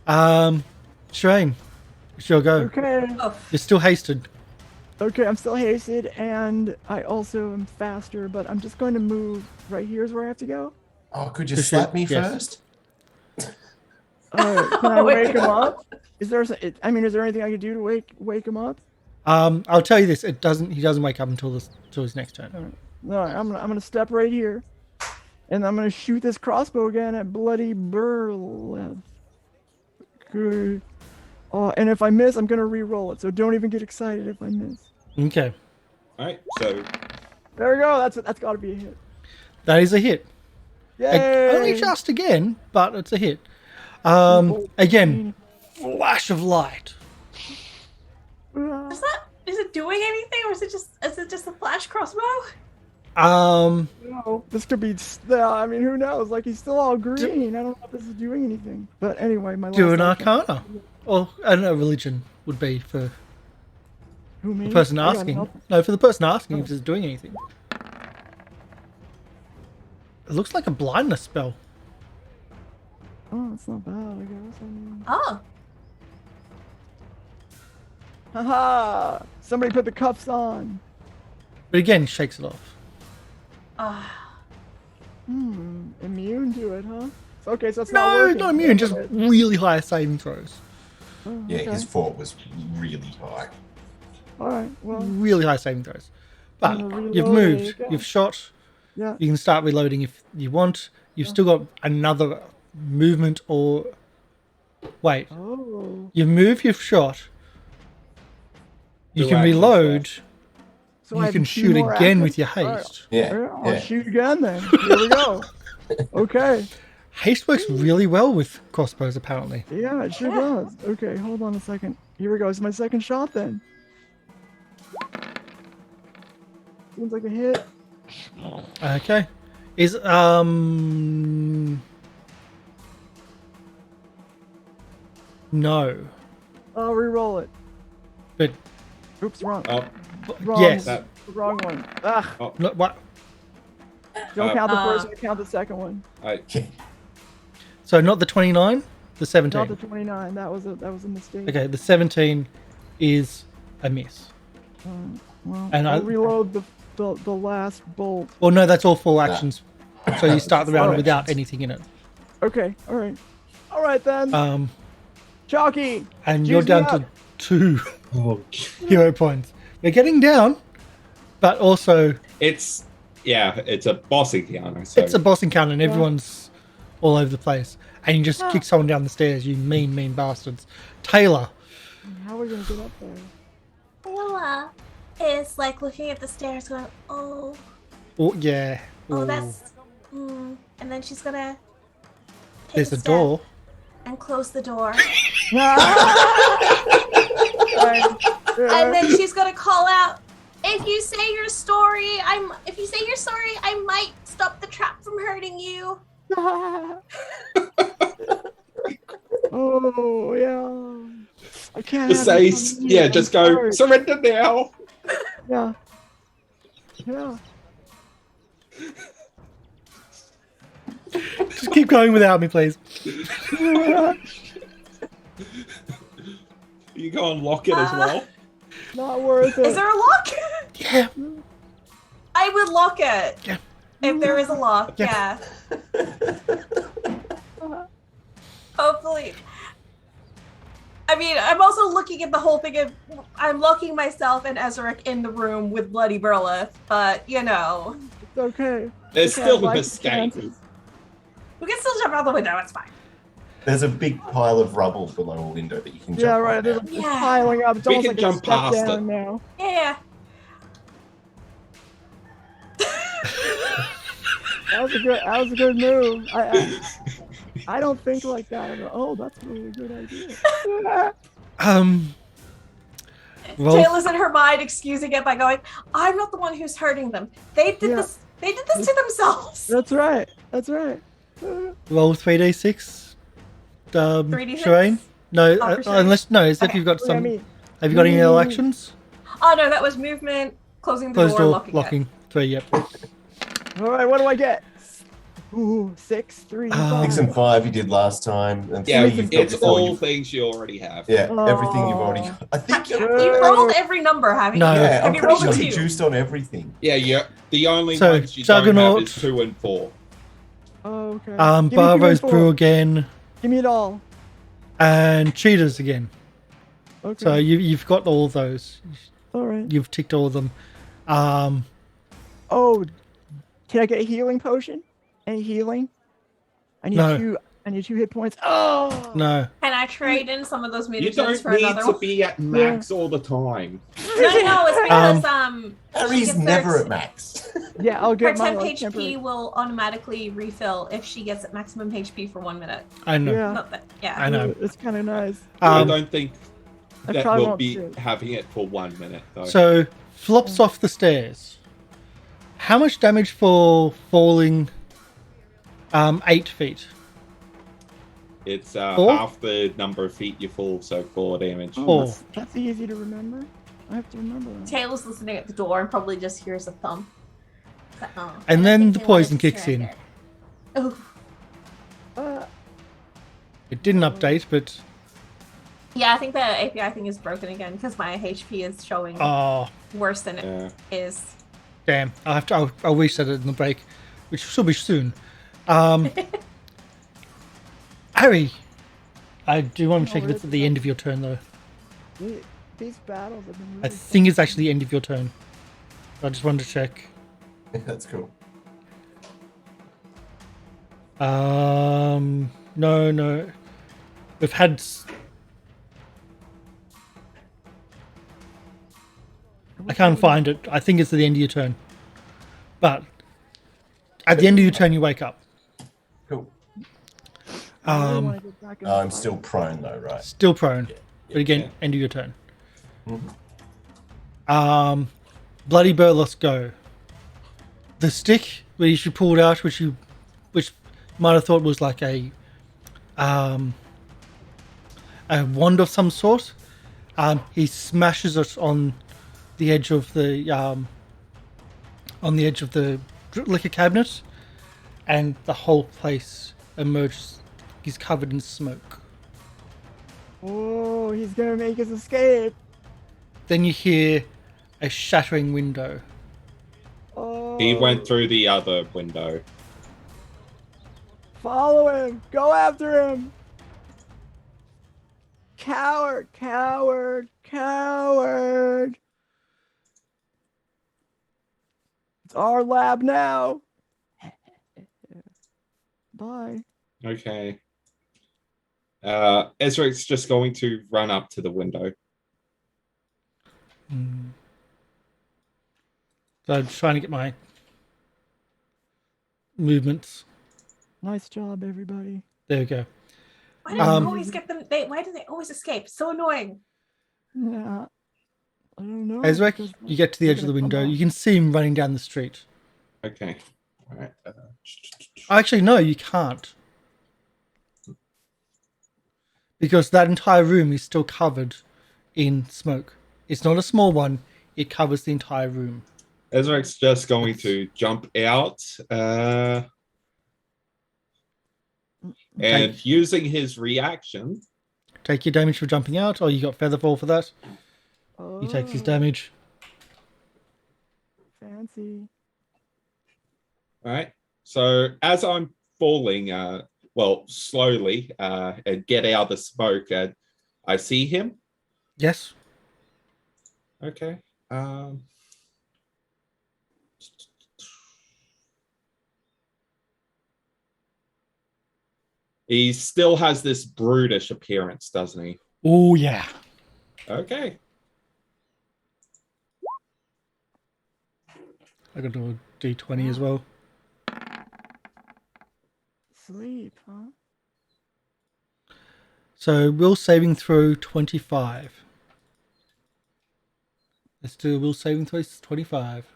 Sherain, it's your go. Okay. Oh, You're still hasted. Okay, I'm still hasted, and I also am faster, but I'm just going to move right here is where I have to go. Oh, could you slap me first? Can I wake him up? Is there anything I could do to wake him up? I'll tell you this: he doesn't wake up until his next turn. All right, I'm gonna step right here, and I'm gonna shoot this crossbow again at bloody Burleth. Good. Oh, and if I miss, I'm gonna re-roll it. So don't even get excited if I miss. Okay. All right, so There we go. That's got to be a hit. That is a hit. Yay! Only just again, but it's a hit. Again, flash of light. Is it doing anything, or is it just a flash crossbow? No, this could be. I mean, who knows? Like, he's still all green. I don't know if this is doing anything. But anyway, my Do an last arcana, or I don't know, religion would be for Who, me? the person I got asking. nothing. No, for the person asking if it's doing anything. It looks like a blindness spell. Oh, that's not bad. I guess. Oh, Haha! Somebody put the cuffs on. But again, he shakes it off. Immune to it, huh? Okay, so it's No, not working. not immune, just really high saving throws. Oh, Yeah, okay. his fort was really high. All right. Well, Really high saving throws. But I'm gonna you've reload, there moved, you go. you've shot, yeah. you can start reloading if you want. You've still got another movement or... Wait, Oh. you've moved, you've shot. You Two can actions reload. So I You have can two shoot more again actions? with your All right. haste. Yeah. I'll yeah. shoot again then. Here we go. Okay. Haste works really well with crossbows, apparently. Yeah, it sure does. Okay, hold on a second. Here we go. It's my second shot then. Seems like a hit. Okay. Is, No. I'll re-roll it. But, Oops, wrong. oh, Wrong. yes. that, Wrong one. Ugh. No, what? Don't count the first one, count the second one. So not the 29, the 17. Not the 29. That was a mistake. Okay, the 17 is a miss. Well, And I'll reload the last bolt. Well, no, that's all 4 actions. So you start the round Four without actions. anything in it. Okay, all right then. Chalky. And you're juice me down up. to 2 hero points. You're getting down, but also it's a boss encounter. So it's a boss encounter and everyone's all over the place. And you just kick someone down the stairs, you mean bastards. Tayla. How are we gonna get up there? Lola is like looking at the stairs, going, "Oh, Oh, yeah. oh, Ooh. that's." And then she's gonna. take There's a step door. And close the door. And And then she's gonna call out, if you say your story, I might stop the trap from hurting you. oh yeah. I can't. just have say, this on you, I'm just go sorry. surrender now. Yeah. Yeah. Just keep going without me, please. You go unlock it as well. Not worth it. Is there a lock? Yeah. I would lock it. Yeah. If there is a lock, Yeah. Hopefully. I mean, I'm also looking at the whole thing of I'm locking myself and Ezarek in the room with Bloody Burleth, but you know. It's okay. There's Okay, still I an like escape. chances. We can still jump out the window, it's fine. There's a big pile of rubble below a window that you can jump Yeah, right. on There's now. it's Yeah. piling up. It's We almost can like jump a step past down it. now. Yeah. That was a good move. I don't think like that. I go, oh, that's a really good idea. Well, Tayla's in her mind excusing it by going, I'm not the one who's hurting them. They did this to themselves. That's right. That's right. roll 3d6. 3d6? Sherain? No, Oh, for Sherain? unless if Okay. you've got Yeah, some. me. Have you got any other actions? Oh no, that was movement, closing the Close door, door, locking it. locking. 3, yep. All right. What do I get? Ooh, 6, 3, Ah. 6 and 5 you did last time. And Yeah, 3 you've got it's before all you. things you already have. Yeah, everything you've already Oh. got. I think You've you're. rolled every number, haven't No. you? Yeah, Have I'm you pretty rolled sure a you 2? juiced on everything. Yeah. The only So, ones you don't have Juggernaut. is 2 and 4. Oh, okay. Give me 2 and Barro's 4. Brew again, Give me it all. and Cheetahs again. Okay. So you've got all those. all right. You've ticked all of them. Oh, can I get a healing potion? Any healing? I need No. 2. I need 2 hit points. Oh No. Can I trade in some of those You mutagens don't for need another to one? be at max all the time. No, it's because she Harry's gets never their- at max. Yeah, I'll Her get my 10 like, HP temporary. will automatically refill if she gets at maximum HP for 1 minute. I know. Yeah, Not that, yeah. I know. It's kind of nice. I Um, don't think I that probably will won't be do it. having it for 1 minute, though. so flops off the stairs. How much damage for falling 8 feet? It's 4? half the number of feet you fall, so 4 damage. Oh. Oh, that's easy to remember. I have to remember that. Taylor's listening at the door and probably just hears a thump. Like, oh, And I then think the they poison wanted to kicks in. surrender. Oh, Uh, It didn't update, but yeah, I think the API thing is broken again because my HP is showing oh worse than it Yeah. is. damn! I'll reset it in the break, which should be soon. Harry, I do want to check if it's at the end of your turn though. these battles have been really I think it's actually the end of your turn. I just wanted to check. That's cool. No. We've had. I can't find it. I think it's at the end of your turn. But at the end of your turn, you wake up. Cool. I really wanna get back in the I'm fight. still prone though, right? Still prone. But again, Yeah. end of your turn. Mhm. Bloody Burlesque go. The stick which you pulled out, which you might have thought was like a wand of some sort. He smashes it on the edge of the liquor cabinet, and the whole place emerges. He's covered in smoke. Oh, he's gonna make his escape. Then you hear a shattering window. Oh, He went through the other window. Follow him. Go after him. Coward, coward, coward. It's our lab now. Bye. Okay. Ezarek's just going to run up to the window. So I'm trying to get my movements. Nice job, everybody. There we go. Why do they always get them? Why do they always escape? So annoying. Yeah. I don't know. Ezarek, because you get to the they're edge of the gonna come window. out. You can see him running down the street. Okay. All right. Actually, no, you can't. Because that entire room is still covered in smoke. It's not a small one. It covers the entire room. Ezarek's just going to jump out and using his reaction. Take your damage for jumping out, or you got Featherfall for that. He takes his Oh, damage. Fancy. All right. So as I'm falling, slowly, and get out of the smoke, I see him. Yes. Okay. He still has this brutish appearance, doesn't he? Oh, yeah. Okay. I got to do a d20 as well. Sleep, huh? So, will saving throw 25. Let's do a will saving throw 25.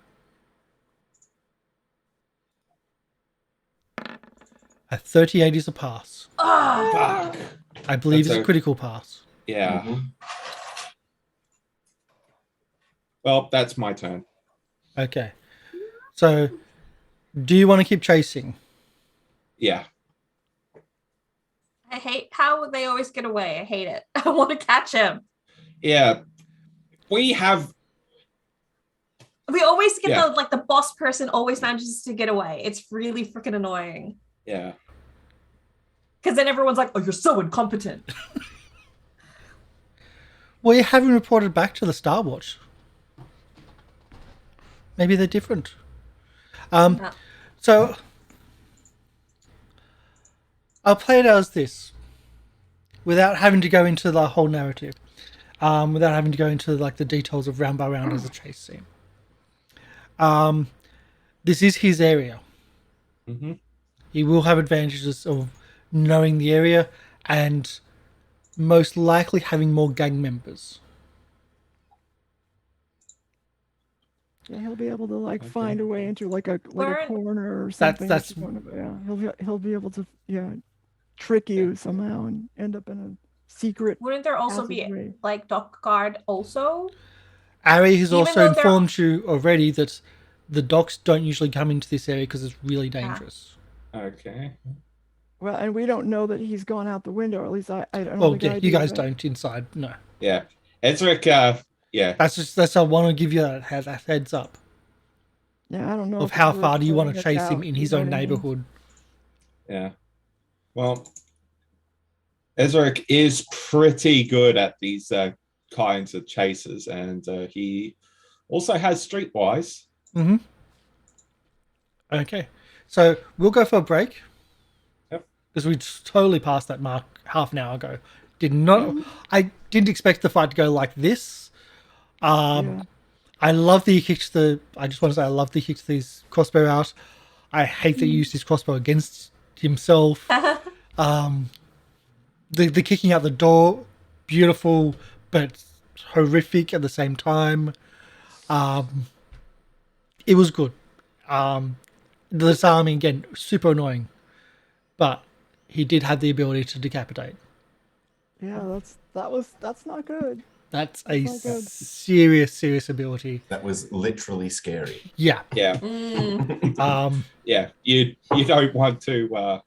A 38 is a pass. Oh, Fuck. I believe That's it's a critical pass. Yeah. Mhm. Well, that's my turn. Okay. So, do you want to keep chasing? Yeah. I hate how they always get away. I hate it. I want to catch him. Yeah. We always get Yeah. the boss person always manages to get away. It's really freaking annoying. Yeah. Because then everyone's like, "Oh, you're so incompetent." Well, you haven't reported back to the Star Watch. Maybe they're different. Yeah. So I'll play it as this, without having to go into the whole narrative, without having to go into like the details of round by round as a chase scene. This is his area. Mm-hmm. He will have advantages of knowing the area and most likely having more gang members. Yeah, he'll be able to find a way into like a corner or That's- something. that's- Yeah, he'll be able to trick you somehow and end up in a secret. Wouldn't there also be passageway. like dock guard also? Arry has Even also though they're- informed you already that the docks don't usually come into this area because it's really dangerous. Okay. Well, and we don't know that he's gone out the window. Or at least I don't. Well, think yeah, I you do, guys but- don't inside. No, Yeah. Ezarek, yeah. that's I want to give you that heads up Yeah, I don't know of if how it's worth far do you want throwing to it chase him out, in his you know own what I mean? neighborhood. Yeah. Well, Ezarek is pretty good at these kinds of chases, and he also has Streetwise. Mm-hmm. Okay, so we'll go for a break. Yep. Because we totally passed that mark half an hour ago. I didn't expect the fight to go like this. Yeah. I love that he kicked I just want to say I love that he kicked his crossbow out. I hate that he used his crossbow against himself. The kicking out the door, beautiful but horrific at the same time. It was good. The disarming again, super annoying, but he did have the ability to decapitate. Yeah, that's not good. That's a That's not good. serious ability. That was literally scary. Yeah. Yeah. Mm. Yeah. You don't want to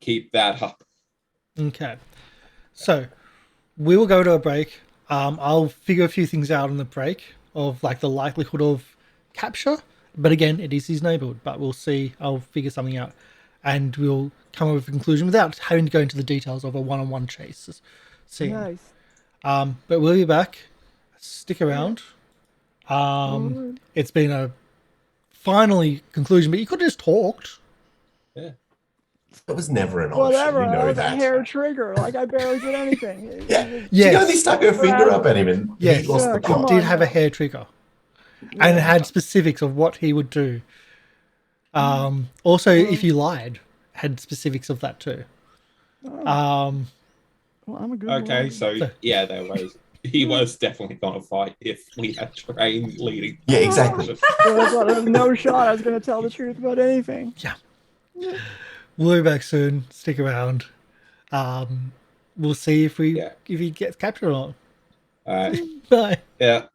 keep that up. Okay. So we will go to a break. I'll figure a few things out on the break of like the likelihood of capture. But again, it is his neighborhood. But we'll see. I'll figure something out, and we'll come up with a conclusion without having to go into the details of a one-on-one chase scene. Nice. But we'll be back. Stick around. Alright. It's been a finally conclusion, but you could have just talked. Yeah. That was never an option. Whatever. You know that was that. a hair trigger. Like I barely did anything. Yeah. Did Yes. you know they stuck her finger up at him and Yes. he lost Yeah, the come plot? Did on have a now. hair trigger, and it had specifics of what he would do. Also, if you lied, had specifics of that too. Well, I'm a good Okay, one. so yeah, he was definitely gonna fight if we had Sherain leading. Yeah, exactly. There's no shot I was going to tell the truth about anything. We'll be back soon. Stick around. We'll see if he gets captured or not. Bye. Yeah.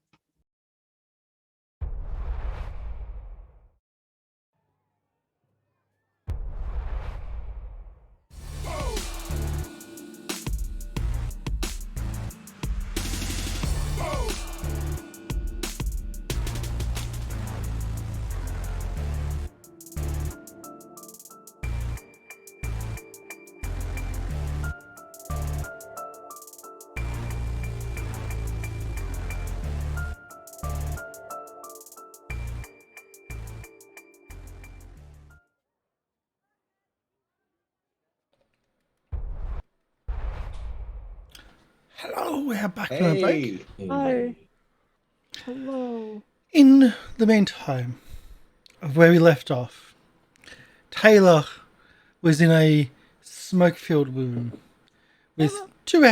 Hello, we're back from a break. Hey. Hi. Hello. In the meantime, of where we left off, Tayla was in a smoke-filled room with three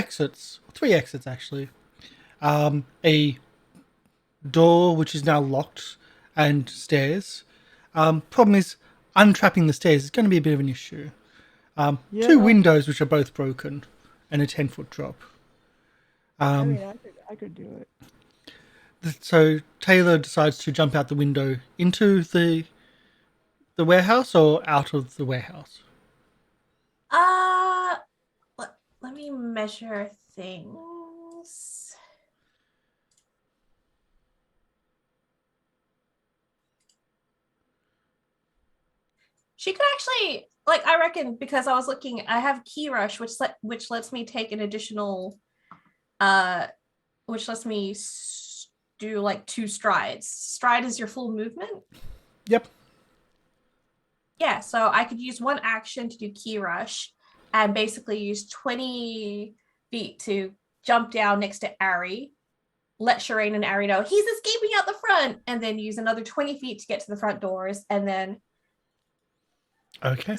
exits actually. A door which is now locked and stairs. Problem is, untrapping the stairs is going to be a bit of an issue. Yeah. Two windows which are both broken and a 10-foot drop. I mean, I could do it. So Taylor decides to jump out the window into the warehouse or out of the warehouse. Let me measure things. She could actually, like, I reckon, because I was looking, I have Key Rush, which lets me take an additional, which lets me do like 2 strides. Stride is your full movement. Yep. Yeah, so I could use 1 action to do Key Rush and basically use 20 feet to jump down next to Arry, let Sherain and Arry know he's escaping out the front, and then use another 20 feet to get to the front doors, and then Okay.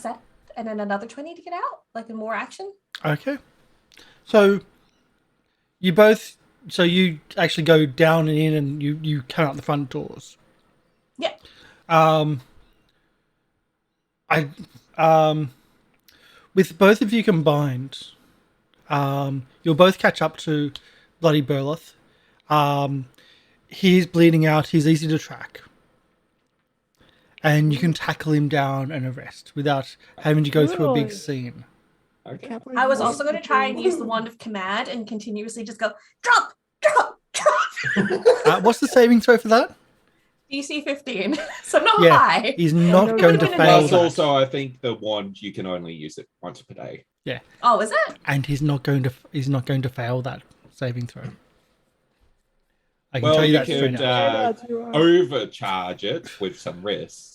and then another 20 to get out, like in more action. Okay. So you actually go down and in, and you come out the front doors. Yeah. With both of you combined, you'll both catch up to Bloody Burleth. He's bleeding out. He's easy to track. And you can tackle him down and arrest without having to go through a big scene. Okay. I was also going to try and use the Wand of Command and continuously just go, drop, drop, drop. What's the saving throw for that? DC 15, so not Yeah, high. he's not going to fail Plus, that. also, I think the wand you can only use it once per day. Yeah. Oh, is it? And he's not going to fail that saving throw. I can Well, tell you you that straight could out. overcharge it with some risks.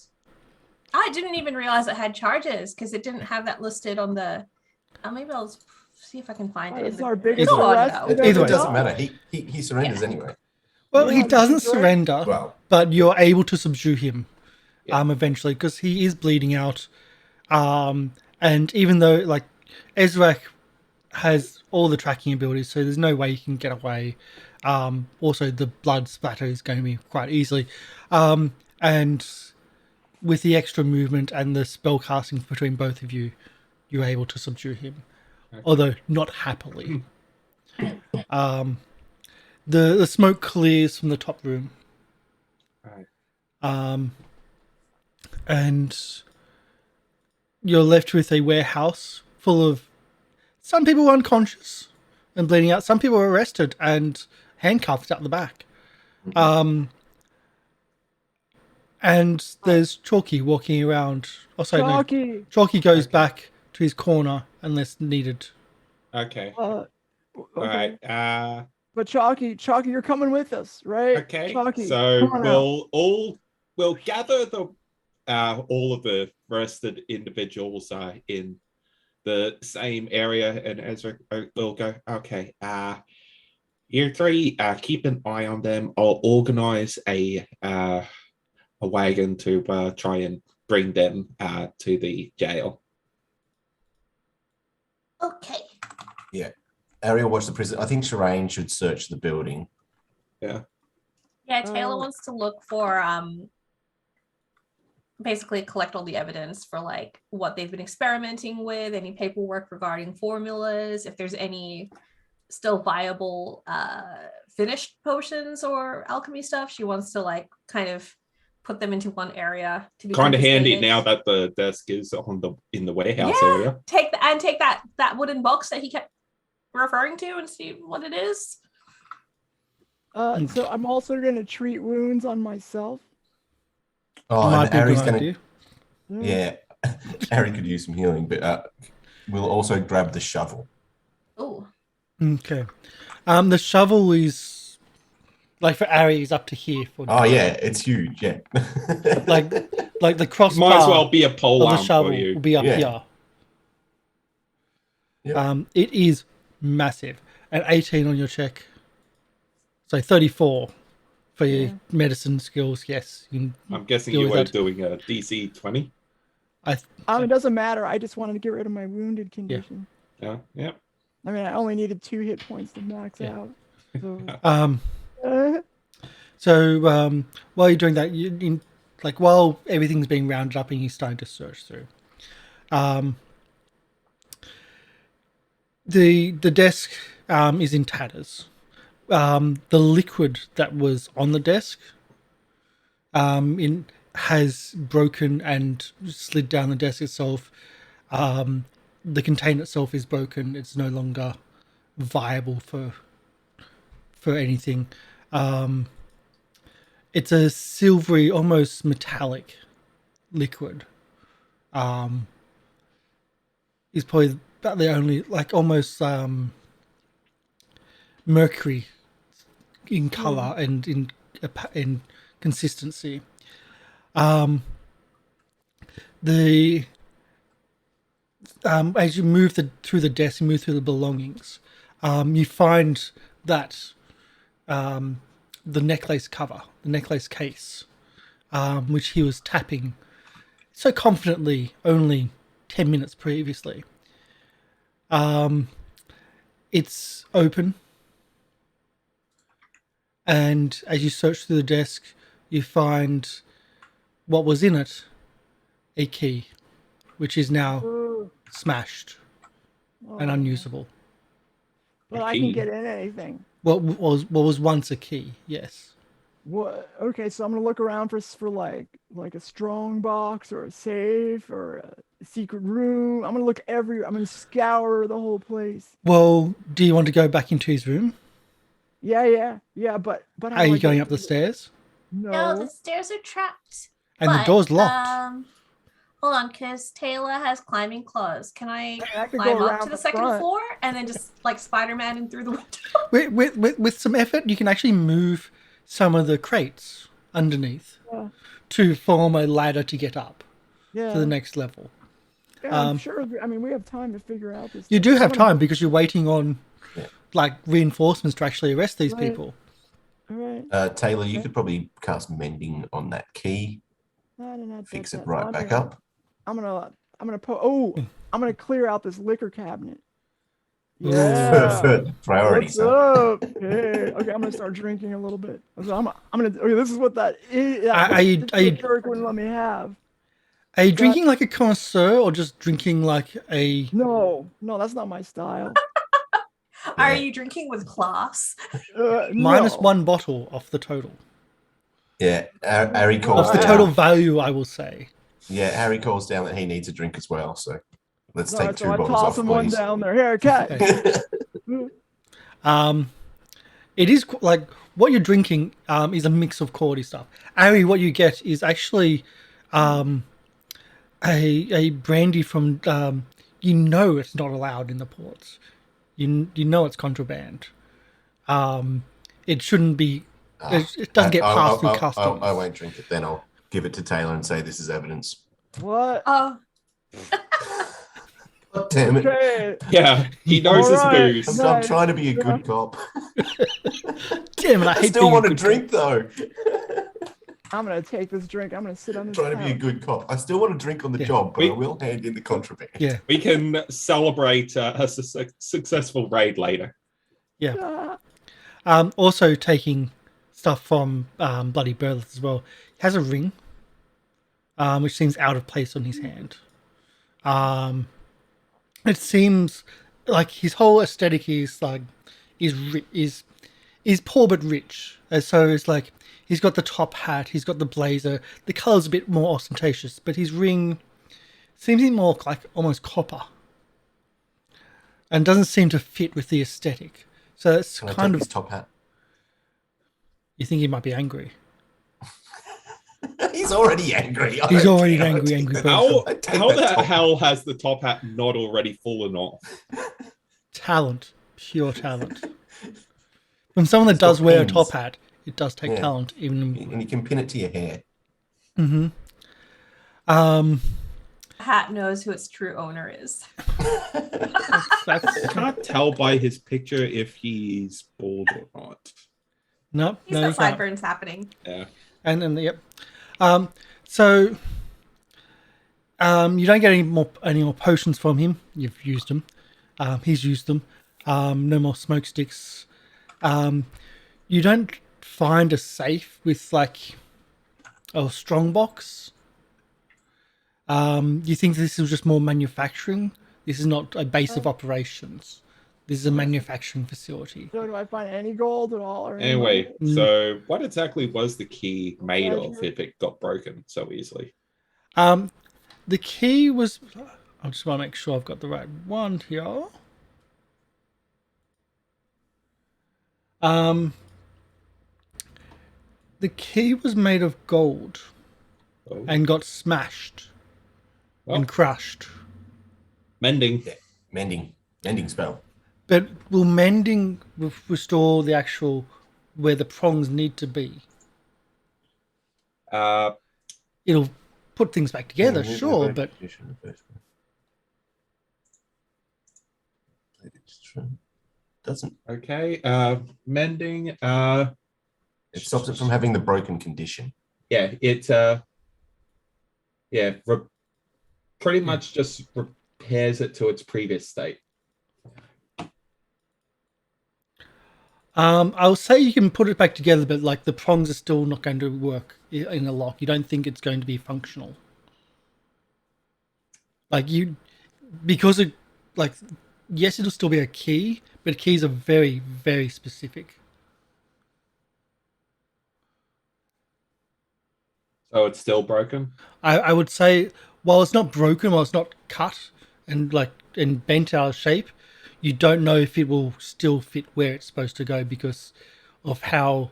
I didn't even realize it had charges because it didn't have that listed on the. Maybe I'll see if I can find it. It's in our the- biggest Go on, arrest. though. we've It ever doesn't done. matter. He surrenders anyway. Well, he Yeah, doesn't that's right. surrender, Well, but you're able to subdue him Yeah. eventually, because he is bleeding out. And even though, like, Ezarek has all the tracking abilities, so there's no way he can get away. Also, the blood splatter is going to be quite easily. And with the extra movement and the spell casting between both of you, you're able to subdue him. Okay. Although not happily. The smoke clears from the top room. Right. And you're left with a warehouse full of some people unconscious and bleeding out. Some people are arrested and handcuffed out the back. And there's Chalky walking around. Oh, sorry, Chalky. no. Chalky goes back to his corner unless needed. Okay. Okay. All right. But Chalky, you're coming with us, right? Okay. Chalky, So come on out. we'll gather the all of the arrested individuals in the same area, and Ezra will go. Okay. You 3 keep an eye on them. I'll organize a wagon to try and bring them to the jail. Okay. Arry will watch the prison. I think Sherain should search the building. Yeah, Tayla wants to look for basically collect all the evidence for like what they've been experimenting with, any paperwork regarding formulas, if there's any still viable finished potions or alchemy stuff. She wants to like kind of put them into one area to be Kind of handy confiscated. now that the desk is in the warehouse Yeah. area. Take that wooden box that he kept referring to and see what it is. So I'm also going to treat wounds on myself. Oh, Might and be a Arry's good going idea. to. Yeah. Arry could use some healing, but we'll also grab the shovel. Oh, Okay. The shovel is, like, for Arry, is up to here. Oh, yeah. It's huge. Yeah. Like the crossbar Might as well be a pole of the arm shovel for you. will be up Yeah. here. Yep. It is massive. An 18 on your check. So 34 for your medicine skills. Yes. You can I'm guessing deal you with were that. doing a DC 20. It doesn't matter. I just wanted to get rid of my wounded condition. Yeah. I mean, I only needed 2 hit points to max Yeah. out. So, While you're doing that, while everything's being rounded up and you're starting to search through, the desk is in tatters. The liquid that was on the desk has broken and slid down the desk itself. the container itself is broken. It's no longer viable for anything. It's a silvery, almost metallic liquid. Is probably about the only, like, almost mercury in color and in consistency. As you move through the desk, you move through the belongings, you find that the necklace cover, the necklace case, which he was tapping so confidently only 10 minutes previously. It's open, and as you search through the desk, you find what was in it, a key, which is now smashed and unusable. But I can get in anything. What was once a key, yes. What? Okay, so I'm gonna look around for like a strong box or a safe or a secret room. I'm gonna scour the whole place. Well, do you want to go back into his room? Yeah. But Are you going up the stairs? No, the stairs are trapped. And the door's locked. Hold on, because Tayla has climbing claws. Can I could climb go up around to the the second front. floor and then just like Spider-Man in through the window? With some effort, you can actually move some of the crates underneath to form a ladder to get up to the next level. Yeah, I'm sure. I mean, we have time to figure out this. You do have time because you're waiting on like reinforcements to actually arrest these people. All right. Tayla, you could probably cast mending on that key. Fix it right back up. I'm gonna clear out this liquor cabinet. Yeah. Priorities. What's up? Hey. Okay, I'm gonna start drinking a little bit. So I'm gonna. Okay, this is what that jerk wouldn't let me have. Are you drinking like a connoisseur or just drinking like a? No, that's not my style. Are you drinking with class? Minus no. one bottle off the total. Yeah, Arry calls Of the down. total value, I will say. Yeah, Harry calls down that he needs a drink as well. So let's take two I bottles toss off, him one please. down there. Here, cat. It is like what you're drinking is a mix of quality stuff. Arry, what you get is actually a brandy from it's not allowed in the ports. You know it's contraband. It shouldn't be. It doesn't get passed through customs. I won't drink it. Then I'll give it to Tayla and say this is evidence. What? God damn it! Okay. Yeah, he knows his booze. I'm trying to be a good cop. Damn it! I hate still being want a to good drink cop. though. I'm gonna take this drink. I'm gonna sit on this. Trying to be a good cop. I still want to drink on the job, but I will hand in the contraband. Yeah. We can celebrate a successful raid later. Yeah. Also taking stuff from Bloody Burleth as well. He has a ring, which seems out of place on his hand. It seems like his whole aesthetic is like is poor but rich. And so it's like he's got the top hat, he's got the blazer. The color's a bit more ostentatious, but his ring seems more like almost copper, and doesn't seem to fit with the aesthetic. So it's Can I kind take of his top hat. You think he might be angry? He's already angry. He's already an angry person. How the hell has the top hat not already fallen off? Talent, pure talent. From someone that does wear a top hat, it does take talent. Even and you can pin it to your hair. Mm-hmm. Hat knows who its true owner is. I can't tell by his picture if he's bald or not. Nope. He's got sideburns happening. Yeah. And then yep. So you don't get any more potions from him. You've used them. He's used them. No more smoke sticks. You don't find a safe with like a strong box. You think this is just more manufacturing? This is not a base of operations. This is a manufacturing facility. So do I find any gold at all? Or Anyway, so what exactly was the key made of if it got broken so easily? The key was I just want to make sure I've got the right one here. The key was made of gold and got smashed and crushed. Mending. Yeah. Mending spell. But will mending restore the actual where the prongs need to be? It'll put things back together, sure, but doesn't. Okay. Mending. It stops it from having the broken condition. Yeah. It. Pretty much just repairs it to its previous state. I'll say you can put it back together, but like the prongs are still not going to work in a lock. You don't think it's going to be functional. Because yes, it'll still be a key, but keys are very, very specific. So it's still broken? I would say, while it's not broken, while it's not cut and bent out of shape, you don't know if it will still fit where it's supposed to go because of how,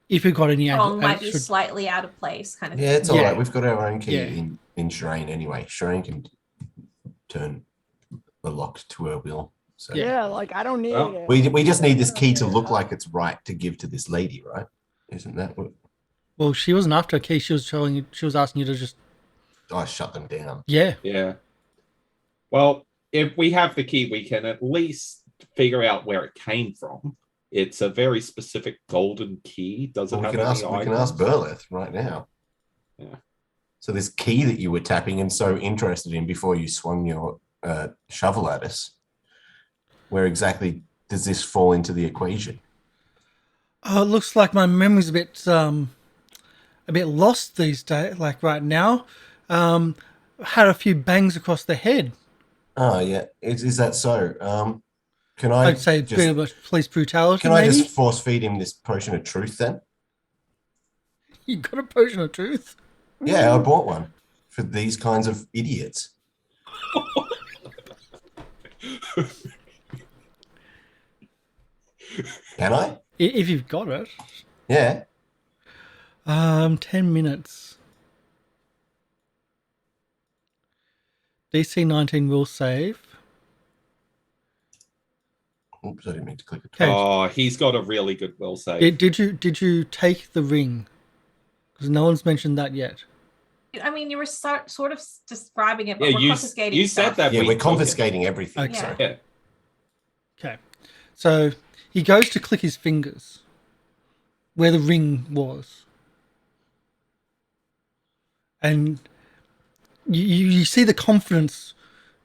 if we've got any... Prong might be slightly out of place, kind of thing. Yeah, it's all right. We've got our own key in Sherain anyway. Sherain can turn the lock to her will. So I don't need it. We just need this key to look like it's right to give to this lady, right? Isn't that what... Well, she wasn't after a key. She was asking you to just... shut them down. Yeah. Yeah. Well, if we have the key, we can at least figure out where it came from. It's a very specific golden key. We can ask Burleth right now. Yeah. So this key that you were tapping and so interested in before you swung your shovel at us, where exactly does this fall into the equation? Oh, it looks like my memory's a bit lost these days. Like right now, had a few bangs across the head. Oh yeah, is that so? Can I'd say a bit of a police brutality. Can I just force feed him this potion of truth then? You got a potion of truth? Yeah, I bought one for these kinds of idiots. Can I? If you've got it. Yeah. 10 minutes. DC 19 will save. Oops, I didn't mean to click it. Okay. Oh, he's got a really good will save. Did you take the ring? Because no one's mentioned that yet. I mean, you were sort of describing it, but Yeah, we're confiscating you stuff. said that. Yeah, we're confiscating everything. Okay. So. Yeah. Okay. So he goes to click his fingers where the ring was. And you see the confidence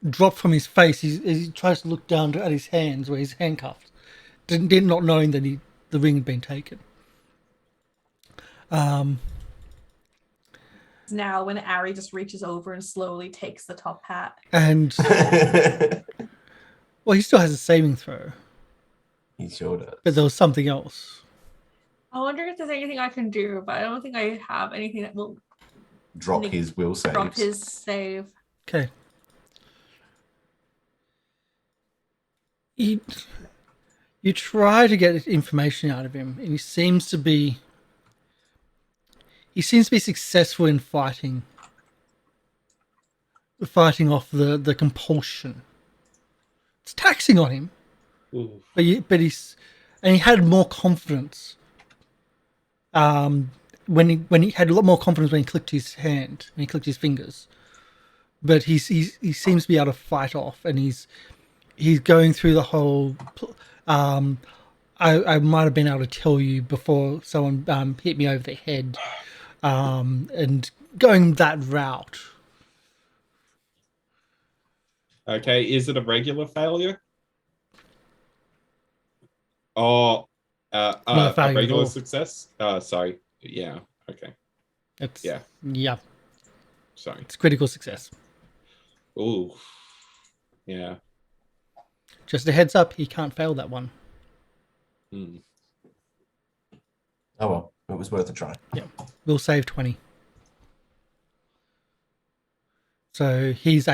drop from his face. He tries to look down at his hands where he's handcuffed, did not knowing that the ring had been taken. Now when Arry just reaches over and slowly takes the top hat. And well, he still has a saving throw. He sure does. But there was something else. I wonder if there's anything I can do, but I don't think I have anything that will drop his will save. Drop his save. Okay. You try to get information out of him, and he seems to be successful in fighting off the compulsion. It's taxing on him. Ooh. But he had more confidence. When he had a lot more confidence when he clicked his hand, when he clicked his fingers. But he seems to be able to fight off, and he's going through the whole. I might have been able to tell you before someone hit me over the head, and going that route. Okay, is it a regular failure? Or Not a failure a regular at all. success? Sorry. Yeah. Okay. Yeah. Sorry. It's critical success. Ooh. Yeah. Just a heads up, he can't fail that one. Hmm. Oh well, it was worth a try. Yeah. We'll save 20. So his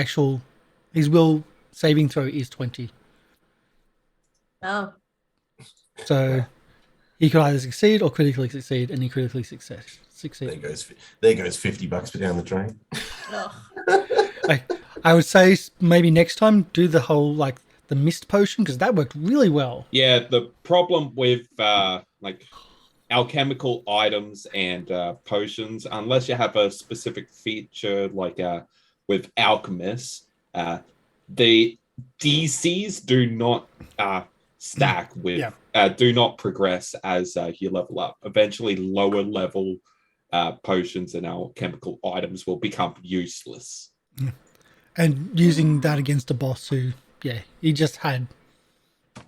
will saving throw is 20. Oh. So he could either succeed or critically succeed, and he critically succeed. There goes $50 for down the drain. Ugh. I would say maybe next time do the whole like the mist potion, because that worked really well. Yeah, the problem with like alchemical items and potions, unless you have a specific feature like with alchemists, the DCs do not stack with, do not progress as you level up. Eventually, lower level potions and alchemical items will become useless. And using that against a boss who, he just had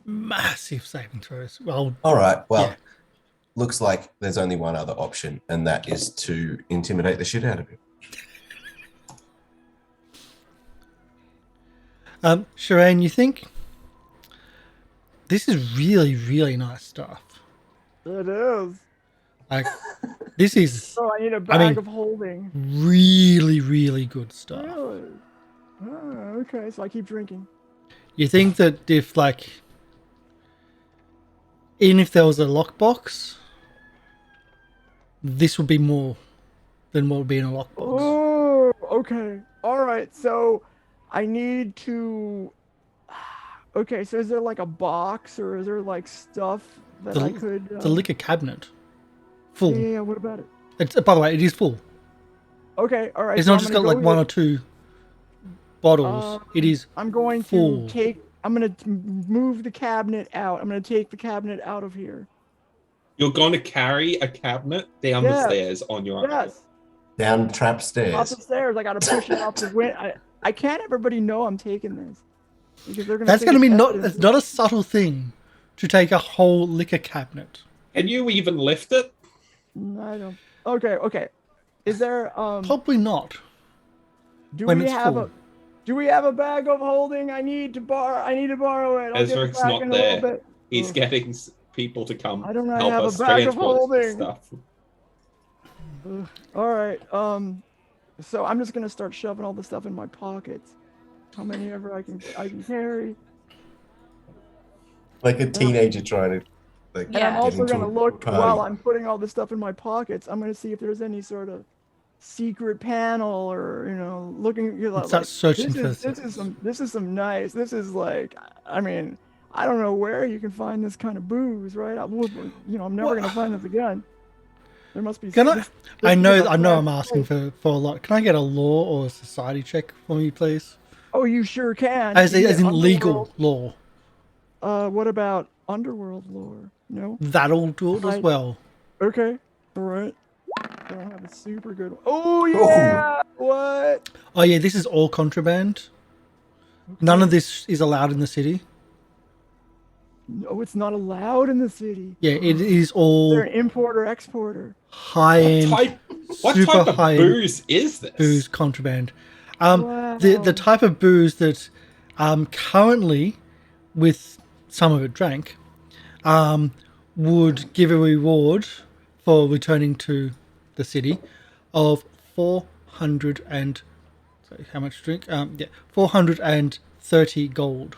massive saving throws. Well, all right. Well, looks like there's only one other option, and that is to intimidate the shit out of him. Sherain, you think this is really, really nice stuff? It is. Like, this is. So I need a bag of holding. Really, really good stuff. Really? Oh, okay. So I keep drinking. You think that if, like, even if there was a lockbox, this would be more than what would be in a lockbox. Oh, okay. All right. So I need to. Okay. So is there like a box, or is there like stuff that I could? The liquor cabinet, full. Yeah. What about it? It's, by the way, it is full. Okay. All right. It's not just got like one or two bottles. It is. I'm going full. to take. I'm going to move the cabinet out. I'm going to take the cabinet out of here. You're going to carry a cabinet down the stairs on your own? Yes. Down trap stairs. Up the stairs. I got to push it out the window. I can't everybody know I'm taking this. Because they're That's going to be it's not a subtle thing to take a whole liquor cabinet. Can you even lift it? I don't. Okay. Is there Probably not. Do we have a bag of holding? I need to borrow it. Ezarek's not there. He's getting people to come I don't know. help I have us a bag of transport holding. stuff. All right. So I'm just gonna start shoving all the stuff in my pockets. How many ever I can carry. Like a teenager trying to. Like, and I'm also gonna look while I'm putting all this stuff in my pockets. I'm gonna see if there's any sort of secret panel, or looking. Start searching for this is some nice. This is like, I mean, I don't know where you can find this kind of booze, right? I'm never gonna find this again. There must be. I know I'm asking for a lot. Can I get a law or a society check for me, please? Oh, you sure can. As in legal law. What about underworld lore? No. That'll do it as well. Okay. All right. I don't have a super good one. Oh yeah. Oh. What? Oh yeah, this is all contraband. Okay. None of this is allowed in the city. No, it's not allowed in the city. Yeah, it is all. They're an importer exporter. High end. What type of booze is this? Booze contraband. Wow. The type of booze that currently, with some of it drank, would give a reward for returning to the city of 400 and how much drink? 430 gold.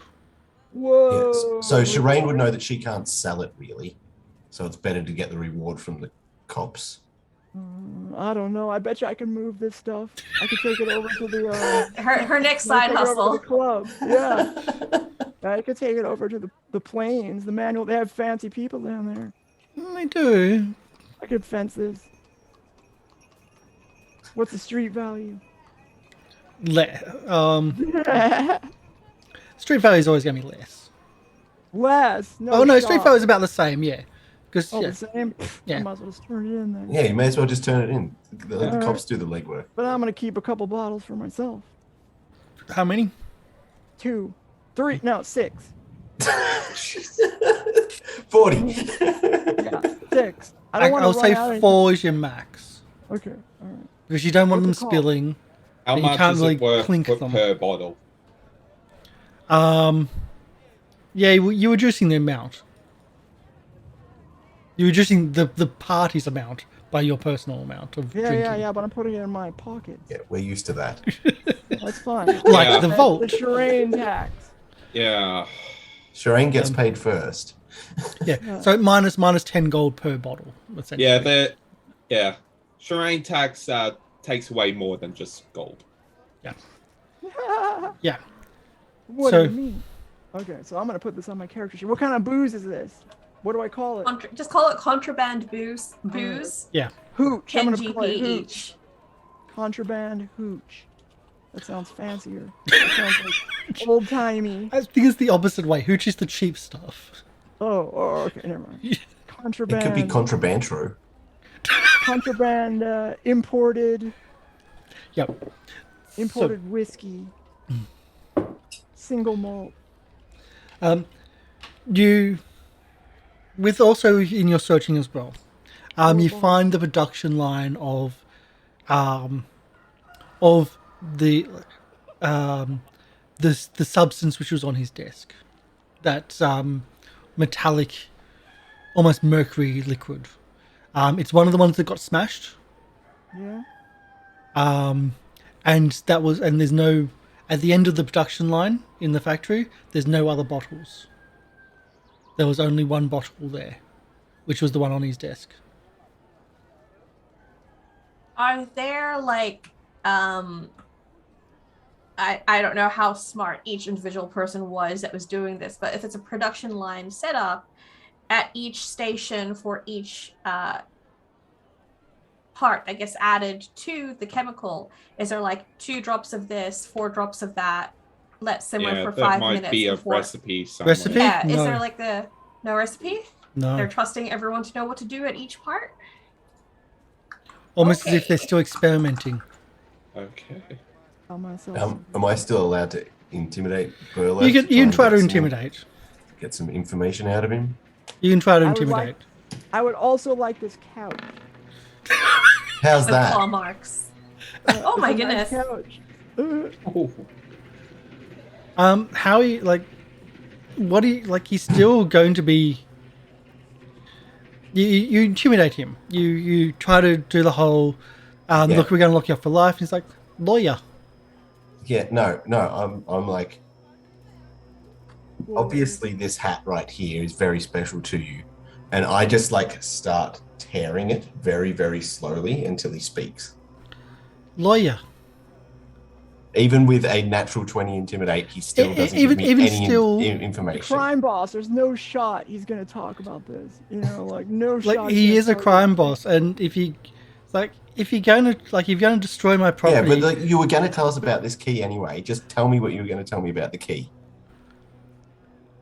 Whoa. Yes. So Sherain would know that she can't sell it really, so it's better to get the reward from the cops. I don't know. I bet you I can move this stuff. I could take it over to the her next side hustle. The club. Yeah. I could take it over to the plains. The manual. They have fancy people down there. They do. I could fence this. What's the street value? Street value is always going to be less. Less? No. Oh no, street value is about the same. Yeah. The same. Yeah. I might as well just turn it in then. Yeah, you may as well just turn it in. The cops do the legwork. But I'm gonna keep a couple bottles for myself. How many? 2, 3, no, 6. 40. Yeah, 6. I'll say 4 is your max. Okay, all right. Because you don't want them spilling. How much is it worth per bottle? Yeah, you're reducing the amount. You're reducing the party's amount by your personal amount of drinking. Yeah, but I'm putting it in my pocket. Yeah, we're used to that. That's fine. Like Yeah. the vault. The Sherain tax. Yeah. Sherain gets paid first. Yeah. So minus 10 gold per bottle, essentially. Yeah. Sherain tax takes away more than just gold. Yeah. What So- do you mean? Okay, so I'm gonna put this on my character sheet. What kind of booze is this? What do I call it? Just call it contraband booze. Booze. Yeah. Hooch. I'm 10 gonna call it GP hooch. each. Contraband hooch. That sounds fancier. That sounds like old timey. I think it's the opposite way. Hooch is the cheap stuff. Oh, okay, never mind. It Contraband. could be contrabandro. Contraband imported Yep. whiskey. Single malt. You, with also in your searching as well, you find the production line of the substance which was on his desk, that metallic, almost mercury liquid. It's one of the ones that got smashed. Yeah. And there's no, at the end of the production line in the factory, there's no other bottles. There was only one bottle there, which was the one on his desk. Are there like I don't know how smart each individual person was that was doing this, but if it's a production line set up at each station for each part that gets added to the chemical, is there like 2 drops of this, 4 drops of that, let simmer for 5 minutes? There might be a before... recipe somewhere. Recipe? Yeah, is No. there like no recipe? No. They're trusting everyone to know what to do at each part? Almost as if they're still experimenting. Okay. Tell myself. Am I still allowed to intimidate Burlap? You can try to get intimidate. Get some information out of him. You can try to I would intimidate. I would also like this couch. How's With that? claw marks. Oh my It's a nice goodness. couch. How you like? What do you like? He's still going to be. You intimidate him. You try to do the whole. Look, we're going to lock you up for life. And he's like, lawyer. Yeah, no. I'm like, obviously this hat right here is very special to you, and I just like start tearing it very, very slowly until he speaks. Lawyer. Even with a natural 20 intimidate, he still doesn't give me any information. Crime boss. There's no shot he's gonna talk about this. You know, like no shot. Like he is a crime boss, and if you're going to destroy my property. Yeah, but like, you were going to tell us about this key anyway. Just tell me what you were going to tell me about the key.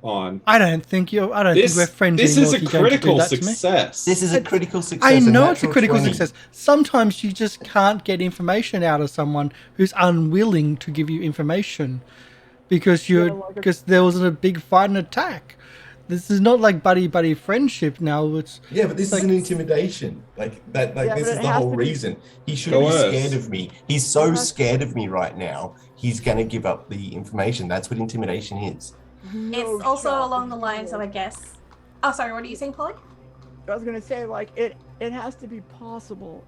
I don't think we're friends This anymore. is a critical success. This is a critical success. I know it's a natural critical 20. success. Sometimes you just can't get information out of someone who's unwilling to give you information because there was a big fight and attack. This is not like buddy friendship now. It's but this is an intimidation. Like that. Like this is the whole reason. He shouldn't be scared of me. He's so scared of me right now. He's gonna give up the information. That's what intimidation is. It's also along the lines of, I guess. Oh, sorry. What are you saying, Polly? I was gonna say like it has to be possible.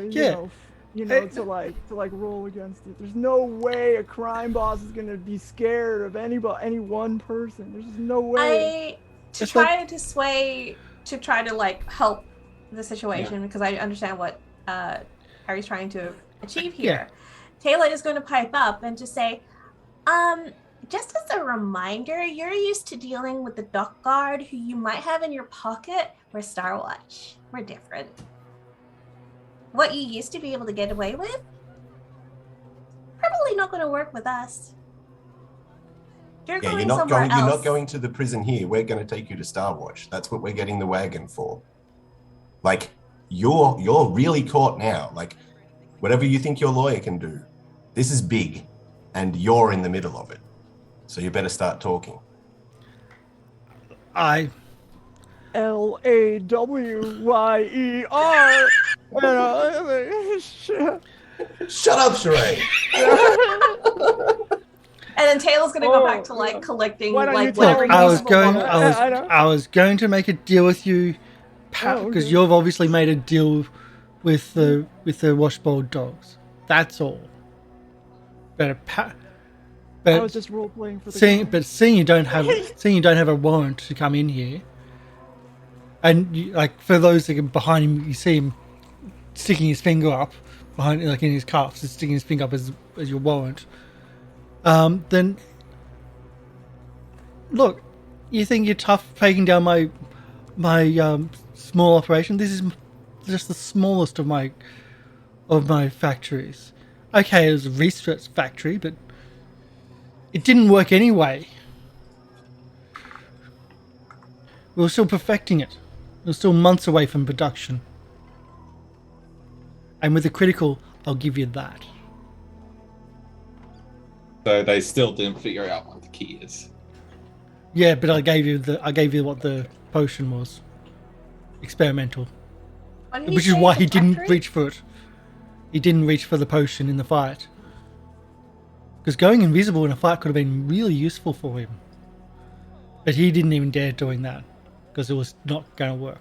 Yeah. To roll against it. There's no way a crime boss is gonna be scared of any one person. There's just no way. To try to like help the situation, because I understand what Harry's trying to achieve here. Tayla is going to pipe up and just say, just as a reminder, you're used to dealing with the dock guard who you might have in your pocket. We're Star Watch. We're different. What you used to be able to get away with, probably not going to work with us. You're not going to the prison here. We're going to take you to Star Watch. That's what we're getting the wagon for. Like, you're really caught now. Like, whatever you think your lawyer can do, this is big, and you're in the middle of it. So you better start talking. LAWYER. Shut up, Sherain. And then Tayla's gonna go back to like collecting like Look, I was going to make a deal with you. okay. you've obviously made a deal with the washboard dogs. That's all. But I was just role playing for the seeing you don't have a warrant to come in here, and for those that are behind him, you see him sticking his finger up behind, like in his cuffs, sticking his finger up as your warrant. Then look, you think you're tough taking down my small operation? This is just the smallest of my factories. Okay, it was a research factory, but it didn't work anyway. We were still perfecting it. We were still months away from production. And with the critical, I'll give you that. So they still didn't figure out what the key is. Yeah, but I gave you what the potion was. Experimental. Which is why he didn't reach for it. He didn't reach for the potion in the fight. Because going invisible in a fight could have been really useful for him. But he didn't even dare doing that. Because it was not going to work.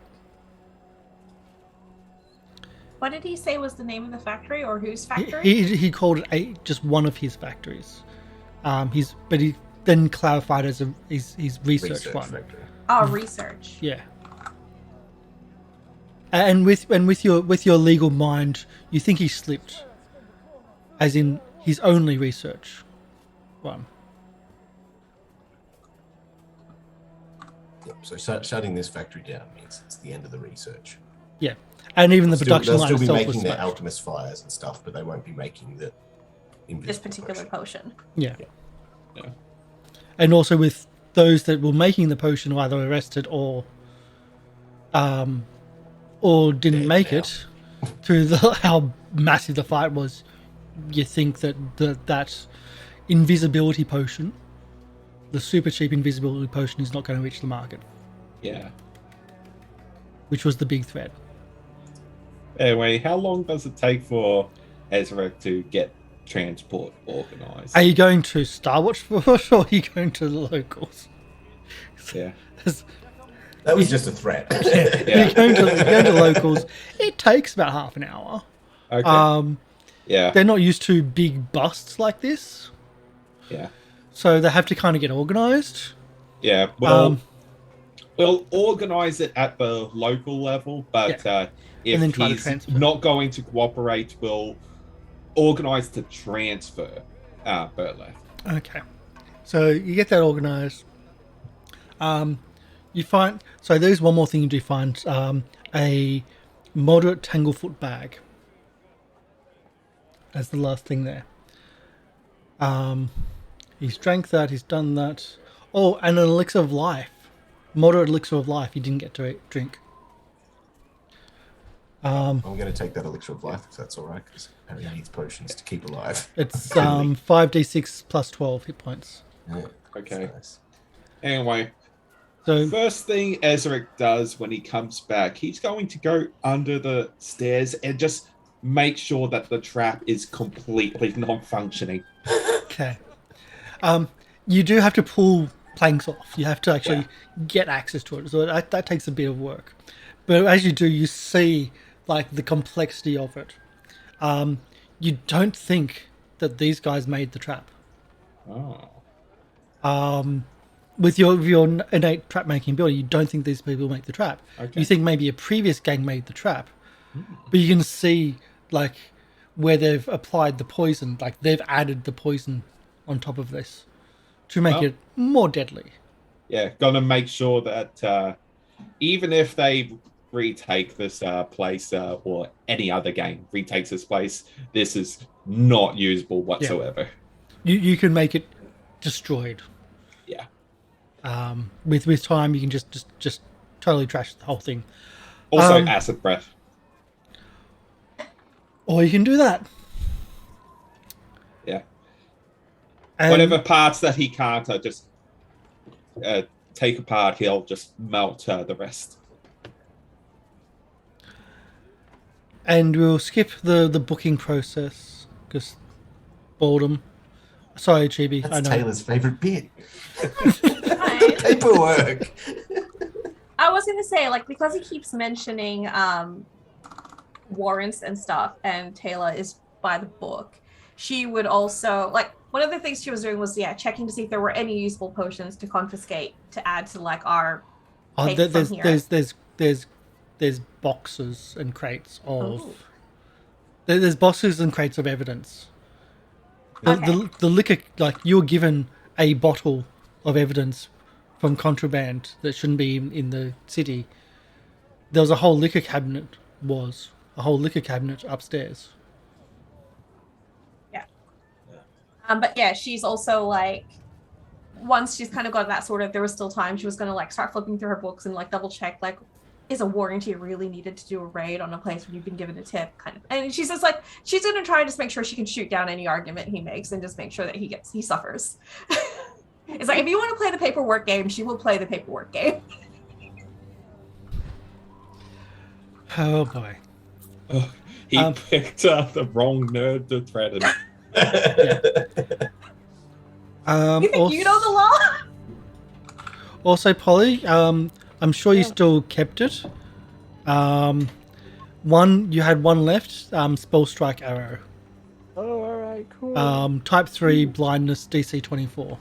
What did he say was the name of the factory, or whose factory? He called it just one of his factories. But he then clarified as his research one. Factory. Oh, research. Yeah. And with your legal mind, you think he slipped, as in his only research one. Yep. So shutting this factory down means it's the end of the research. Yeah, and even the production They'll line still be itself making was their smashed. Alchemist fires and stuff, but they won't be making the invisible This particular potion. Yeah. Yeah. And also with those that were making the potion were either arrested or didn't make it through how massive the fight was. You think that that invisibility potion, the super cheap invisibility potion, is not going to reach the market, Yeah. which was the big threat. Anyway, how long does it take for Ezarek to get transport organized? Are you going to Starwatch first, or are you going to the locals? Yeah. That was just a threat. Yeah. You're going to locals. It takes about half an hour. Okay. Yeah. They're not used to big busts like this, Yeah. so they have to kind of get organized. Yeah. Well, we'll organize it at the local level, but And then if try to he's transfer. not going to cooperate, we'll organize to transfer Berleth. Okay, so you get that organized. You find, so there's one more thing you do find, a moderate tanglefoot bag as the last thing there. He's drank that, he's done that. Oh, and an elixir of life, moderate elixir of life you didn't get to drink. I'm going to take that elixir of life if that's all right, because Harry needs potions to keep alive. It's 5d6 plus 12 hit points. Yeah, Okay. that's nice. Anyway, So first thing Ezarek does when he comes back, he's going to go under the stairs and just make sure that the trap is completely non-functioning. okay, you do have to pull planks off. You have to actually get access to it, so that takes a bit of work. But as you do, you see like the complexity of it. You don't think that these guys made the trap. Oh. With your innate trap making ability, you don't think these people make the trap. Okay. You think maybe a previous gang made the trap, but you can see like where they've applied the poison, like they've added the poison on top of this to make it more deadly. Yeah, gonna make sure that even if they retake this place or any other game retakes this place, this is not usable whatsoever. You can make it destroyed. Yeah. With time, you can just totally trash the whole thing. Also, acid breath. Or you can do that. Yeah. And Whatever parts that he can't just take apart, he'll just melt the rest. And we'll skip the booking process because boredom. Sorry, Chibi. That's I know. Taylor's favourite bit. Fine. Paperwork. I was gonna say, like, because he keeps mentioning warrants and stuff, and Tayla is by the book, she would also, like, one of the things she was doing was checking to see if there were any useful potions to confiscate to add to like our take from here. There's boxes and crates of Ooh. there's boxes and crates of evidence. Okay. The liquor, like, you're given a bottle of evidence from contraband that shouldn't be in the city. There was a whole liquor cabinet upstairs. Yeah. But yeah, she's also like, once she's kind of got that sort of, there was still time, she was going to like start flipping through her books and like double check, like, is a warranty really needed to do a raid on a place when you've been given a tip, kind of. And she's just like, she's going to try and just make sure she can shoot down any argument he makes and just make sure that he suffers. It's like, if you want to play the paperwork game, she will play the paperwork game. Oh boy. Oh, he picked up the wrong nerd to threaten. You think you know the law? Also, Polly, I'm sure you still kept it. You had one left, Spell Strike Arrow. Oh, alright, cool. Type 3 blindness, DC 24.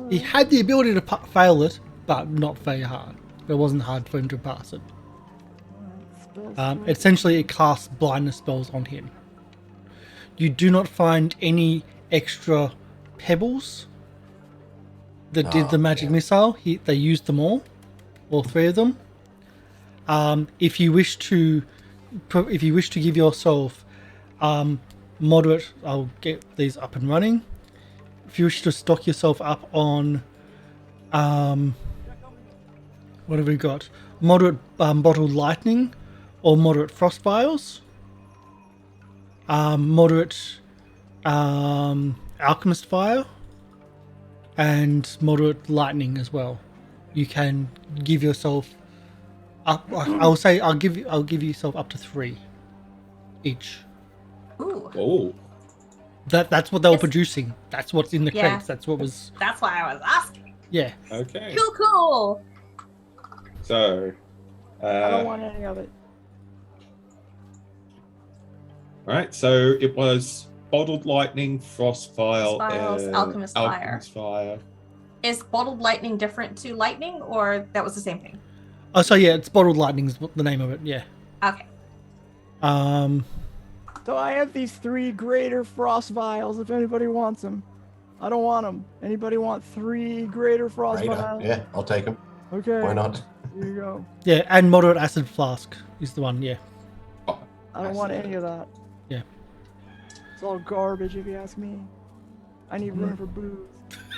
He had the ability to fail it, but not very hard. It wasn't hard for him to pass it. Essentially, it casts blindness spells on him. You do not find any extra pebbles that did the magic missile. They used them all 3 of them. If you wish to give yourself moderate, I'll get these up and running. If you wish to stock yourself up on, what have we got? Moderate bottled lightning, or moderate frost vials. Moderate alchemist fire, and moderate lightning as well. You can give yourself up. I'll say I'll give yourself up to 3 each. Ooh. Oh. That's what they were producing. That's what's in the crates. That's what was. That's why I was asking. Yeah. Okay. Cool. So. I don't want any of it. All right. So it was bottled lightning, frost vial, and alchemist fire. Is bottled lightning different to lightning, or that was the same thing? Oh, so yeah, it's bottled lightning is the name of it. Yeah. Okay. So I have these 3 greater frost vials if anybody wants them. I don't want them. Anybody want 3 greater frost vials? Yeah, I'll take them. Okay. Why not? Here you go. Yeah, and moderate acid flask is the one. Yeah. I don't want any of that. Yeah. It's all garbage if you ask me. I need room for booze.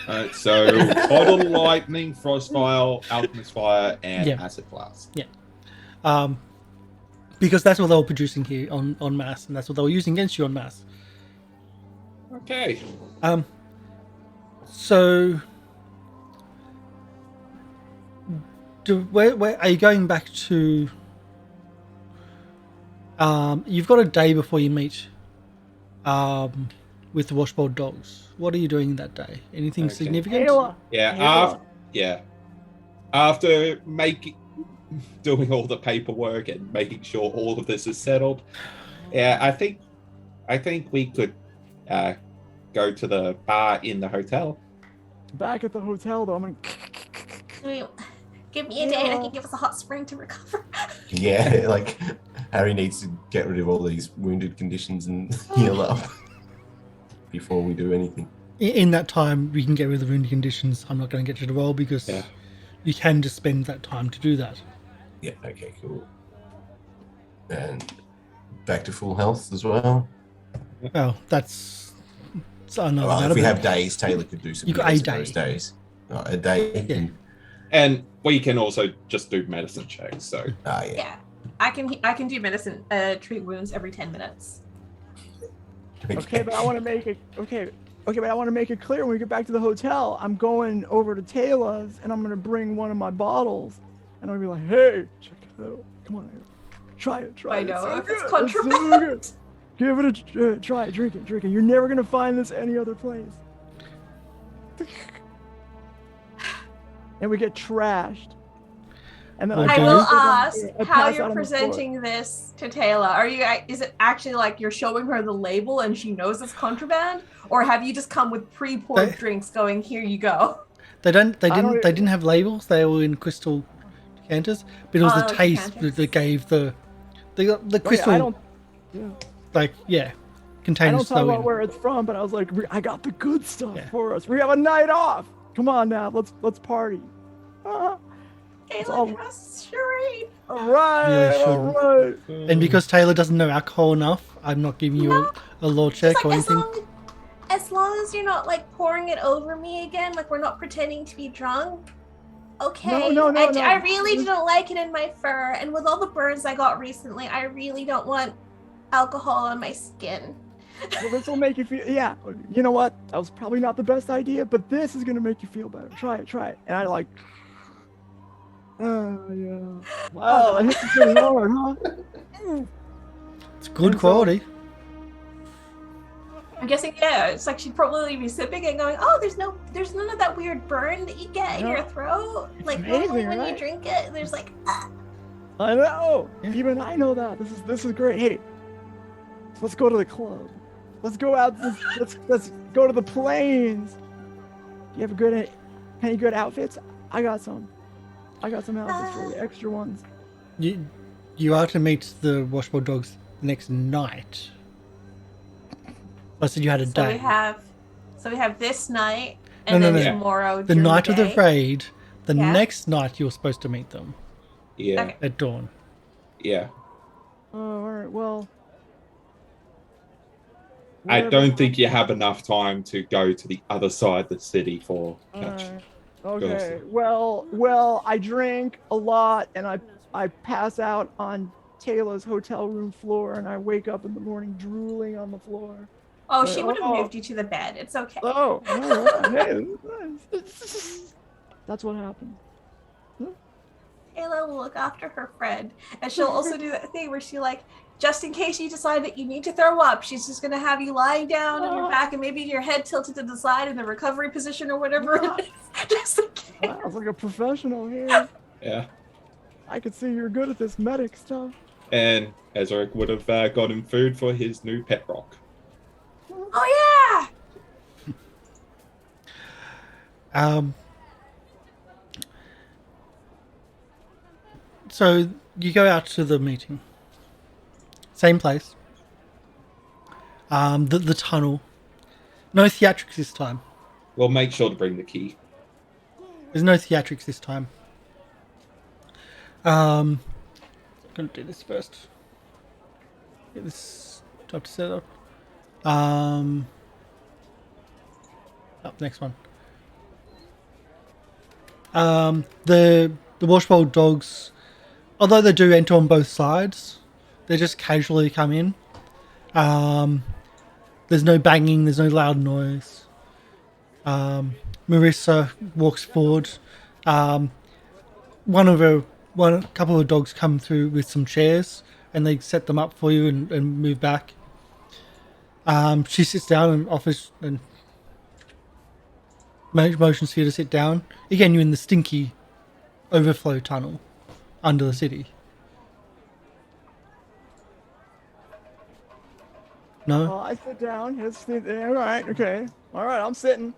Alright, so bottled lightning, frost vial, alchemist fire, and acid flask. Yeah. Because that's what they were producing here on mass, and that's what they were using against you on mass. Okay. So, where are you going back to? You've got a day before you meet with the Washboard Dogs. What are you doing that day? Anything significant? Tayla. Yeah. After doing all the paperwork and making sure all of this is settled, I think we could go to the bar in the hotel. Back at the hotel, though, I'm gonna. Give me a day and I can give us a hot spring to recover. Yeah, like Harry needs to get rid of all these wounded conditions and heal up before we do anything. In that time, we can get rid of the wounded conditions. I'm not going to get you to roll because you can just spend that time to do that. Yeah, okay, cool. And back to full health as well. Well, that's another Well, matter. if we have days, Taylor could do some You got a of day. those days. A day. Yeah. And we can also just do medicine checks. So Yeah. I can do medicine, treat wounds every 10 minutes. Okay, but I want to make it. Okay, but I want to make it clear when we get back to the hotel, I'm going over to Tayla's and I'm gonna bring one of my bottles, and I'll be like, "Hey, check it out. Come on, try it. I know, so if it's good. contraband. So good. Give it a try. It, drink it. You're never gonna find this any other place." And we get trashed. And then Well, I do will you? ask I how pass you're out on the floor. presenting this to Tayla. Are you? Is it actually like you're showing her the label and she knows it's contraband, or have you just come with pre-poured They- drinks, going, "Here you go"? They don't- didn't have labels. They were in crystal decanters, but it was the Oh, taste decanters. that gave the Oh, crystal. yeah, I don't. Yeah. Like I containers don't talk go about in. where it's from, but I was like, I got the good stuff Yeah. for us. We have a night off. Come on now, let's party. All Tayla trusts Sherain. right, Really all right. And because Taylor doesn't know alcohol enough, I'm not giving you No. a law check Just or like, anything. as long as you're not like pouring it over me again, like we're not pretending to be drunk. Okay. No. I really didn't like it in my fur, and with all the burns I got recently, I really don't want alcohol on my skin. Well, this will make you feel. Yeah, you know what? That was probably not the best idea, but this is gonna make you feel better. Try it. And I like. Oh yeah. Wow, that hits you pretty hard, huh? It's good And so- quality. I'm guessing, yeah, it's like she'd probably be sipping and going, "Oh, there's none of that weird burn that you get in No. your throat. Like amazing, normally when you right? drink it, there's like, I know. Yeah. Even I know that. This is great. Hey, let's go to the club. Let's go out. Let's go to the plains. Do you have any good outfits? I got some. Outfits for the extra ones. You are to meet the washboard dogs next night. I said you had a so day. we have this night No, and no, then no. tomorrow. The during night of the day. raid, the Yeah. next night you're supposed to meet them Yeah. Okay. at dawn. Yeah. Oh, all right. Well. I whatever. don't think you have enough time to go to the other side of the city for catch. Okay. Well, I drink a lot and I pass out on Taylor's hotel room floor and I wake up in the morning drooling on the floor. Oh, she would have Oh. moved you to the bed. It's okay. Oh, all right. Hey, this is nice. That's what happened. Tayla will look after her friend, and she'll also do that thing where she like, just in case you decide that you need to throw up, she's just gonna have you lying down on your back and maybe your head tilted to the side in the recovery position or whatever it is. Just in case. Wow, I was like a professional here. Yeah. I could see you're good at this medic stuff. And Ezarek would have gotten food for his new pet rock. Oh yeah. So you go out to the meeting. Same place. The tunnel. No theatrics this time. Well, make sure to bring the key. There's no theatrics this time. I'm gonna do this first. Get this job to set up. Up next one. The washboard dogs, although they do enter on both sides, they just casually come in. There's no banging, there's no loud noise. Marissa walks forward. A couple of dogs come through with some chairs and they set them up for you and move back. She sits down and offers and motions for you to sit down. Again, you're in the stinky overflow tunnel under the city. No? I sit down. All right. Okay. All right. I'm sitting.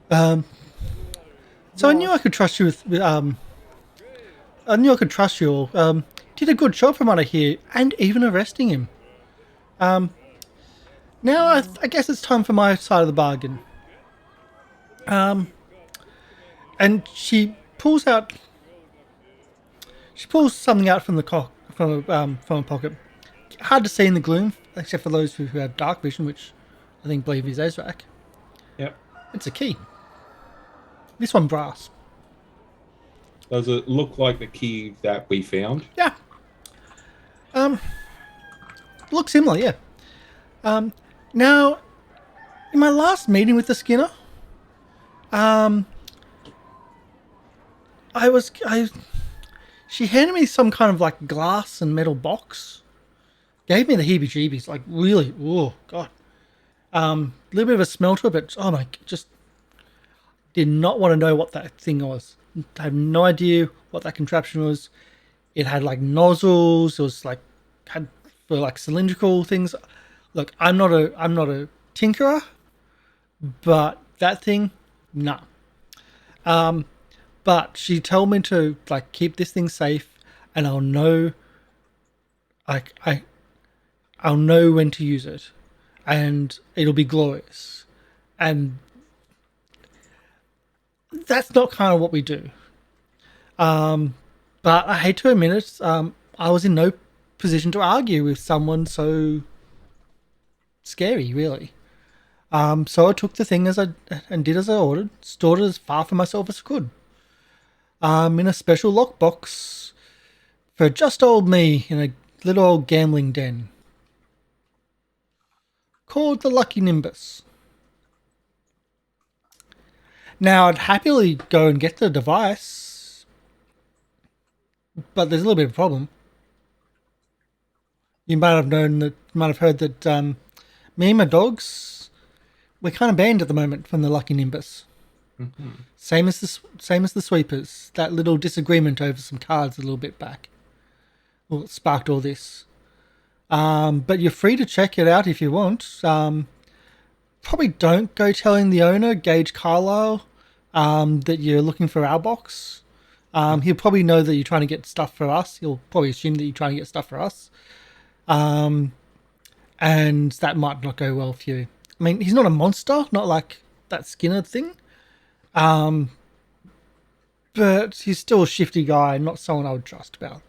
So I knew I could trust you with I knew I could trust you all. Did a good job from what I hear, and even arresting him. Now I guess it's time for my side of the bargain. And she pulls something out from a pocket. Hard to see in the gloom, except for those who have dark vision, which I believe is Ezarek. Yep. It's a key. This one brass. Does it look like the key that we found? Yeah. Looks similar, yeah. Now, in my last meeting with the Skinner, she handed me some kind of like glass and metal box. Gave me the heebie-jeebies, like really, oh god. Little bit of a smell to it, but oh my, just did not want to know what that thing was. have no idea what that contraption was. It had like nozzles. It was like had for like cylindrical things. Look, I'm not a tinkerer, but that thing, nah. But she told me to like keep this thing safe, and I'll know. I'll know when to use it, and it'll be glorious, and that's not kind of what we do. But I hate to admit it, I was in no position to argue with someone so scary, really. So I took the thing and did as I ordered, stored it as far from myself as I could. In a special lockbox for just old me in a little old gambling den called the Lucky Nimbus. Now, I'd happily go and get the device, but there's a little bit of a problem. You might have heard that me and my dogs, we're kind of banned at the moment from the Lucky Nimbus. Mm-hmm. Same as the Sweepers. That little disagreement over some cards a little bit back, well, it sparked all this. But you're free to check it out if you want. Probably don't go telling the owner, Gage Carlisle, that you're looking for our box. He'll probably know that you're trying to get stuff for us. He'll probably assume that you're trying to get stuff for us. And that might not go well for you. I mean, he's not a monster, not like that Skinner thing. But he's still a shifty guy, not someone I would trust about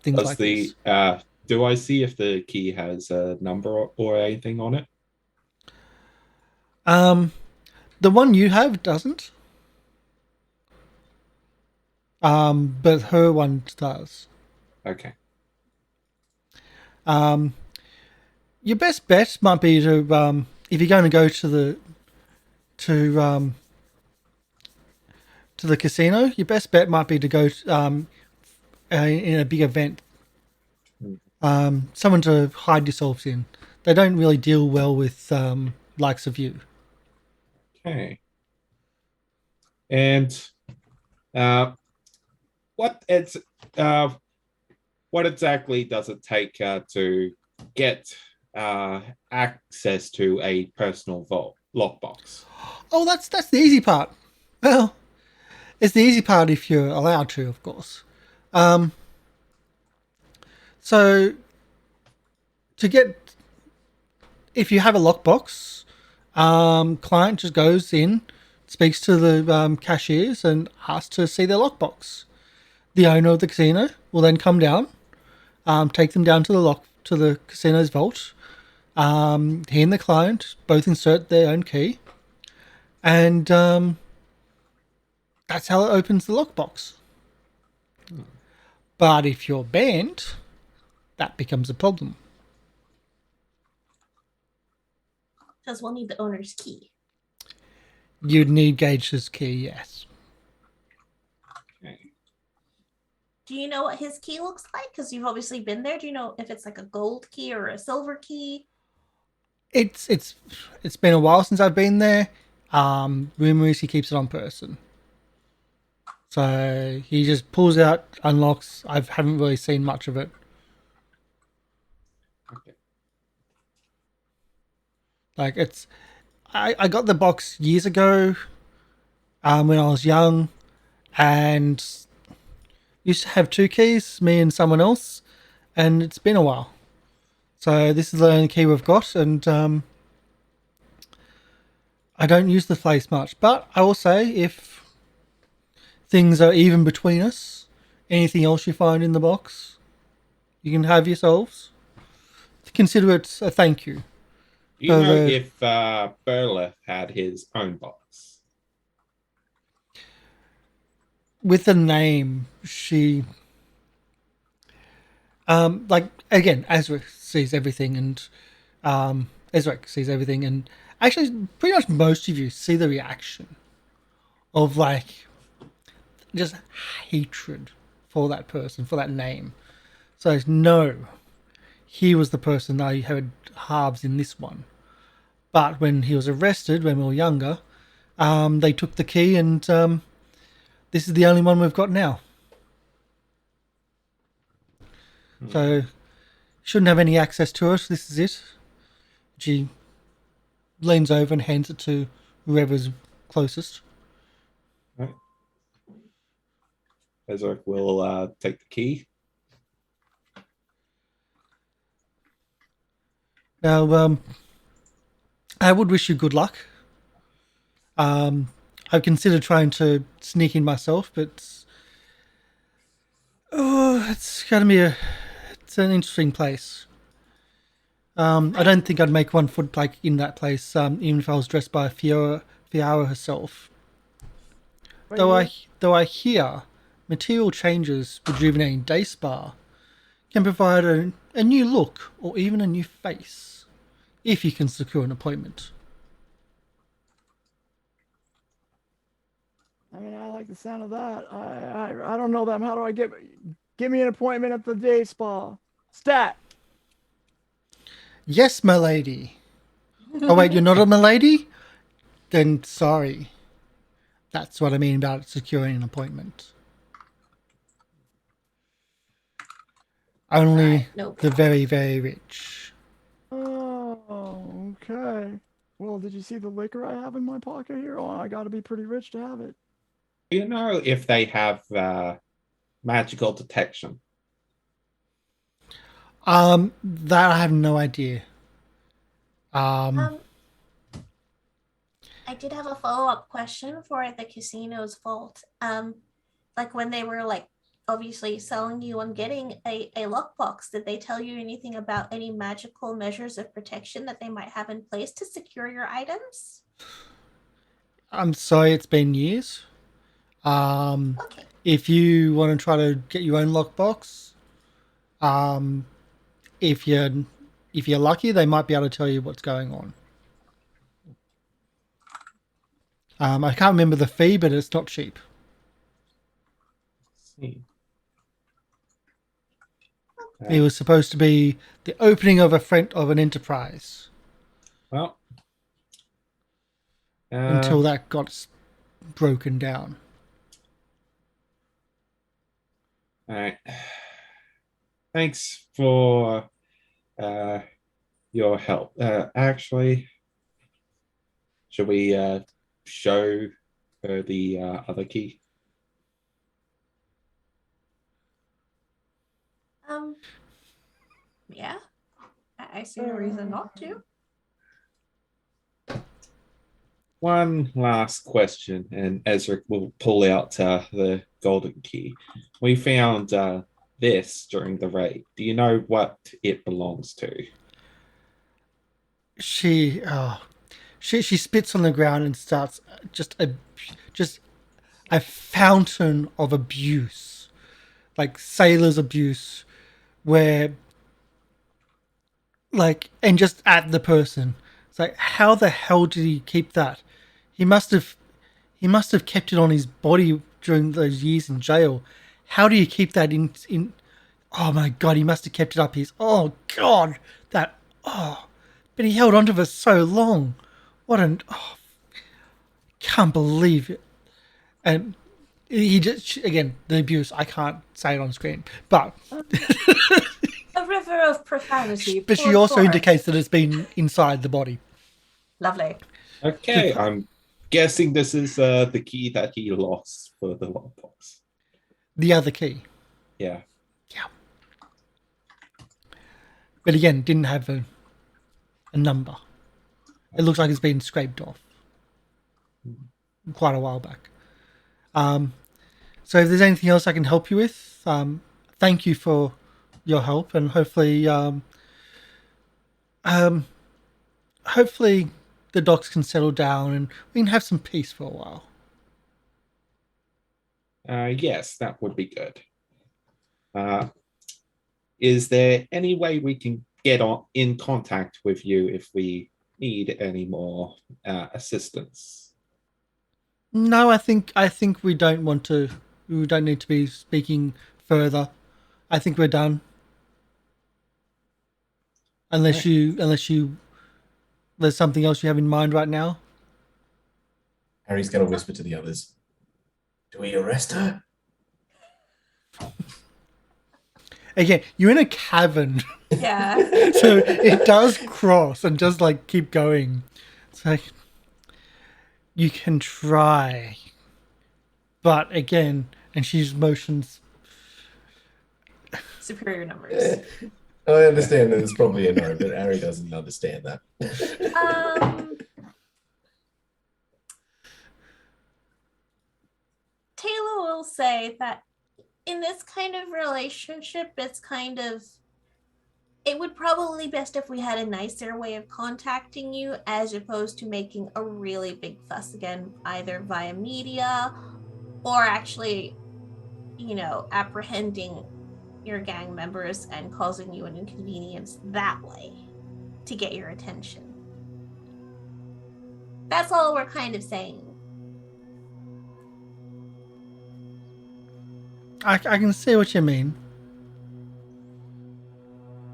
things like this. Do I see if the key has a number or anything on it? The one you have doesn't. But her one does. Okay. Your best bet might be to, if you're going to go to the casino, your best bet might be to go in a big event. Someone to hide yourselves in. They don't really deal well with likes of you. Okay. And what exactly does it take to get access to a personal vault lockbox? Oh, that's the easy part. Well, it's the easy part if you're allowed to, of course. So, if you have a lockbox, client just goes in, speaks to the cashiers and asks to see their lockbox. The owner of the casino will then come down, take them down to the casino's vault. He and the client both insert their own key, and that's how it opens the lockbox. But if you're banned, that becomes a problem. Because we'll need the owner's key. You'd need Gage's key, yes. Okay. Do you know what his key looks like? Because you've obviously been there. Do you know if it's like a gold key or a silver key? It's been a while since I've been there. Rumor is he keeps it on person. So he just pulls out, unlocks. I haven't really seen much of it. Okay. Like I got the box years ago, when I was young, and used to have two keys, me and someone else, and it's been a while. So this is the only key we've got, and I don't use the place much. But I will say, if things are even between us, anything else you find in the box, you can have yourselves. Consider it a thank you. Do you know if Burla had his own box? With the name, she... like, again, Ezarek sees everything, and Ezarek sees everything, and actually, pretty much most of you see the reaction of, like, just hatred for that person, for that name. So, no, he was the person that I had halves in this one. But when he was arrested, when we were younger, they took the key and this is the only one we've got now. So, shouldn't have any access to it. This is it. She leans over and hands it to whoever's closest. Right. Ezarek will take the key. Now, I would wish you good luck. I've considered trying to sneak in myself, but it's going to be it's an interesting place. I don't think I'd make one foot like in that place, even if I was dressed by Fiora herself. Though I hear material changes rejuvenating day spa can provide a new look or even a new face if you can secure an appointment. I mean, I like the sound of that. I don't know them. How do I give me an appointment at the day spa? Stat. Yes, my lady. Oh wait, you're not a milady? Then sorry. That's what I mean about securing an appointment. Only no the very, very rich. Oh, okay. Well, did you see the liquor I have in my pocket here? Oh, I got to be pretty rich to have it. Do you know if they have magical detection? That I have no idea. I did have a follow-up question for the casino's vault. Like when they were like obviously selling you on getting a lockbox, did they tell you anything about any magical measures of protection that they might have in place to secure your items? I'm sorry, it's been years. Okay. If you want to try to get your own lockbox, if you're lucky, they might be able to tell you what's going on. I can't remember the fee, but it's not cheap. Let's see. It was supposed to be the opening of an enterprise. Well, Until that got broken down. all right. Thanks for your help. Actually, should we show her the other key? Yeah. I see no reason not to. One last question, and Ezra will pull out the golden key. We found this during the raid. Do you know what it belongs to? She spits on the ground and starts just a fountain of abuse, like sailor's abuse, where and just at the person. It's like, how the hell did he keep that? He must have kept it on his body during those years in jail. How do you keep that in? Oh my god, he must have kept it up his. Oh god, but he held on to it for so long. Can't believe it. And he just, again, the abuse. I can't say it on screen, but A river of profanity. but she poured also forth. indicates that it's been inside the body. Lovely. Okay, I'm guessing this is the key that he lost for the lockbox. The other key. Yeah. But again, didn't have a number. It looks like it's been scraped off quite a while back. So if there's anything else I can help you with, thank you for your help, and hopefully the docs can settle down and we can have some peace for a while. Yes, that would be good. Is there any way we can get in contact with you if we need any more assistance? No, I think we don't want to. We don't need to be speaking further. I think we're done. Unless you, there's something else you have in mind right now. Harry's going to whisper to the others. Do we arrest her? Again, you're in a cavern, Yeah. so it does cross and just like keep going. It's like you can try, but again, and she's motions. Superior numbers. I understand that it's probably a no, but Arry doesn't understand that. Tayla will say that in this kind of relationship, it would probably best if we had a nicer way of contacting you as opposed to making a really big fuss again, either via media or actually, apprehending your gang members and causing you an inconvenience that way to get your attention. That's all we're kind of saying. I can see what you mean.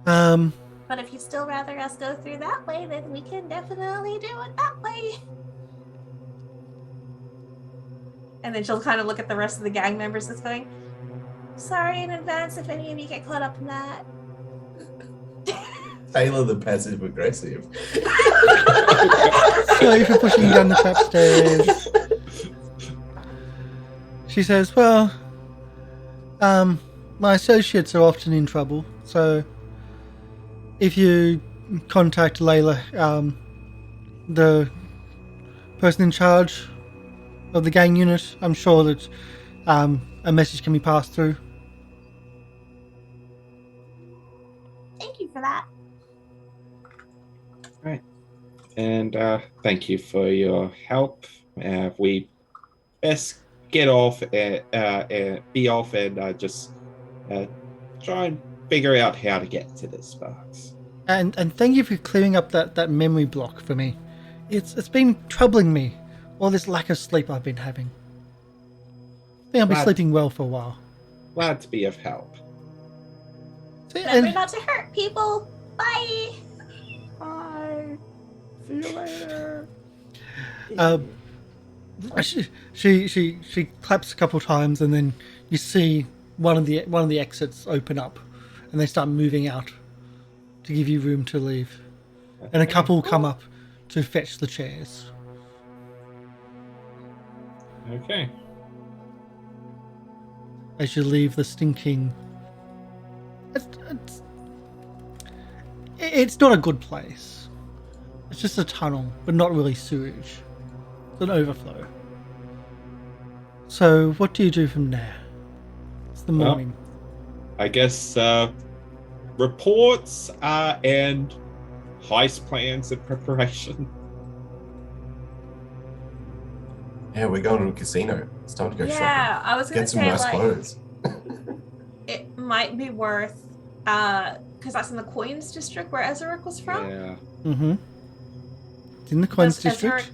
But if you'd still rather us go through that way, then we can definitely do it that way. And then she'll kind of look at the rest of the gang members that's going, sorry in advance if any of you get caught up in that. Tayla the passive aggressive. Sorry for pushing you down the trap stairs. She says, well, my associates are often in trouble, so if you contact Layla, the person in charge of the gang unit, I'm sure that a message can be passed through. Thank you for that. Right. And thank you for your help. We best get off and be off and just try and figure out how to get to this box. And thank you for clearing up that memory block for me. It's been troubling me, all this lack of sleep I've been having. I think I'll be sleeping well for a while. Glad to be of help. Remember not to hurt people. Bye. Bye. See you later. She claps a couple times, and then you see one of the exits open up, and they start moving out to give you room to leave. And a couple come up to fetch the chairs. Okay. As you leave the stinking... It's not a good place. It's just a tunnel, but not really sewage. It's an overflow. So, what do you do from there? It's the morning. I guess reports and heist plans and preparation. Yeah, we're going to a casino. It's time to go shopping. Yeah, I was gonna Get some say nice clothes. it might be worth because that's in the Coins District where Ezarek was from. Yeah. Mm-hmm. It's in the Coins District.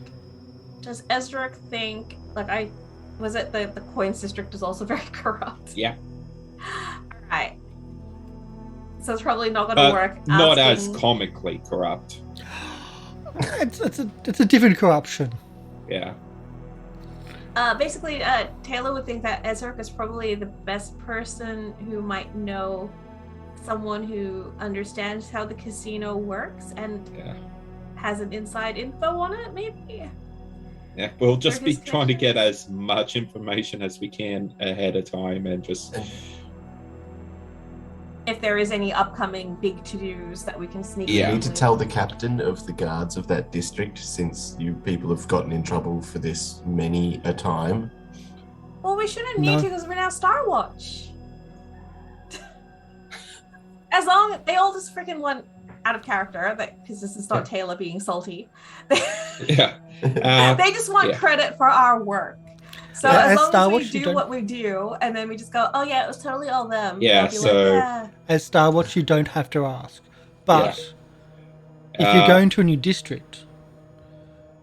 Does Ezarek think the Coins District is also very corrupt? Yeah. Alright. So it's probably not gonna work. Not as comically corrupt. It's a different corruption. Yeah. Basically, Tayla would think that Ezarek is probably the best person who might know someone who understands how the casino works and has an inside info on it, maybe? Yeah, we'll just be trying to get as much information as we can ahead of time and just... If there is any upcoming big to-dos that we can sneak in. You need to tell the captain of the guards of that district, since you people have gotten in trouble for this many a time. Well, we shouldn't need to because we're now Star Watch. As long as they all just freaking want out of character, because this is not Tayla being salty. Yeah. They just want credit for our work. So as long as we do what we do, and then we just go, oh yeah, it was totally all them. Yeah, so... As Star Watch, you don't have to ask. But if you're going to a new district,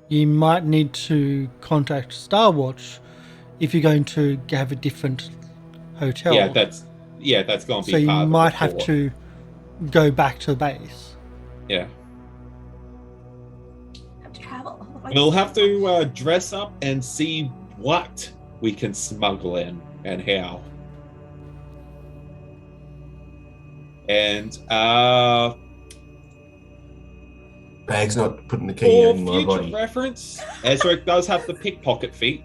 you might need to contact Star Watch if you're going to have a different hotel. Yeah, that's going to be so you part of might the have to go back to the base. Yeah. Have to travel. We'll have to dress up and see what we can smuggle in and how. And Bag's not putting the key for in my future body. reference, Ezarek does have the pickpocket feat.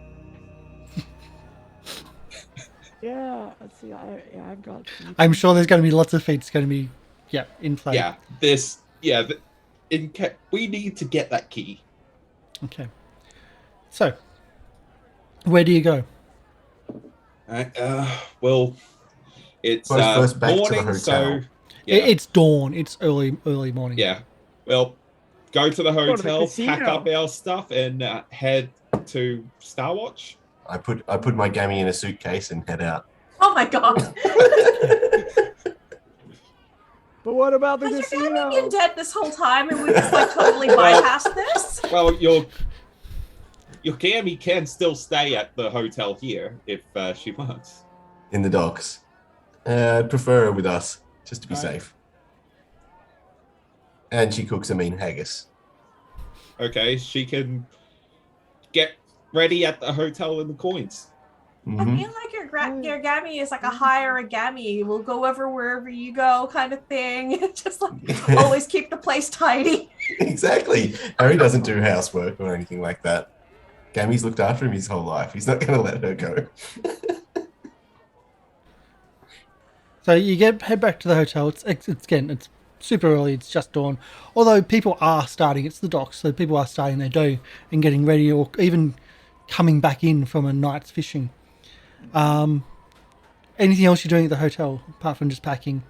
Yeah, let's see. I've got. I'm sure there's going to be lots of feats going to be, in play. Yeah, we need to get that key. Okay. So, where do you go? Well, it's First back to the morning, hotel. so It's dawn. It's early morning. yeah. Well, go to the to the hotel, pack casino. up our stuff, and head to Starwatch. I put my gammy in a suitcase and head out. Oh my god. But what about the Has your family casino? been dead this whole time and we just like totally bypassed this? Well, your gammy can still stay at the hotel here if she wants. In the docks. I'd prefer her with us, just to be safe. And she cooks a mean haggis. Okay, she can get ready at the hotel in the coins. I feel like your gammy is like a hire a gammy. We'll go over wherever you go kind of thing. Just like always keep the place tidy. Exactly. Harry doesn't do housework or anything like that. Gammy's looked after him his whole life. He's not going to let her go. So you head back to the hotel. It's super early. It's just dawn. Although people are starting. It's the docks, so people are starting their day and getting ready, or even coming back in from a night's fishing. Anything else you're doing at the hotel apart from just packing?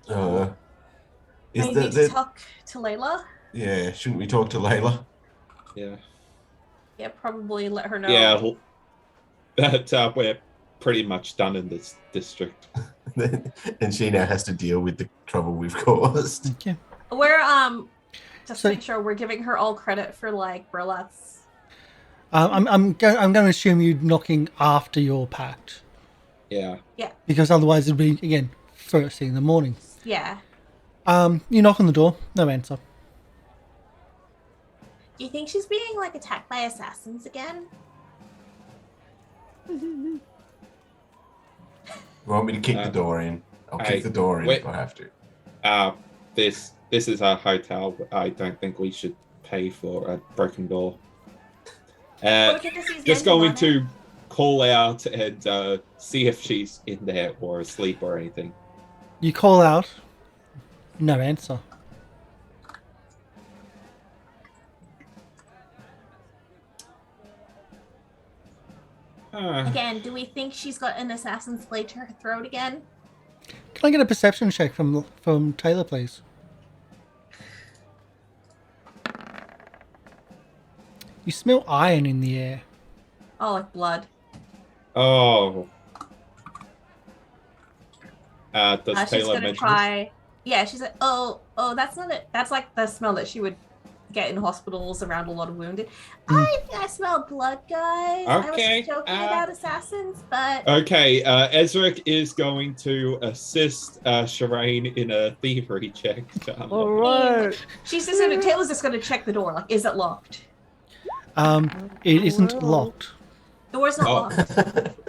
Is Maybe to talk to Layla. Yeah, shouldn't we talk to Layla? Yeah. Yeah, probably let her know. Yeah, that we're pretty much done in this district. And she now has to deal with the trouble we've caused. Okay. We're just make sure we're giving her all credit for like burlesque. I'm going to assume you're knocking after you're packed. Yeah. Yeah. Because otherwise it'd be again first thing in the morning. Yeah. You knock on the door. No answer. Do you think she's being like attacked by assassins again? You want me to kick the door in? I'll kick the door in if I have to. This is our hotel. I don't think we should pay for a broken door. Just going to call out and see if she's in there or asleep or anything. You call out. No answer. Again, do we think she's got an assassin's blade to her throat again? Can I get a perception check from Tayla, please? You smell iron in the air. Oh, like blood. Oh. Does She's Tayla gonna mention try. Yeah, she's like, oh, that's not it. That's like the smell that she would get in hospitals around a lot of wounded. I think I smell blood, guys. Okay, I was joking about assassins, but Okay, Ezarek is going to assist Sherain in a thievery check to unlock. All right. she's just gonna. Taylor's just gonna check the door. Like, is it locked? It isn't locked. Door's not locked.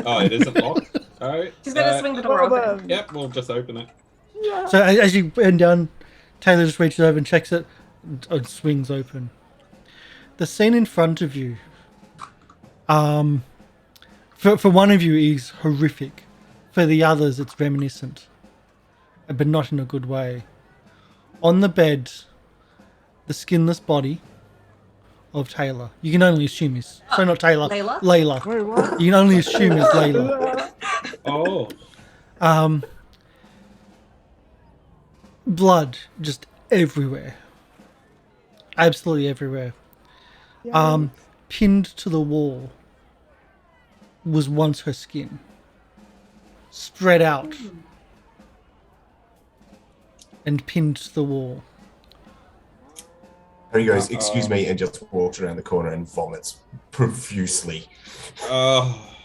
Oh, it isn't locked? Alright. She's gonna swing the door open. Yep, we'll just open it. Yeah. So as you bend down, Taylor just reaches over and checks it. It swings open. The scene in front of you, for one of you is horrific. For the others, it's reminiscent, but not in a good way. On the bed, the skinless body of Taylor. You can only assume is not Taylor. Layla. Wait, what? You can only assume is Layla. Oh. Blood just everywhere. Absolutely everywhere. Pinned to the wall was once her skin. Spread out. And pinned to the wall. Harry goes, excuse me, and just walks around the corner and vomits profusely. Oh.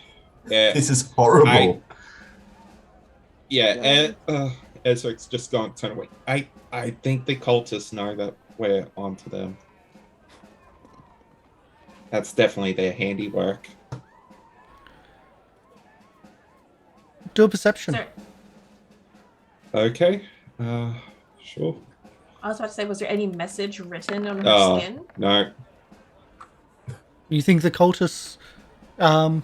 Yeah. This is horrible. Ezrek's just gone turn away. I think the cultists know that we're onto them. That's definitely their handiwork. Do a perception. Sir, Okay. Sure. I was about to say, was there any message written on her Oh, skin? no. You think the cultists... Yeah,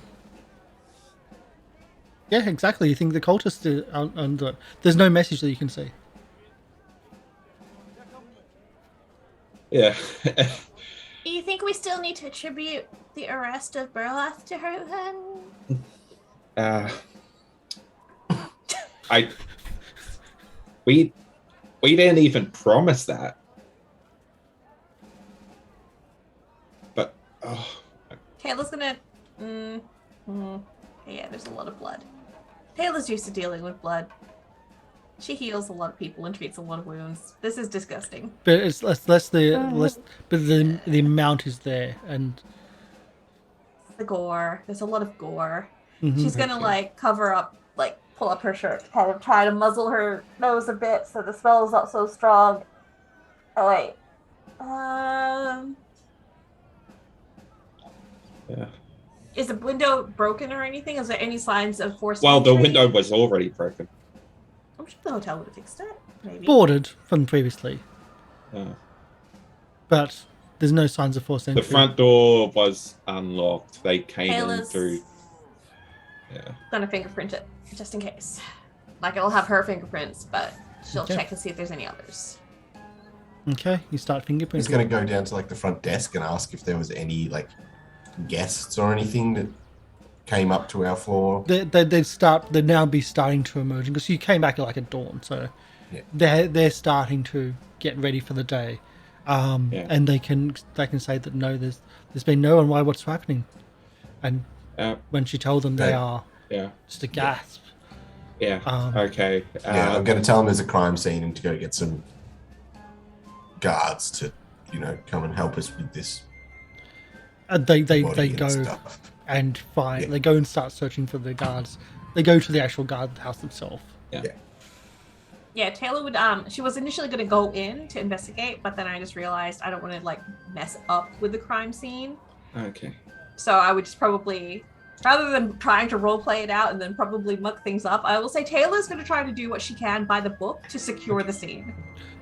exactly. You think the cultists are under... There's no message that you can see. Yeah. Do you think we still need to attribute the arrest of Burlath to her then? We didn't even promise that. But Taylor's gonna. Yeah, there's a lot of blood. Taylor's used to dealing with blood. She heals a lot of people and treats a lot of wounds. This is disgusting. But it's less but the amount is there, and The gore. There's a lot of gore. Mhm. She's gonna like cover up, like pull up her shirt, kind of try to muzzle her nose a bit so the smell is not so strong. Oh wait. yeah. Is the window broken or anything? Is there any signs of forced Well, the entry? window was already broken. I'm sure the hotel would have fixed it. Maybe. boarded from previously, Uh, but there's no signs of forced the entry. front door was unlocked. They came in Taylor's through. Yeah. gonna fingerprint it just in case. Like it'll have her fingerprints, but she'll Okay. check to see if there's any others. Okay, you start He's fingerprinting. going to go down to like the front desk and ask if there was any like guests or anything that came up to our floor. They'd now be starting to emerge because you came back at like at dawn, so Yeah. they're starting to get ready for the day, and they can say that no, there's been no one. Why? What's happening? And when she told them, they are Yeah. just a gasp. Yeah. Okay. Yeah, I'm going to tell him there's a crime scene and to go get some guards to, come and help us with this. They body and go stuff. and find. Yeah. They go and start searching for the guards. They go to the actual guard house itself. Yeah, Taylor would she was initially gonna go in to investigate, but then I just realized I don't want to like mess up with the crime scene. Okay. So I would just probably, rather than trying to role play it out and then probably muck things up, I will say Taylor's gonna try to do what she can by the book to secure the scene.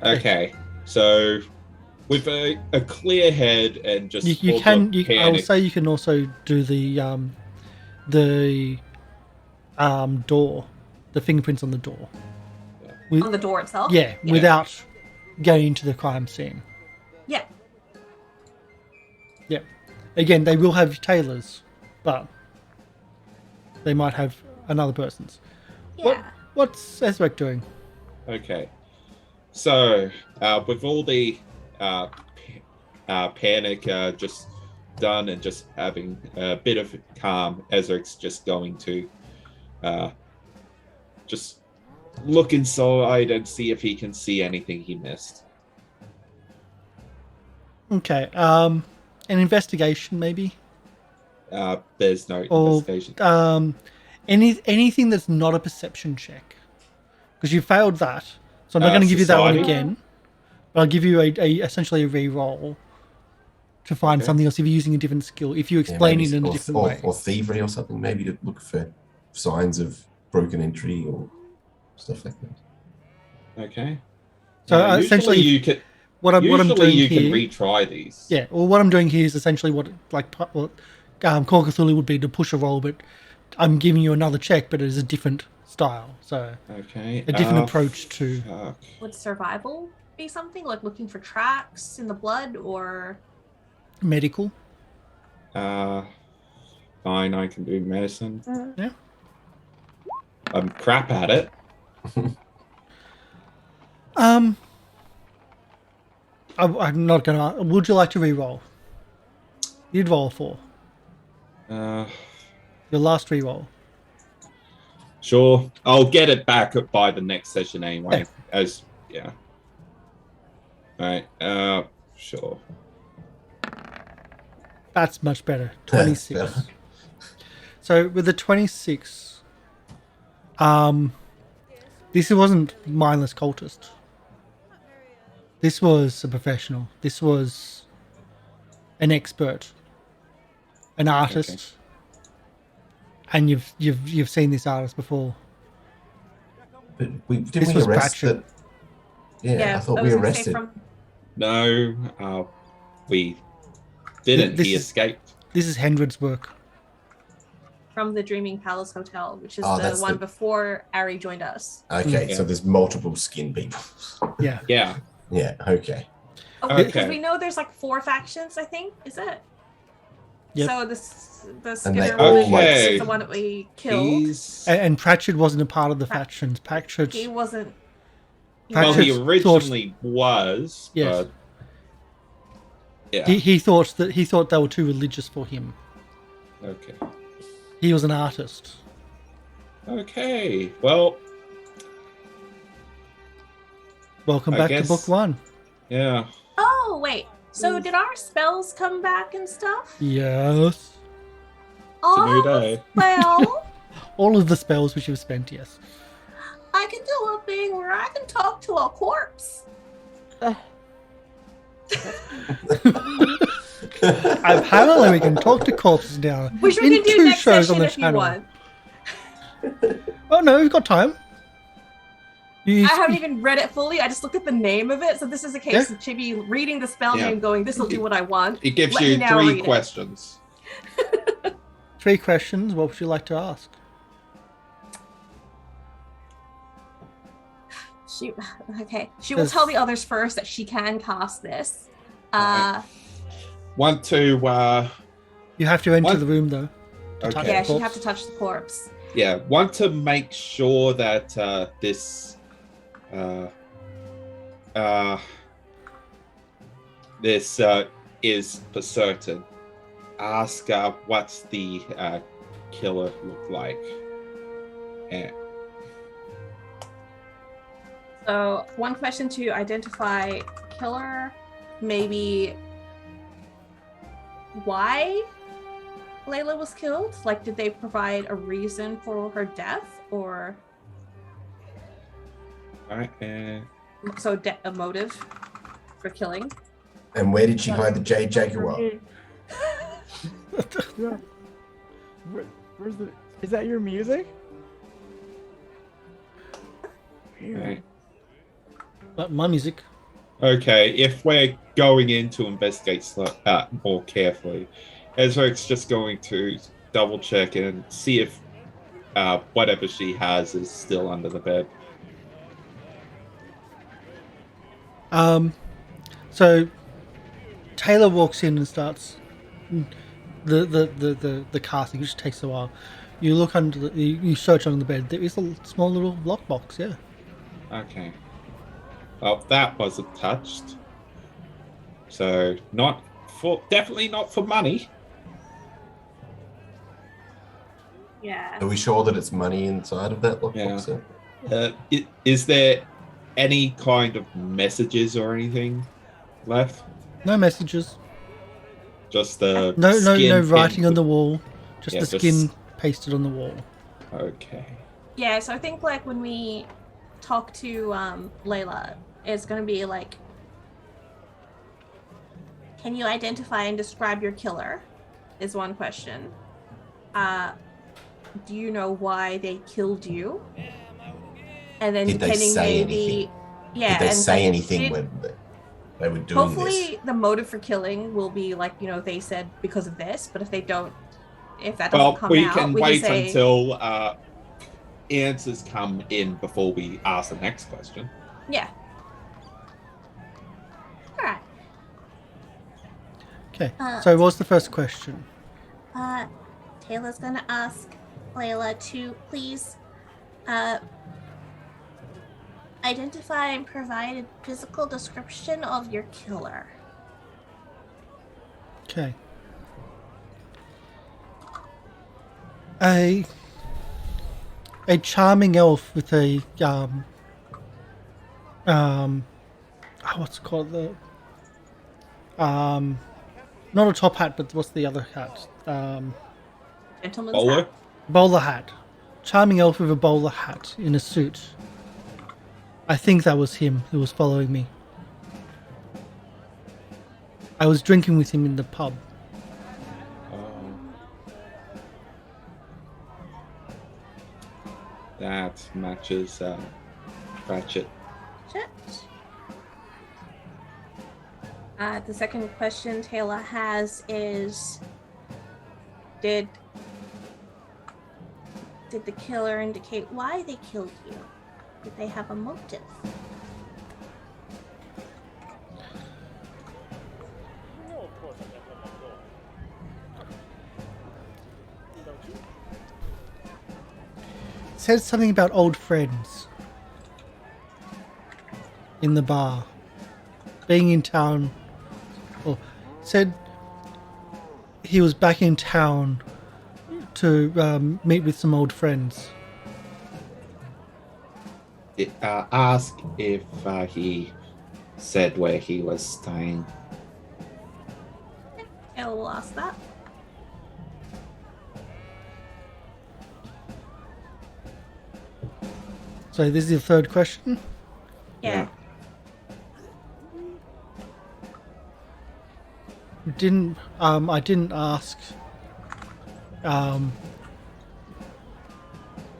Okay. So, with a clear head and just You full can. of I will panic- say you can also do the door, the fingerprints on the door. On the door itself? Yeah, without going into the crime scene. Yeah. Yeah. Again, they will have Taylor's, but they might have another person's. Yeah. What's Ezarek doing? Okay. So, with all the panic just done and just having a bit of calm, Ezarek's just going to just look inside and see if he can see anything he missed. Okay. An investigation, maybe, There's no or investigation. anything that's not a perception check, because you failed that. So I'm not going to give you that one society? again. But I'll give you essentially a re-roll to find Okay. something else if you're using a different skill. If you Yeah, explain maybe- it in a or- different or, way. or thievery or something, maybe to look for signs of broken entry or stuff like that. Okay. So Usually essentially, you can. what I'm Usually doing you here, can retry these. yeah. Well, what I'm doing here is essentially what Call of Cthulhu would be to push a roll, but I'm giving you another check, but it is a different style, so Okay. a different approach to. Fuck. Would survival be something like looking for tracks in the blood or Medical. Fine, I can do medicine. Yeah. I'm crap at it. I'm not gonna. Would you like to re-roll? You'd roll a 4. Uh, Your last re-roll. sure. I'll get it back by the next session anyway. Yeah. Alright, sure. That's much better. 26. So with the 26, this wasn't mindless cultist. This was a professional. This was an expert an artist, and you've seen this artist before. But didn't This we was arrest Pratchett. it? Yeah, I thought was we gonna say arrested. No, we didn't. This He is- escaped. This is Hendred's work. from the Dreaming Palace Hotel, which is Oh, the that's one the- before Arry joined us. Okay, Yeah. so there's multiple skin people. Yeah. Yeah. Yeah, okay. Oh, Okay. because we know there's like 4 factions, I think. Is it? Yep. So the And they Skinner all, one like- is the one that we killed. He's And Pratchett wasn't a part of the factions. Pratchett. He wasn't. well, he Pratchett's thought- originally was, Yes. but yeah. He thought they were too religious for him. Okay. He was an artist. Okay. Well, Welcome I back guess- to book 1. yeah. Oh wait. So did our spells come back and stuff? Yes. It's a new day. Well, All of the spells which you've spent, yes. I can do a thing where I can talk to a corpse. Apparently we can talk to corpses now. Which we in can do 2 next shows session on the if you channel. want. Oh no, we've got time. You- I haven't even read it fully. I just looked at the name of it. So this is a case Yeah. of Chibi reading the spell Yeah. name, going, "This will do what I want." It gives Let you me now 3 read it. questions. 3 questions. What would you like to ask? She okay. She will Yes. tell the others first that she can cast this. Want to You have to enter What? the room though. to touch Okay. Yeah, the she'd corpse. have to touch the corpse. yeah, want to make sure that this is for certain. Ask what's the killer look like. And So one question to identify killer, maybe why Layla was killed? Like, did they provide a reason for her death, or right, so a motive for killing? And where did she hide the Jade Jaguar? Yeah. Where's the? Is that your music? okay. But my music. Okay, if we're going in to investigate more carefully, Ezarek's just going to double check and see if whatever she has is still under the bed. So Tayla walks in and starts the casting, which takes a while. You look under you search under the bed. There is a small little lockbox. Yeah. Okay. Well, that wasn't touched. So definitely not for money. Yeah. Are we sure that it's money inside of that lockbox? Yeah. Is there any kind of messages or anything left? No messages. Just the No skin writing on pinned the wall. Just Yeah, the just- skin pasted on the wall. Okay. Yeah, so I think like when we talk to Layla, it's gonna be like, can you identify and describe your killer? Is one question. Do you know why they killed you? And then Did they depending say maybe, anything? yeah, Did they and say like, anything did- when they were doing hopefully the motive for killing will be like, you know, they said because of this, but if they don't, if that doesn't Well, come we out, can we wait can say, until answers come in before we ask the next question. yeah. All right. Okay. Uh, So what's the first question? Taylor's gonna ask Layla to please identify and provide a physical description of your killer. Okay. A charming elf with a what's it called, the not a top hat, but what's the other hat? Gentleman's Bowler? hat. Bowler hat. Charming elf with a bowler hat in a suit. I think that was him who was following me. I was drinking with him in the pub. That matches Ratchet. Shit. The second question Tayla has is, did the killer indicate why they killed you? Did they have a motive? Said something about old friends in the bar, being in town, or said he was back in town to meet with some old friends. Ask if he said where he was staying. I will ask that. So this is the third question. Yeah. I didn't ask.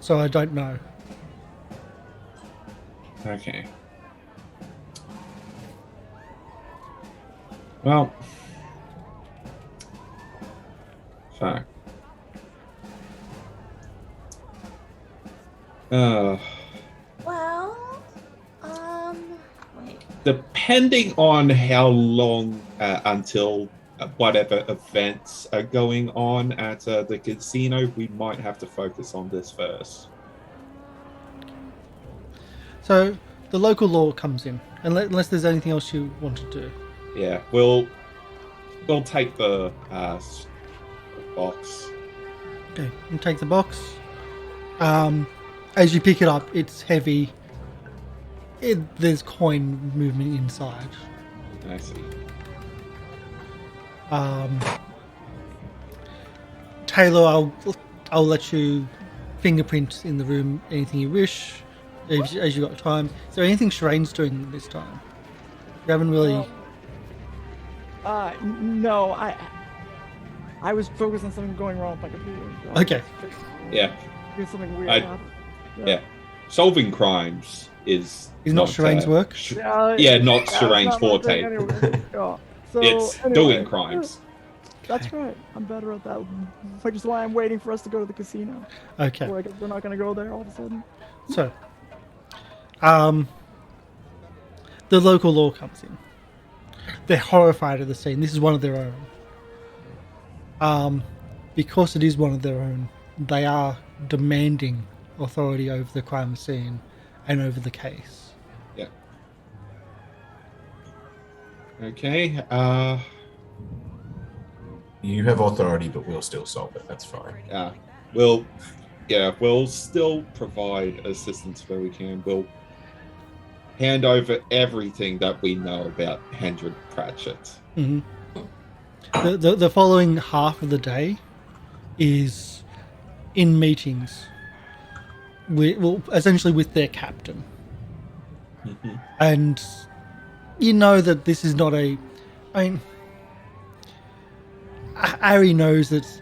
So I don't know. Okay. Well, fuck. Well, wait. Depending on how long until whatever events are going on at the casino, we might have to focus on this first. So the local law comes in, unless there's anything else you want to do. Yeah, we'll take the box. Okay, you take the box. As you pick it up, it's heavy. There's coin movement inside. I see. Taylor, I'll let you fingerprint in the room anything you wish, as you got time. Is there anything Sherain's doing this time? You haven't really. No, I was focused on something going wrong with my computer. So Okay. Yeah. Doing something weird. Yeah. Solving crimes is not Sherain's work? not That's Sherain's not my forte. thing anyway. Yeah. So, It's anyway, doing crimes. That's right. I'm better at that, which is why I'm waiting for us to go to the casino. Okay. Or I guess we're not going to go there all of a sudden. So, the local law comes in. They're horrified at the scene. This is one of their own. Because it is one of their own, they are demanding authority over the crime scene and over the case. Yeah. Okay. You have authority, but we'll still solve it. That's fine. We'll still provide assistance where we can. We'll hand over everything that we know about Hendrik Pratchett. Mm-hmm. The following half of the day is in meetings, essentially with their captain. Mm-hmm. And you know that this is not Arry knows that,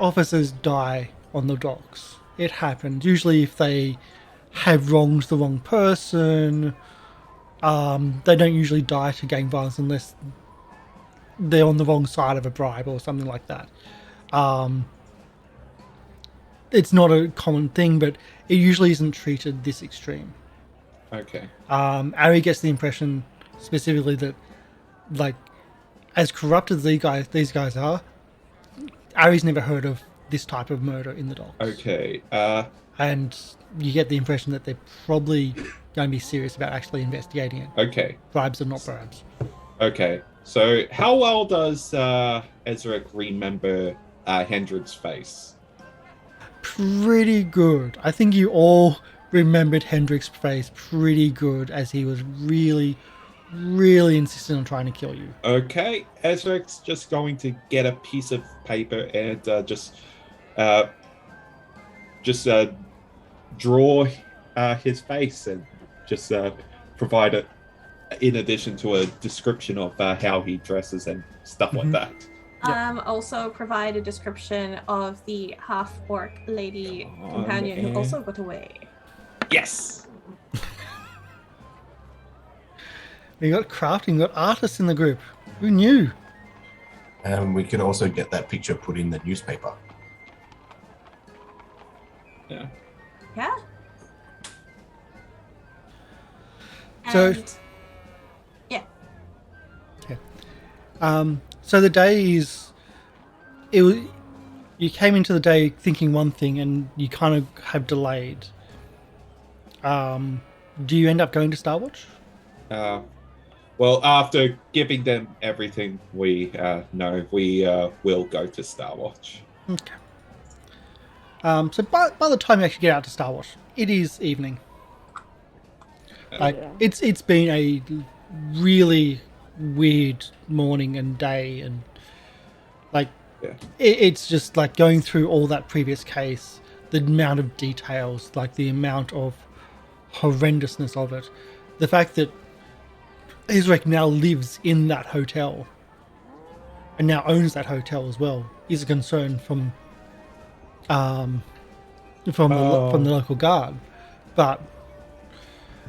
officers die on the docks. It happens. Usually if they have wronged the wrong person, they don't usually die to gang violence unless they're on the wrong side of a bribe or something like that. It's not a common thing, but it usually isn't treated this extreme. Okay. Arry gets the impression specifically that, like, as corrupt as these guys are, Arry's never heard of this type of murder in the docks. Okay. And you get the impression that they're probably going to be serious about actually investigating it. Okay. Bribes are not bribes. Okay. So, how well does Ezarek remember Hendrik's face? Pretty good. I think you all remembered Hendrik's face pretty good, as he was really, really insistent on trying to kill you. Okay. Ezarek's just going to get a piece of paper and just draw his face and just provide it in addition to a description of how he dresses and stuff like that. Also provide a description of the half-orc lady companion who also got away. Yes. We got crafting, we got artists in the group. Who knew? We could also get that picture put in the newspaper. Yeah. Yeah. So- And- yeah. So the day is, you came into the day thinking one thing and you kind of have delayed. Do you end up going to Starwatch? Well, after giving them everything we know, we will go to Starwatch. Okay. So by the time you actually get out to Starwatch, it is evening. Like it's been a really weird morning and day, and like it's just like going through all that previous case, the amount of details, like the amount of horrendousness of it, the fact that Ezarek now lives in that hotel and now owns that hotel as well is a concern from the local guard, but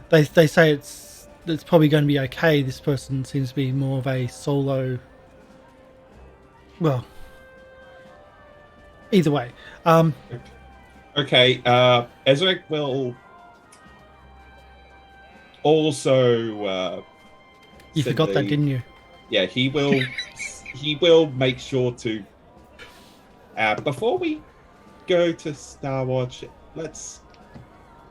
they say it's probably going to be okay. This person seems to be more of a solo. Well, either way. Okay. Ezarek will also. You forgot that, didn't you? Yeah, he will. He will make sure to. Before we go to Starwatch, let's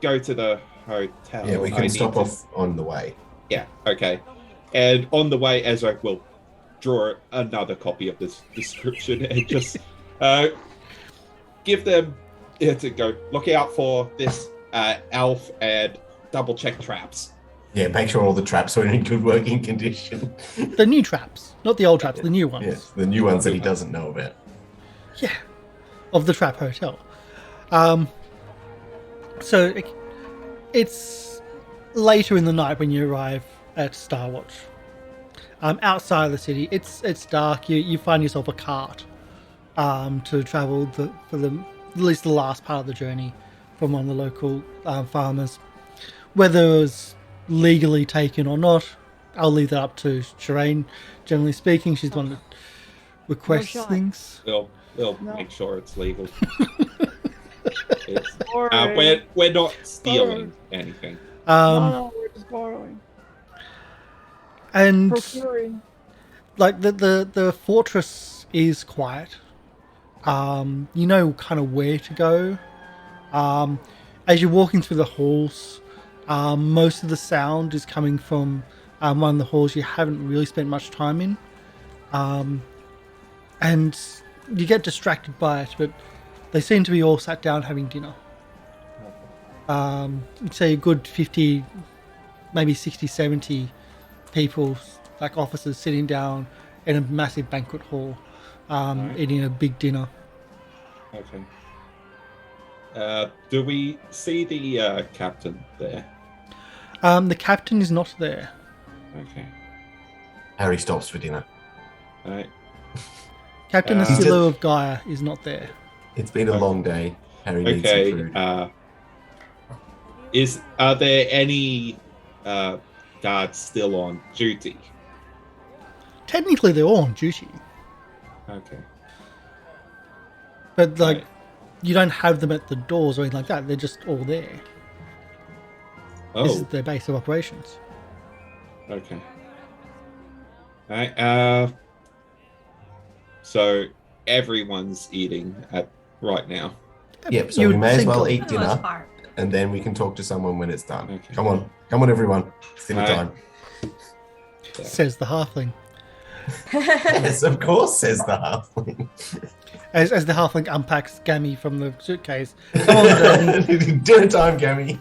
go to the hotel. Yeah, we can stop off on the way. Yeah, okay. And on the way, Ezra will draw another copy of this description and just give them to go look out for this elf and double check traps. Yeah, make sure all the traps are in good working condition. The new traps, not the old traps, the new ones. Yes, the new ones that he doesn't know about. Yeah, of the Trap Hotel. So it's later in the night when you arrive at Starwatch. Outside of the city, it's dark. You find yourself a cart to travel for at least the last part of the journey from one of the local farmers. Whether it was legally taken or not, I'll leave that up to Sherain. Generally speaking, she's the one that requests things. We'll make sure it's legal. Alright. We're not stealing anything. No, we're just borrowing. And Procuring. like the fortress is quiet. You know kind of where to go. As you're walking through the halls, most of the sound is coming from one of the halls you haven't really spent much time in. And you get distracted by it, but they seem to be all sat down having dinner. I'd say a good 50, maybe 60, 70 people, like officers, sitting down in a massive banquet hall, eating a big dinner. Okay. Do we see the captain there? The captain is not there. Okay. Harry stops for dinner. All right. Captain Asilo of Gaia is not there. It's been a long day. Harry needs some food. Are there any guards still on duty? Technically, they're all on duty, Okay. but like Right. you don't have them at the doors or anything like that. They're just all there. This is Oh, their base of operations. okay. All right. So everyone's eating right now. Yep, so You we would may as think well of- eat For the most dinner, part. and then we can talk to someone when it's done. Okay. Come on, everyone. It's dinner Right. time. Says the halfling. Yes, of course, says the halfling. As the halfling unpacks Gammy from the suitcase. Come on, Gammy. Dinner time, Gammy.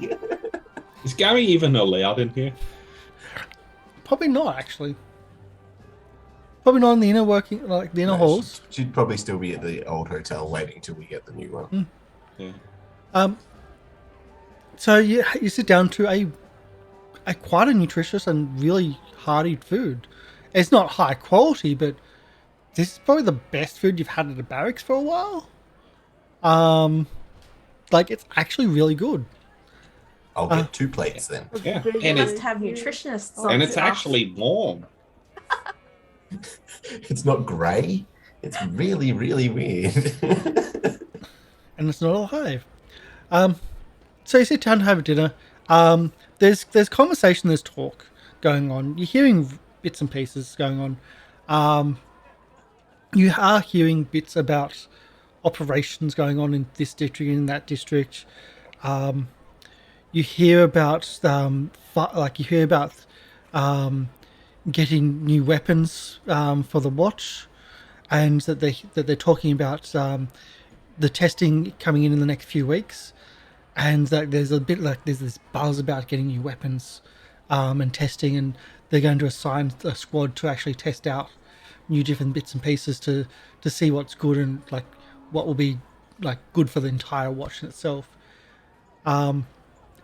Is Gary even allowed in here? Probably not, actually. Probably not in the inner working, like the inner halls. She'd probably still be at the old hotel waiting till we get the new one. Yeah. So you sit down to a quite a nutritious and really hearty food. It's not high quality, but this is probably the best food you've had at the barracks for a while. Like it's actually really good. I'll get 2 plates then. Yeah, Big and Must it's have nutritionists. and on it's staff. actually warm. It's not grey. It's really, really weird. And it's not alive. So you sit down to have dinner. There's conversation, there's talk going on. You're hearing bits and pieces going on. You are hearing bits about operations going on in this district and in that district. You hear about getting new weapons for the watch, and that they're talking about the testing coming in the next few weeks, and that there's this buzz about getting new weapons and testing, and they're going to assign a squad to actually test out new different bits and pieces to see what's good and like what will be like good for the entire watch in itself.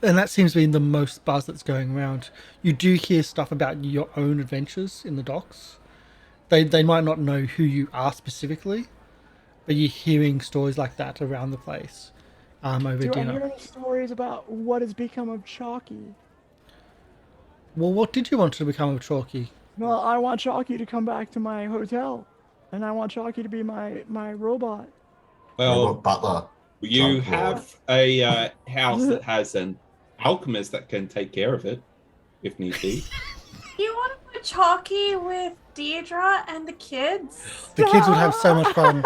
And that seems to be the most buzz that's going around. You do hear stuff about your own adventures in the docks. They might not know who you are specifically, but you're hearing stories like that around the place over Do I dinner. hear any stories about what has become of Chalky? Well, what did you want to become of Chalky? Well, I want Chalky to come back to my hotel, and I want Chalky to be my robot. Well, Robot butler. you Junk have a house that has an alchemist that can take care of it, if need be. You want to put Chalky with Deidre and the kids? The kids would have so much fun.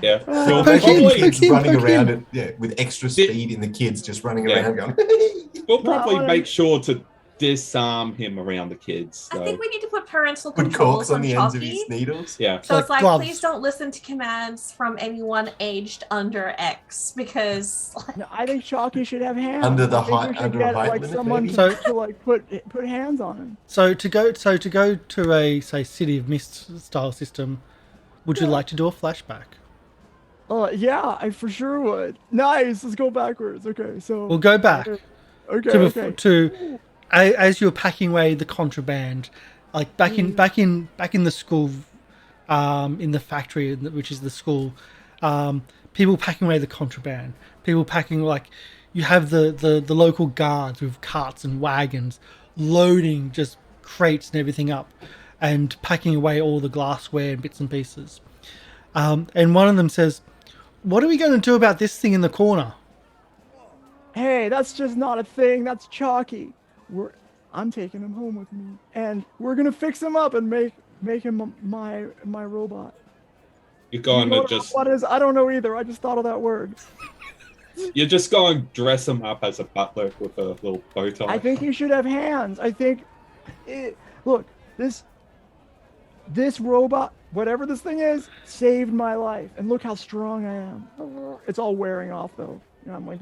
Yeah. Oh, You'll Poke him, probably, poke him. running around it, with extra speed in the kids just running Yeah. around going. we'll probably No, I- make sure to disarm him around the kids. I So. think we need to put parental Put controls corks on on the ends of Chalky. his needles. Yeah. So Like it's like, gloves. please don't listen to commands from anyone aged under X because No, I think Chalky should have hands. Under the I think we height- should under a get height like limit, someone maybe? to like put hands on him. So to go to a say City of Mist style system, would you like to do a flashback? Yeah, I for sure would. Nice. Let's go backwards. Okay, so We'll go back Okay. as you're packing away the contraband, like back in the school, in the factory, which is the school, people packing away the contraband. People packing you have the local guards with carts and wagons loading just crates and everything up, and packing away all the glassware and bits and pieces. And one of them says, "What are we going to do about this thing in the corner?" Hey, that's just not a thing. That's Chalky. I'm taking him home with me, and we're gonna fix him up and make him my robot. You're going You know to just what is? I don't know either. I just thought of that word. you're just going to dress him up as a butler with a little bow tie. I think he should have hands. I think. Look, this robot, whatever this thing is, saved my life, and look how strong I am. It's all wearing off though. You know, I'm like,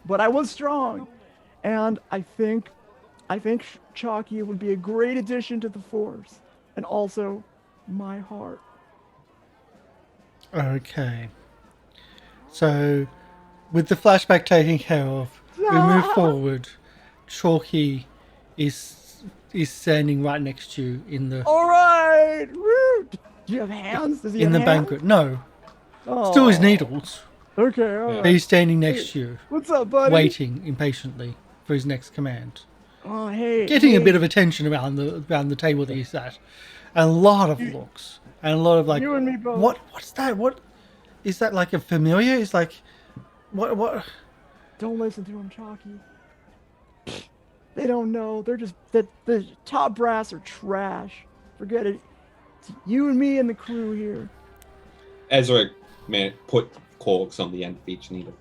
but I was strong, and I think Chalky would be a great addition to the force, and also my heart. Okay. So, with the flashback taken care of, we move forward. Chalky is standing right next to you in the All right. Woo! Do you have hands? Does he in have the hands? banquet. No, Oh, still his needles. Okay. All right. But he's standing next to you, What's up, buddy? waiting impatiently for his next command. Oh, hey. Getting a hey. bit of attention around the table that he's at, and a lot of looks, and a lot of like, You and me both. what's that? What is that? Like a familiar? It's like, what? Don't listen to him, Chalky. They don't know. They're just the top brass are trash. Forget it. It's you and me and the crew here. Ezarek, man, put corks on the end of each needle.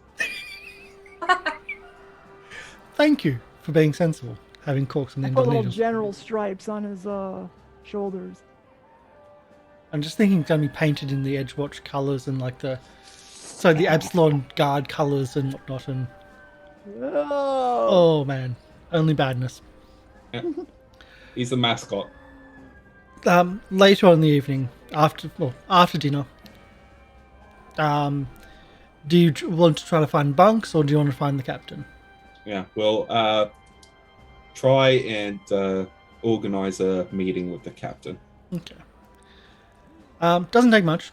Thank you for being sensible, having corks on the end Put of little needles. general stripes on his shoulders. I'm just thinking it's going to be painted in the Edgewatch colours and like the Absalon Guard colours and whatnot. And Oh. oh man, only badness. He's the mascot. Later on in the evening, after dinner, do you want to try to find bunks or do you want to find the captain? Yeah, we'll try and organize a meeting with the captain. Okay. Doesn't take much.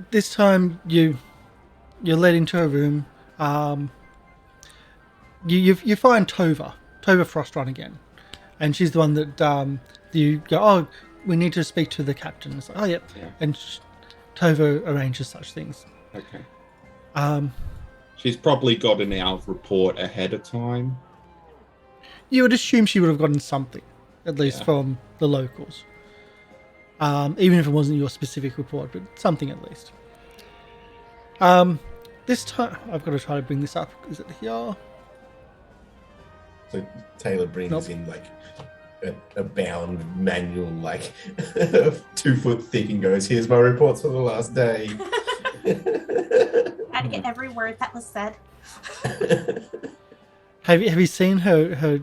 This time you're led into a room. You find Tova Frostrun again, and she's the one that you go, oh, we need to speak to the captain. It's like, oh, yep. Yeah. And Tova arranges such things. Okay. She's probably gotten our report ahead of time. You would assume she would have gotten something, at least from the locals. Even if it wasn't your specific report, but something at least. This time, I've got to try to bring this up. Is it here? So Tayla brings in like a bound manual, like 2 foot thick, and goes, "Here's my reports for the last day." I had to get every word that was said. Have you seen her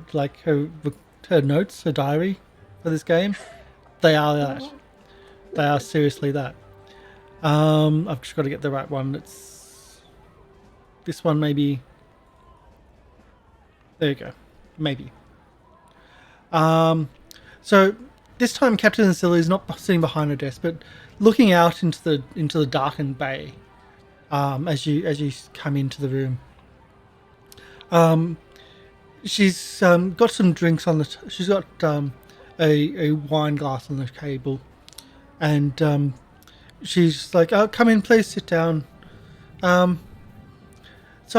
notes, her diary for this game? They are that. They are seriously that. I've just got to get the right one. It's this one, maybe. There you go. Maybe. So this time Captain Ancilla is not sitting behind her desk, but looking out into the darkened bay. As you come into the room. She's got some drinks on the. She's got a wine glass on the table, and she's like, "Oh, come in, please sit down." So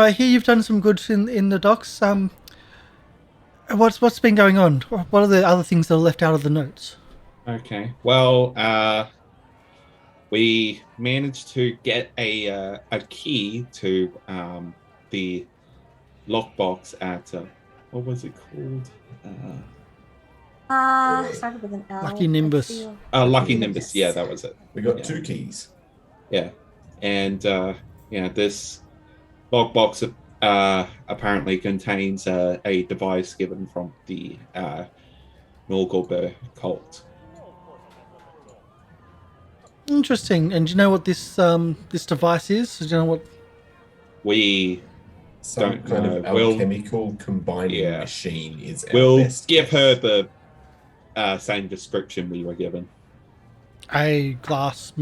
I hear you've done some good in the docks. What's been going on? What are the other things that are left out of the notes? Okay. Well, we managed to get a key to the lockbox at what was it called? Started with an L. Lucky Nimbus. Lucky Nimbus. Yeah, that was it. We got 2 keys. Yeah, and this lockbox apparently contains a device given from the Norgolber cult. Interesting. And do you know what this device is? Do you know what? We Some don't kind know. of alchemical combining machine is our We'll best give guess. her the same description we were given. A glass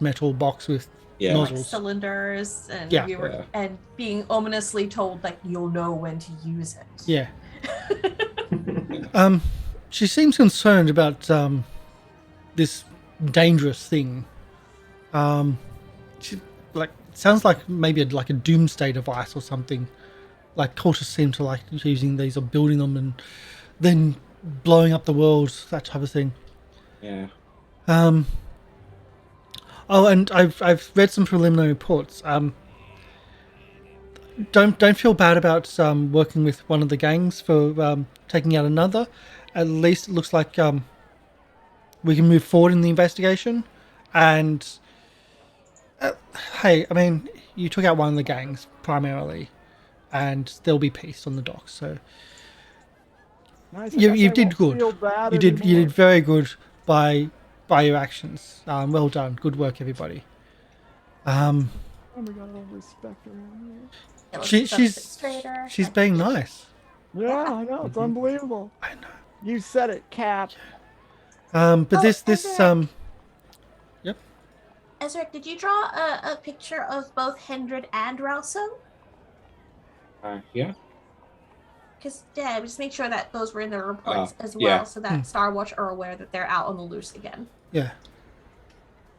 metal box with Like nozzles. cylinders, and Yeah. we were and being ominously told like you'll know when to use it. Yeah. She seems concerned about this dangerous thing. She sounds like maybe like a doomsday device or something. Like cultists seem to like using these or building them and then blowing up the world, that type of thing. Yeah. Oh, and I've read some preliminary reports. Don't feel bad about working with one of the gangs for taking out another. At least it looks like we can move forward in the investigation. And hey, I mean, you took out one of the gangs primarily, and there'll be peace on the docks. So Nice. you did good. You did very good by your actions. Well done. Good work, everybody. Oh my god, all respect around Yeah, let's She- sit up a bit she's straighter. she's being nice. here. Yeah, I know. It's unbelievable. I know. You said it, Cap. But Oh, this Ezarek. Yep. Ezarek, did you draw a picture of both Hendred and Ralso? Yeah. Because just make sure that those were in the reports as well, yeah. so that Star Watch are aware that they're out on the loose again. Yeah.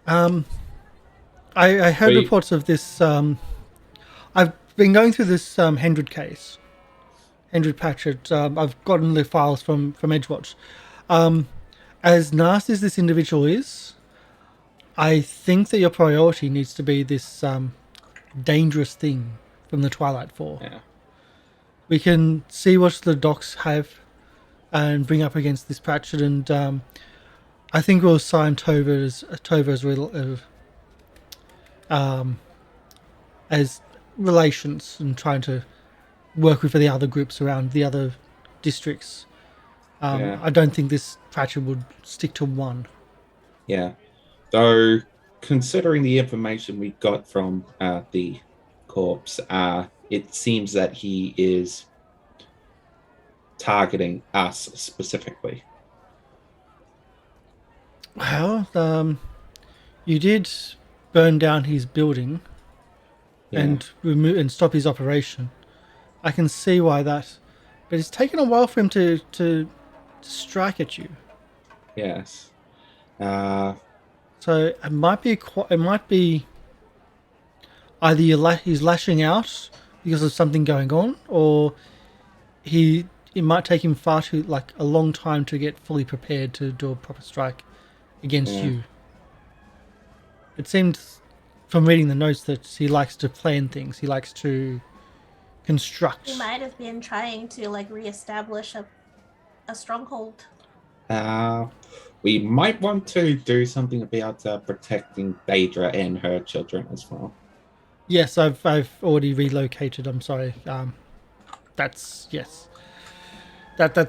I heard We- reports of this. I've been going through this Hendred case, Hendred Patchett. I've gotten the files from Edgewatch. As nasty as this individual is, I think that your priority needs to be this dangerous thing from the Twilight Four. Yeah. We can see what the docs have and bring up against this Pratchett, and I think we'll assign Tova as relations and trying to work with the other groups around the other districts. Yeah. I don't think this Pratchett would stick to one. Yeah. Though, considering the information we got from the corpse, it seems that he is targeting us specifically. Well, you did burn down his building and remove and stop his operation. I can see why that, but it's taken a while for him to strike at you. Yes. So it might be either he's lashing out because of something going on, or it might take him a long time to get fully prepared to do a proper strike against you. It seemed from reading the notes that he likes to plan things. He likes to construct. He might have been trying to reestablish a stronghold. We might want to do something about protecting Daedra and her children as well. Yes, I've already relocated. I'm sorry. That's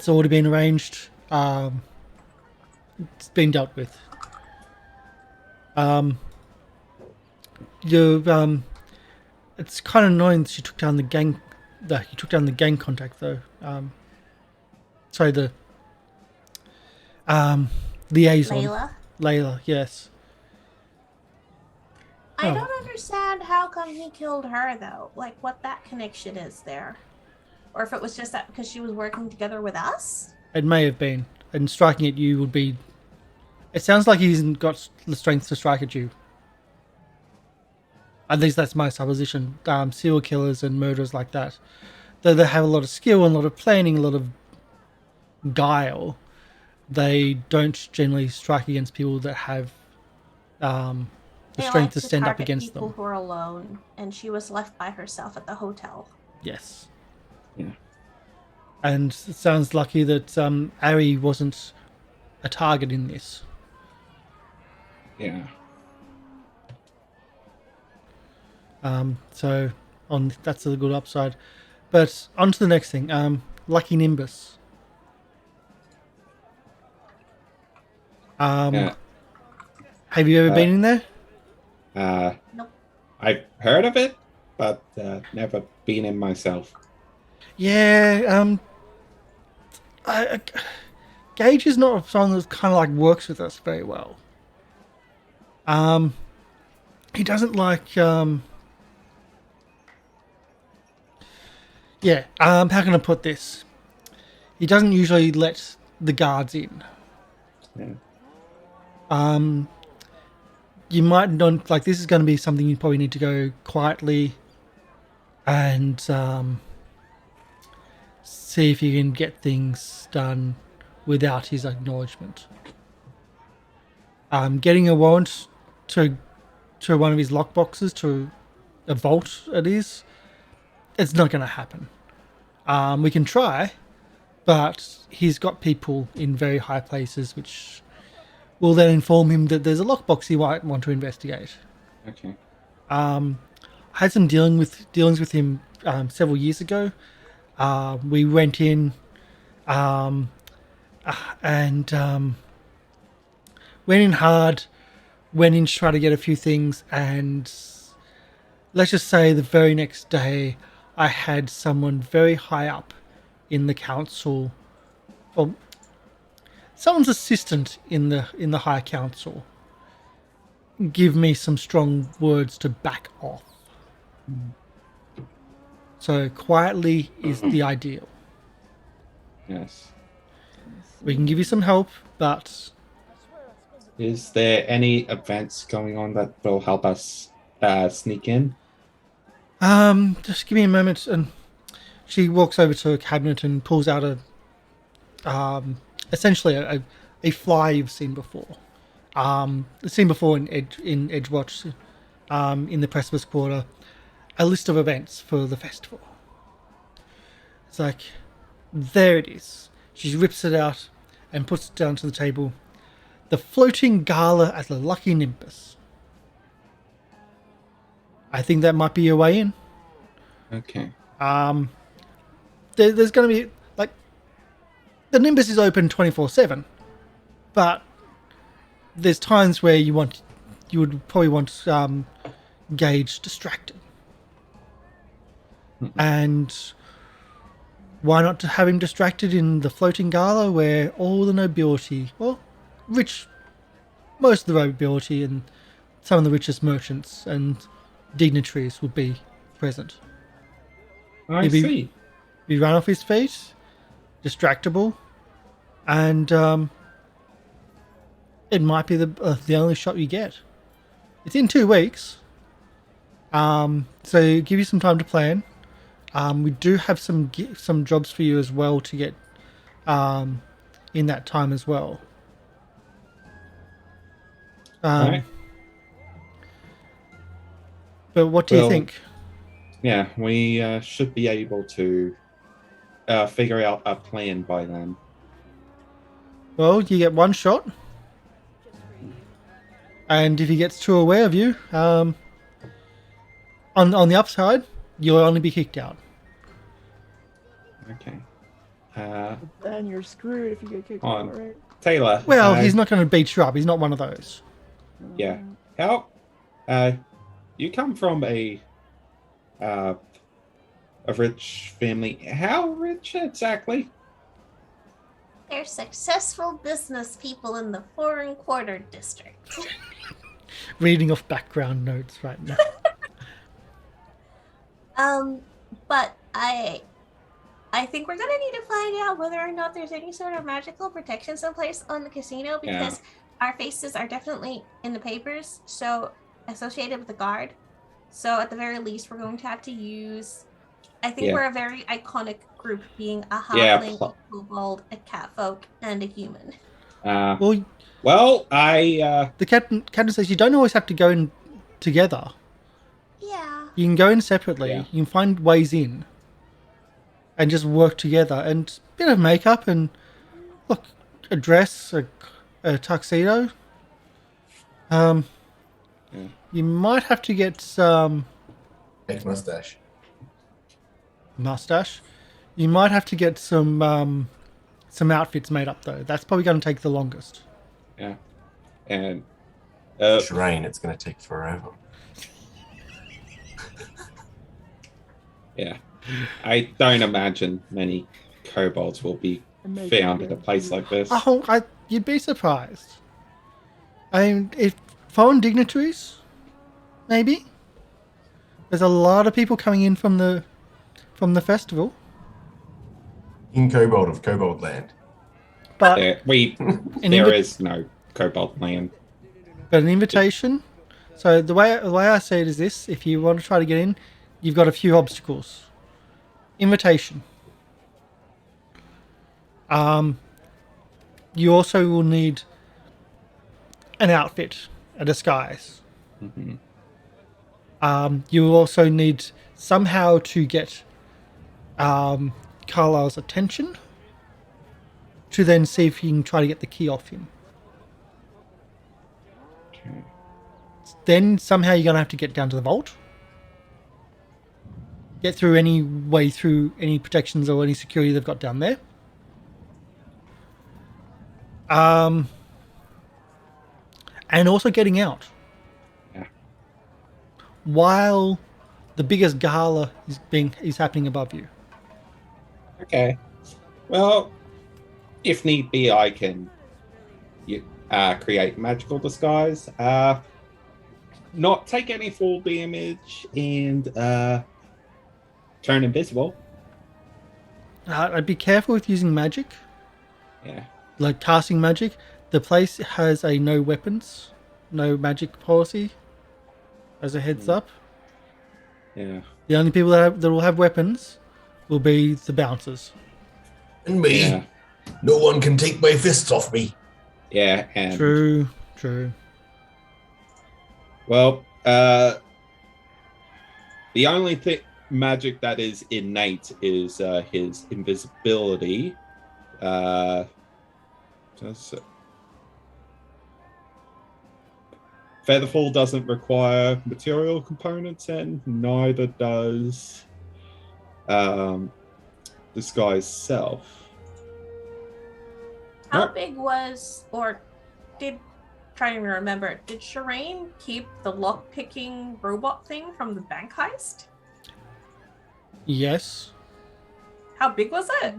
already been arranged. It's been dealt with. It's kind of annoying that she took down the gang. He took down the gang contact though. Sorry, the liaison. Layla, yes. I don't understand how come he killed her though. Like what that connection is there, or if it was just that because she was working together with us. It may have been, and striking at you would be. It sounds like he hasn't got the strength to strike at you. At least that's my supposition. Serial killers and murderers like that, though they have a lot of skill and a lot of planning, a lot of guile, they don't generally strike against people that have the strength to stand up against them. People who are alone, and she was left by herself at the hotel. Yes. Yeah. And it sounds lucky that Arry wasn't a target in this. Yeah. So that's a good upside. But on to the next thing. Lucky Nimbus. Have you ever been in there? Nope. I've heard of it, but never been in myself. Yeah. Gage is not someone that kind of works with us very well. He doesn't like. How can I put this? He doesn't usually let the guards in. Yeah. You might not this is going to be something you probably need to go quietly and see if you can get things done without his acknowledgement. Getting a warrant to one of his lockboxes, to a vault, it's not going to happen. We can try, but he's got people in very high places which will then inform him that there's a lockbox he might want to investigate. Okay. I had some dealings with him several years ago. We went in and went in hard, went in to try to get a few things, and let's just say the very next day I had someone very high up in the council, or someone's assistant in the High Council, give me some strong words to back off. So quietly is the ideal. Yes. We can give you some help, but Is there any events going on that will help us sneak in? just give me a moment. And she walks over to a cabinet and pulls out essentially a fly you've seen before. Seen before in Edgewatch, in the Precipice Quarter, a list of events for the festival. It's there it is. She rips it out and puts it down to the table. The floating gala at the Lucky Nimbus. I think that might be your way in. Okay. There's going to be the Nimbus is open 24/7, but there's times where you would probably want Gage distracted, and why not to have him distracted in the floating gala where all the nobility, well, rich most of the nobility and some of the richest merchants and dignitaries would be present. I He'd be- see. Be run off his feet, distractible, and it might be the only shot you get. It's in 2 weeks, so give you some time to plan. We do have some jobs for you as well to get in that time as well. Right. But what do you think? Yeah, we should be able to figure out a plan by then. Well, you get 1 shot, and if he gets too aware of you, on the upside, you'll only be kicked out. Okay. Then you're screwed if you get kicked On. out, right? Taylor. Well, he's not going to beat you up. He's not one of those. Yeah. How? You come from a rich family. How rich exactly? They're successful business people in the Foreign Quarter District. Reading off background notes right now. But I think we're gonna need to find out whether or not there's any sort of magical protections in place on the casino, because our faces are definitely in the papers, so associated with the guard. So at the very least, we're going to have to use. I think we're a very iconic group, being a halfling, a kobold, a catfolk, and a human. Well, the captain says you don't always have to go in together. Yeah. You can go in separately. Yeah. You can find ways in, and just work together. And a bit of makeup and look, a dress, a tuxedo. You might have to get some Fake mustache. mustache. You might have to get some outfits made up though. That's probably going to take the longest. Yeah. And Sherain, it's going to take forever. yeah, I don't imagine many kobolds will be found in a place like this. Oh, you'd be surprised. I mean, if foreign dignitaries, maybe. There's a lot of people coming in from the festival. In Kobold of Kobold Land. But There is no kobold land. But an invitation. So the way I say it is this: if you want to try to get in, you've got a few obstacles. Invitation. You also will need an outfit, a disguise. Mm-hmm. You will also need somehow to get Carlisle's attention to then see if you can try to get the key off him. Okay. Then somehow you're going to have to get down to the vault. Get through any way through any protections or any security they've got down there. And also getting out. Yeah. While the biggest gala is happening above you. Okay. Well, if need be, I can create magical disguise. Not take any fall damage and turn invisible. I'd be careful with using magic. Yeah. Like casting magic. The place has a no weapons, no magic policy. As a heads up. Yeah. The only people that will have weapons will be the bouncers. And me. Yeah. No one can take my fists off me. Yeah. And True. well, the only magic that is innate is his invisibility. Featherfall doesn't require material components, and neither does disguise self. How big was, or trying to remember, did Sherain keep the lock-picking robot thing from the bank heist? Yes. How big was it?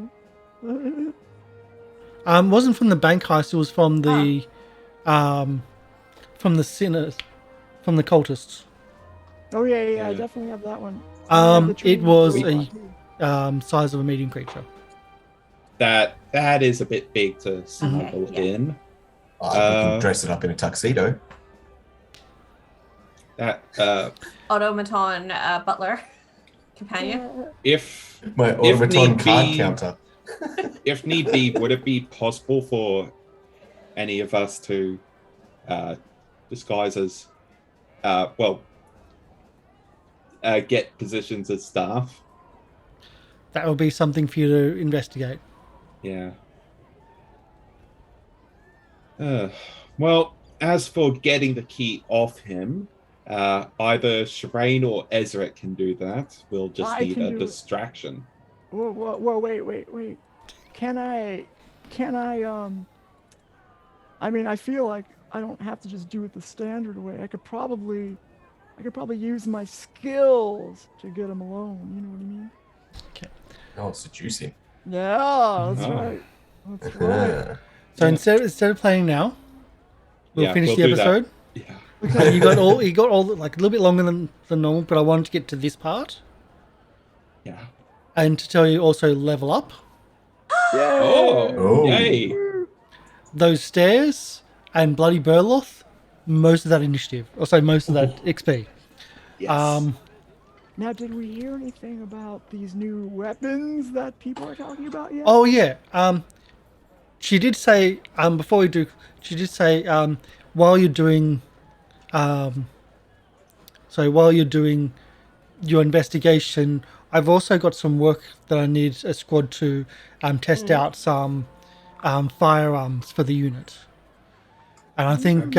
Wasn't from the bank heist. It was from the from the sinners, from the cultists. Oh yeah, I Yeah. definitely have that one. I have the tree It was robot, a too. size of a medium creature. That is a bit big to smuggle yeah. in. We can dress it up in a tuxedo. That Automaton butler companion. if My If automaton need card be- counter. if need be, would it be possible for any of us to disguise as get positions as staff? That would be something for you to investigate. Yeah. Well, as for getting the key off him, either Sherain or Ezarek can do that. We'll just I need can a do it. distraction. Whoa, wait. Can I, I mean, I feel like I don't have to just do it the standard way. I could probably use my skills to get him alone. You know what I mean? Oh, seducing. Yeah, that's Oh. right. That's right. So instead of playing now, we'll Yeah, finish we'll the do that. episode. Yeah. And you got all like a little bit longer than normal, but I wanted to get to this part Yeah. and to tell you also level up. Yay! Oh. Yay. Those stairs and bloody Burloth, most of that initiative, also most of that XP. Yes. Now, did we hear anything about these new weapons that people are talking about yet? Oh yeah. She did say before we do. She did say while you're doing, while you're doing your investigation, I've also got some work that I need a squad to test out some firearms for the unit. And I think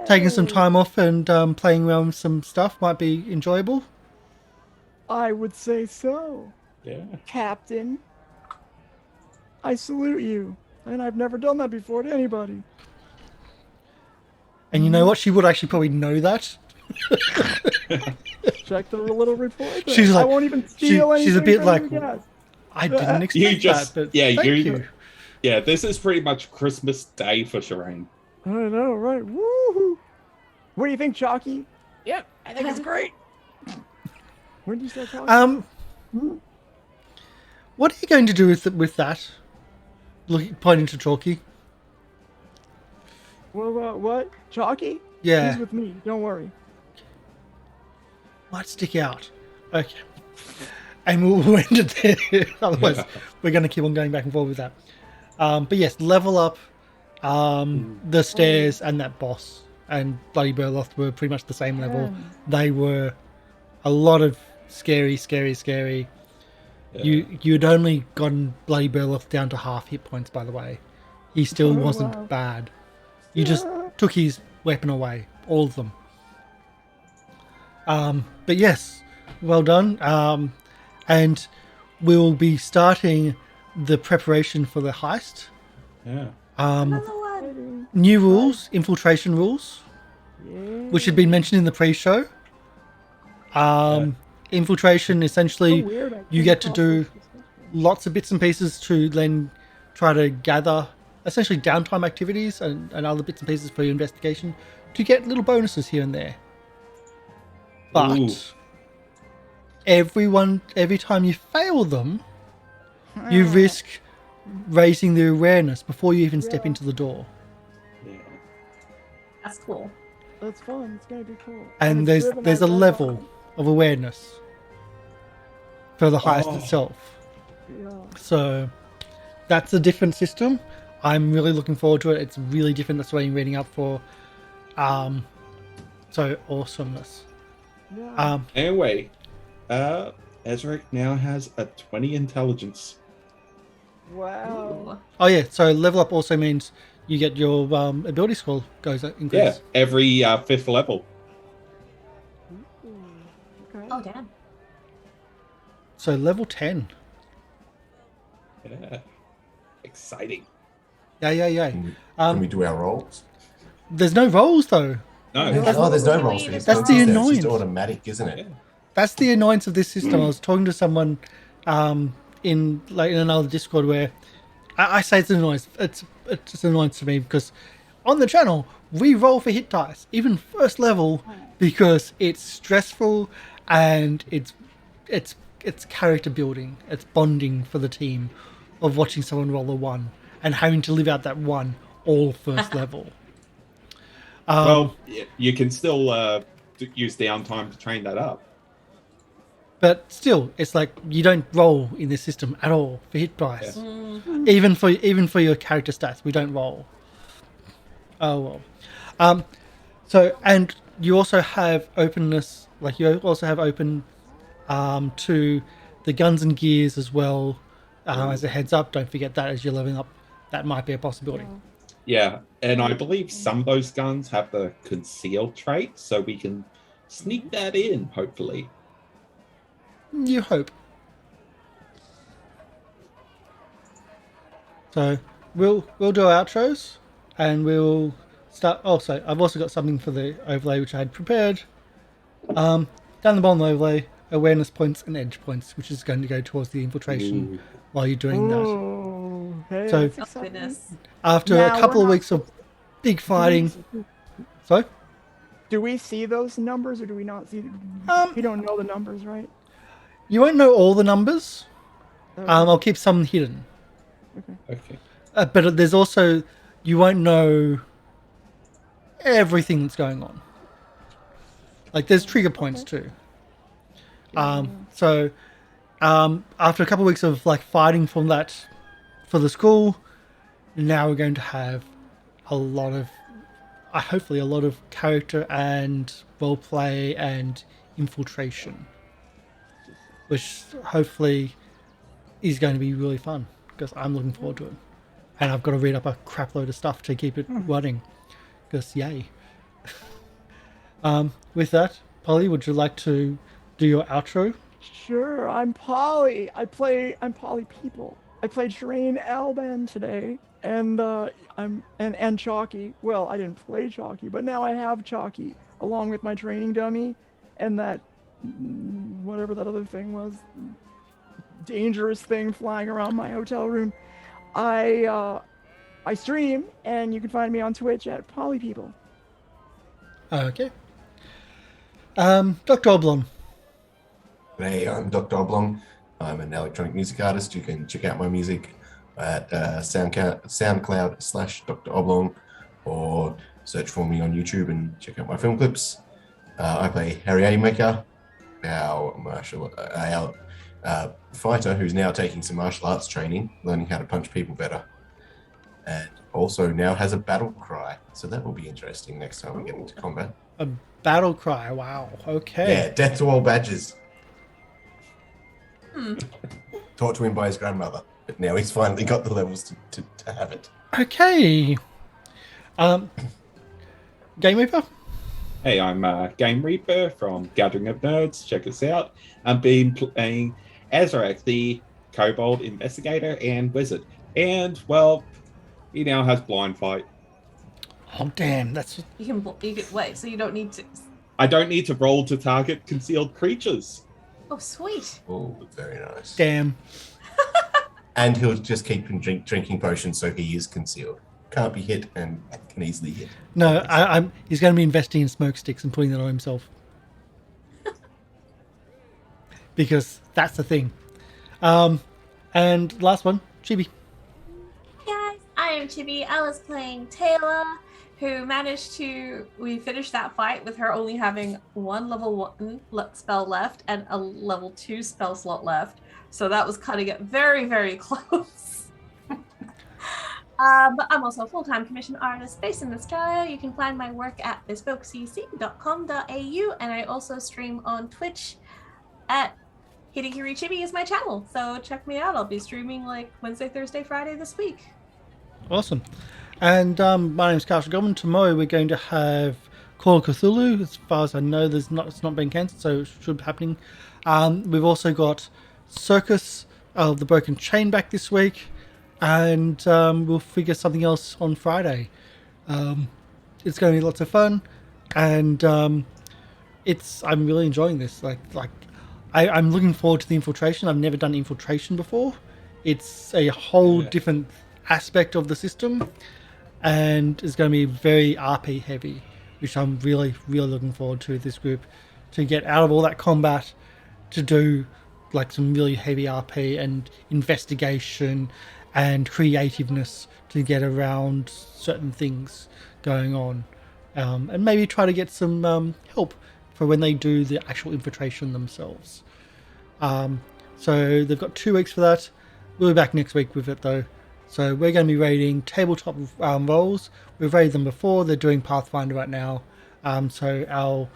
taking some time off and playing around with some stuff might be enjoyable. I would say so, Yeah. Captain. I salute you, and I've never done that before to anybody. And you know what? She would actually probably know that. Check the little report. there. She's like- I won't even steal anything she's a bit from like, you guys. I didn't expect just- that, but yeah, thank you. Yeah, this is pretty much Christmas Day for Sherain. I know, right? Woohoo! What do you think, Chalky? Yep, I think it's great. When did you start talking? What are you going to do with that? Pointing to Chalky. What? Chalky? Yeah, He's with me. Don't worry. might stick out. Okay, and we'll end it there. Otherwise, we're going to keep on going back and forth with that. But yes, level up. The stairs and that boss and bloody Burloth were pretty much the same level. They were a lot of scary. Yeah. You'd only gotten bloody Burloth down to half hit points, by the way. He still wasn't wow. bad. You just took his weapon away, all of them. But yes, well done. And we'll be starting the preparation for the heist. Yeah. Another one. New rules, infiltration rules, Yeah. which had been mentioned in the pre-show. Infiltration, essentially, So weird, I you came get to across do this. lots of bits and pieces to then try to gather essentially downtime activities and other bits and pieces for your investigation to get little bonuses here and there. But Ooh. every time you fail them, you risk raising the awareness before you even step into the door. Yeah. That's cool. That's fun. It's gonna be cool. And it's there's driven a by red level line. of awareness for the heist itself. Yeah. So that's a different system. I'm really looking forward to it. It's really different. That's what I'm reading up for. So awesomeness. Yeah. Anyway, Ezarek now has a 20 intelligence. Wow. Ooh. Oh yeah. So level up also means you get your ability score goes increase. Yeah, every 5th level. Okay. Oh damn. So level 10. Yeah. Exciting. Yeah. Can we do our rolls? There's no rolls though. No. There's no rolls for this. That's the It's annoyance. just automatic, isn't it? That's the annoyance of this system. I was talking to someone in another Discord where I say it's an annoyance. It's an annoyance to me because on the channel, we roll for hit dice, even first level, because it's stressful and it's character building, it's bonding for the team of watching someone roll a 1 and having to live out that 1 all first level. Well, you can still use downtime to train that up. But still, it's like you don't roll in this system at all for hit dice. Even for your character stats, we don't roll. Oh well. So, and you also have openness, like you also have open to the guns and gears as well. As a heads up, don't forget that as you're leveling up, that might be a possibility. Yeah, and I believe some of those guns have the conceal trait, so we can sneak that in, hopefully. You hope. So we'll do our outros, and we'll start. Also, I've also got something for the overlay which I had prepared. Down the bottom of the overlay, awareness points and edge points, which is going to go towards the infiltration while you're doing that. Hey, So- that's exciting. Goodness. After Now, a couple we're of not weeks of big fighting. Sorry? Do we see those numbers or do we not see? We don't know the numbers, right? You won't know all the numbers. Okay. I'll keep some hidden. Okay. But there's also, you won't know everything that's going on. Like there's trigger points too. So after a couple of weeks of like fighting from that for the school, now we're going to have a lot of, hopefully a lot of character and roleplay and infiltration, which hopefully is going to be really fun because I'm looking forward to it. And I've got to read up a crap load of stuff to keep it running because yay. With that, Polly, would you like to do your outro? Sure, I'm Polly. I'm Polly People. I played Sherain Alban today, and I'm Chalky. Well, I didn't play Chalky, but now I have Chalky along with my training dummy, and that whatever that other thing was, dangerous thing flying around my hotel room. I stream, and you can find me on Twitch at Polly People. Okay. Dr. Oblong. Hey, I'm Dr. Oblong. I'm an electronic music artist. You can check out my music at SoundCloud/Dr. Oblong, or search for me on YouTube and check out my film clips. I play Arry Maker, our fighter who's now taking some martial arts training, learning how to punch people better, and also now has a battle cry. So that will be interesting next time we get into combat. A battle cry. Wow. Okay. Yeah, death to all badges. Taught to him by his grandmother, but now he's finally got the levels to have it. Okay. Game Reaper? Hey, I'm Game Reaper from Gathering of Nerds. Check us out. I've been playing Ezarek, the Kobold Investigator and Wizard. And, well, he now has Blind Fight. Oh, damn. That's... You can wait, so you don't need to. I don't need to roll to target concealed creatures. Oh, sweet. Oh, very nice. Damn. And he'll just keep drinking potions so he is concealed. Can't be hit and can easily hit. No, he's going to be investing in smoke sticks and putting that on himself. Because that's the thing. And last one, Chibi. Guys, I am Chibi. I was playing Tayla, who we finished that fight with her only having one level 1 spell left and a level 2 spell slot left. So that was cutting it very, very close. But I'm also a full-time commissioned artist based in Australia. You can find my work at bespokecc.com.au, and I also stream on Twitch at Hitokiri Chibi is my channel. So check me out. I'll be streaming like Wednesday, Thursday, Friday this week. Awesome. And my name's Karsh the Goblin. Tomorrow we're going to have Call of Cthulhu. As far as I know, it's not been cancelled, so it should be happening. We've also got Circus of the Broken Chain back this week, and we'll figure something else on Friday. It's going to be lots of fun, and I'm really enjoying this. I'm looking forward to the infiltration. I've never done infiltration before. It's a whole different aspect of the system. and it's going to be very RP heavy, which I'm really looking forward to this group, to get out of all that combat, to do like some really heavy RP and investigation and creativeness to get around certain things going on, and maybe try to get some help for when they do the actual infiltration themselves. So they've got 2 weeks for that. We'll be back next week with it though. So we're going to be rating tabletop roles. We've rated them before. They're doing Pathfinder right now. So our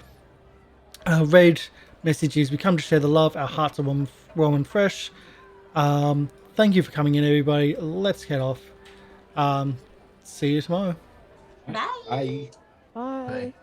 raid message is: we come to share the love. Our hearts are warm and fresh. Thank you for coming in, everybody. Let's get off. See you tomorrow. Bye. I Bye.